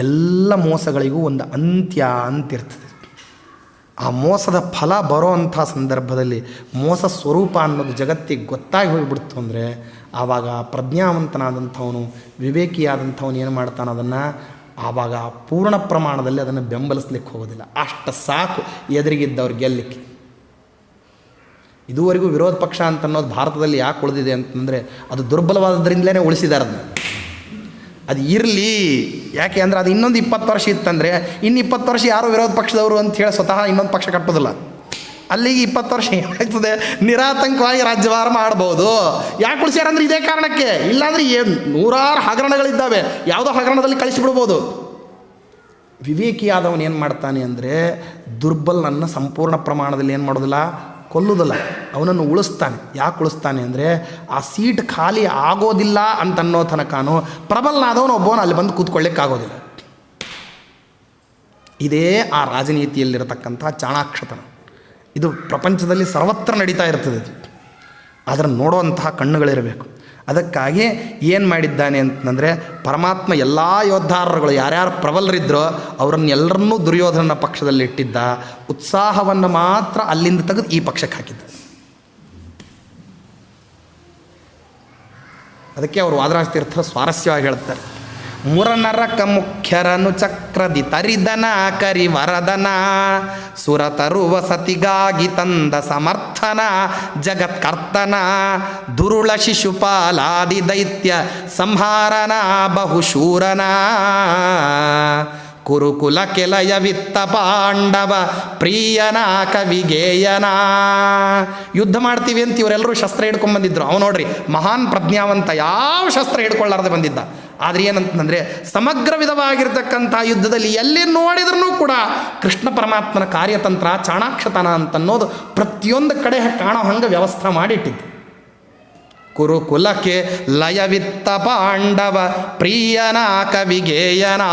ಎಲ್ಲ ಮೋಸಗಳಿಗೂ ಒಂದು ಅಂತ್ಯ ಅಂತಿರ್ತದೆ. ಆ ಮೋಸದ ಫಲ ಬರೋ ಅಂಥ ಸಂದರ್ಭದಲ್ಲಿ ಮೋಸ ಸ್ವರೂಪ ಅನ್ನೋದು ಜಗತ್ತಿಗೆ ಗೊತ್ತಾಗಿ ಹೋಗಿಬಿಡ್ತು ಅಂದರೆ ಆವಾಗ ಪ್ರಜ್ಞಾವಂತನಾದಂಥವನು, ವಿವೇಕಿಯಾದಂಥವನು ಏನು ಮಾಡ್ತಾನೆ, ಅದನ್ನು ಆವಾಗ ಪೂರ್ಣ ಪ್ರಮಾಣದಲ್ಲಿ ಅದನ್ನು ಬೆಂಬಲಿಸ್ಲಿಕ್ಕೆ ಹೋಗೋದಿಲ್ಲ. ಅಷ್ಟು ಸಾಕು ಎದುರಿಗಿದ್ದವ್ರು ಗೆಲ್ಲಲಿಕ್ಕೆ. ಇದುವರೆಗೂ ವಿರೋಧ ಪಕ್ಷ ಅಂತ ಅನ್ನೋದು ಭಾರತದಲ್ಲಿ ಯಾಕೆ ಉಳಿದಿದೆ ಅಂತಂದರೆ ಅದು ದುರ್ಬಲವಾದದ್ರಿಂದಲೇ ಉಳಿಸಿದ್ದಾರೆ ಅದನ್ನು. ಅದು ಇರಲಿ, ಯಾಕೆ ಅಂದರೆ ಅದು ಇನ್ನೊಂದು 20 ವರ್ಷ ಇತ್ತಂದರೆ ಇನ್ನು 20 ವರ್ಷ ಯಾರೋ ವಿರೋಧ ಪಕ್ಷದವರು ಅಂತ ಹೇಳಿ ಸ್ವತಃ ಇನ್ನೊಂದು ಪಕ್ಷ ಕಟ್ಟೋದಿಲ್ಲ. ಅಲ್ಲಿಗೆ 20 ವರ್ಷ ಏನಾಗ್ತದೆ, ನಿರಾತಂಕವಾಗಿ ರಾಜ್ಯಭಾರ ಮಾಡ್ಬೋದು. ಯಾಕೆ ಉಳಿಸ್ಯಾರಂದ್ರೆ ಇದೇ ಕಾರಣಕ್ಕೆ. ಇಲ್ಲಾಂದರೆ ನೂರಾರು ಹಗರಣಗಳಿದ್ದಾವೆ, ಯಾವುದೋ ಹಗರಣದಲ್ಲಿ ಕಳಿಸಿಬಿಡ್ಬೋದು. ವಿವೇಕಿಯಾದವನು ಏನು ಮಾಡ್ತಾನೆ ಅಂದರೆ ದುರ್ಬಲನನ್ನು ಸಂಪೂರ್ಣ ಪ್ರಮಾಣದಲ್ಲಿ ಏನು ಮಾಡೋದಿಲ್ಲ, ಕೊಲ್ಲುವುದಿಲ್ಲ, ಅವನನ್ನು ಉಳಿಸ್ತಾನೆ. ಯಾಕೆ ಉಳಿಸ್ತಾನೆ ಅಂದರೆ ಆ ಸೀಟ್ ಖಾಲಿ ಆಗೋದಿಲ್ಲ ಅಂತನ್ನೋ ತನಕನೂ ಪ್ರಬಲನಾದವನು ಒಬ್ಬವನು ಅಲ್ಲಿ ಬಂದು ಕೂತ್ಕೊಳ್ಳಿಕ್ಕಾಗೋದಿಲ್ಲ. ಇದೇ ಆ ರಾಜನೀತಿಯಲ್ಲಿರತಕ್ಕಂಥ ಚಾಣಾಕ್ಷತನ. ಇದು ಪ್ರಪಂಚದಲ್ಲಿ ಸರ್ವತ್ರ ನಡೀತಾ ಇರ್ತದೆ. ಅದನ್ನು ನೋಡುವಂತಹ ಕಣ್ಣುಗಳಿರಬೇಕು. ಅದಕ್ಕಾಗಿ ಏನು ಮಾಡಿದ್ದಾನೆ ಅಂತಂದರೆ ಪರಮಾತ್ಮ ಎಲ್ಲ ಯೋದ್ಧಾರರುಗಳು ಯಾರ್ಯಾರು ಪ್ರಬಲರಿದ್ದರೋ ಅವರನ್ನೆಲ್ಲರನ್ನೂ ದುರ್ಯೋಧನನ ಪಕ್ಷದಲ್ಲಿ ಇಟ್ಟಿದ್ದ. ಉತ್ಸಾಹವನ್ನು ಮಾತ್ರ ಅಲ್ಲಿಂದ ತೆಗೆದು ಈ ಪಕ್ಷಕ್ಕೆ ಹಾಕಿದ್ದ. ಅದಕ್ಕೆ ಅವರು ವಾದರಾಜ ತೀರ್ಥರು ಸ್ವಾರಸ್ಯವಾಗಿ ಹೇಳ್ತಾರೆ, ಮುರನರಕ ಮುಖ್ಯರನು ಚಕ್ರದಿ ತರಿದನ ಕರಿವರದನ ಸುರತರುವ ಸತಿಗಾಗಿ ತಂದ ಸಮರ್ಥನ ಜಗತ್ಕರ್ತನ ದುರುಳ ಶಿಶುಪಾಲಾದಿ ದೈತ್ಯ ಸಂಹಾರನ ಬಹುಶೂರನ ಕುರುಕುಲ ಕೆಲಯ ವಿತ್ತ ಪಾಂಡವ ಪ್ರಿಯನ ಕವಿಗೇಯನ. ಯುದ್ಧ ಮಾಡ್ತೀವಿ ಅಂತ ಇವರೆಲ್ಲರೂ ಶಸ್ತ್ರ ಹಿಡ್ಕೊಂಡ್ಬಂದಿದ್ರು. ಅವ ನೋಡ್ರಿ ಮಹಾನ್ ಪ್ರಜ್ಞಾವಂತ, ಯಾವ ಶಸ್ತ್ರ ಹಿಡ್ಕೊಳ್ಳಾರ್ದೆ ಬಂದಿದ್ದ. ಆದರೆ ಏನಂತಂದರೆ ಸಮಗ್ರ ವಿಧವಾಗಿರ್ತಕ್ಕಂಥ ಯುದ್ಧದಲ್ಲಿ ಎಲ್ಲಿ ನೋಡಿದ್ರೂ ಕೂಡ ಕೃಷ್ಣ ಪರಮಾತ್ಮನ ಕಾರ್ಯತಂತ್ರ, ಚಾಣಾಕ್ಷತನ ಅಂತನ್ನೋದು ಪ್ರತಿಯೊಂದು ಕಡೆ ಕಾಣೋ ಹಂಗೆ ವ್ಯವಸ್ಥೆ ಮಾಡಿಟ್ಟಿದ್ದು. ಕುರುಕುಲಕ್ಕೆ ಲಯವಿತ್ತ ಪಾಂಡವ ಪ್ರಿಯನ ಕವಿಗೇಯನ.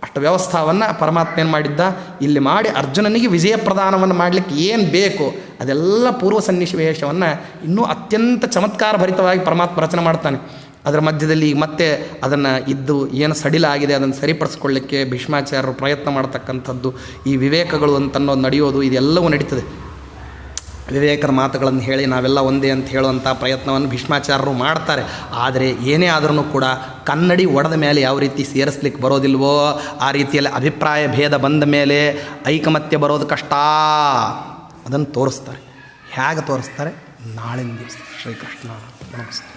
ಅಷ್ಟು ವ್ಯವಸ್ಥಾವನ್ನು ಪರಮಾತ್ಮ ಏನು ಮಾಡಿದ್ದ, ಇಲ್ಲಿ ಮಾಡಿ ಅರ್ಜುನನಿಗೆ ವಿಜಯ ಪ್ರದಾನವನ್ನು ಮಾಡಲಿಕ್ಕೆ ಏನು ಬೇಕು ಅದೆಲ್ಲ ಪೂರ್ವ ಸನ್ನಿವೇಶವನ್ನು ಇನ್ನೂ ಅತ್ಯಂತ ಚಮತ್ಕಾರ ಭರಿತವಾಗಿ ಪರಮಾತ್ಮ ರಚನೆ ಮಾಡ್ತಾನೆ. ಅದರ ಮಧ್ಯದಲ್ಲಿ ಮತ್ತೆ ಅದನ್ನು ಇದ್ದು ಏನು ಸಡಿಲಾಗಿದೆ ಅದನ್ನು ಸರಿಪಡಿಸ್ಕೊಳ್ಳಿಕ್ಕೆ ಭೀಷ್ಮಾಚಾರ್ಯರು ಪ್ರಯತ್ನ ಮಾಡ್ತಕ್ಕಂಥದ್ದು, ಈ ವಿವೇಕಗಳು ಅಂತನ್ನೋದು ನಡೆಯೋದು, ಇದೆಲ್ಲವೂ ನಡೀತದೆ. ವಿವೇಕರ ಮಾತುಗಳನ್ನು ಹೇಳಿ ನಾವೆಲ್ಲ ಒಂದೇ ಅಂತ ಹೇಳುವಂಥ ಪ್ರಯತ್ನವನ್ನು ಭೀಷ್ಮಾಚಾರ್ಯರು ಮಾಡ್ತಾರೆ. ಆದರೆ ಏನೇ ಆದ್ರೂ ಕೂಡ ಕನ್ನಡಿ ಒಡೆದ ಮೇಲೆ ಯಾವ ರೀತಿ ಸೇರಿಸ್ಲಿಕ್ಕೆ ಬರೋದಿಲ್ವೋ ಆ ರೀತಿಯಲ್ಲಿ ಅಭಿಪ್ರಾಯ ಭೇದ ಬಂದ ಮೇಲೆ ಐಕಮತ್ಯ ಬರೋದು ಕಷ್ಟ. ಅದನ್ನು ತೋರಿಸ್ತಾರೆ. ಹೇಗೆ ತೋರಿಸ್ತಾರೆ? ನಾಳಿನ ದಿವಸ. ಶ್ರೀಕೃಷ್ಣ ನಮಸ್ತೆ.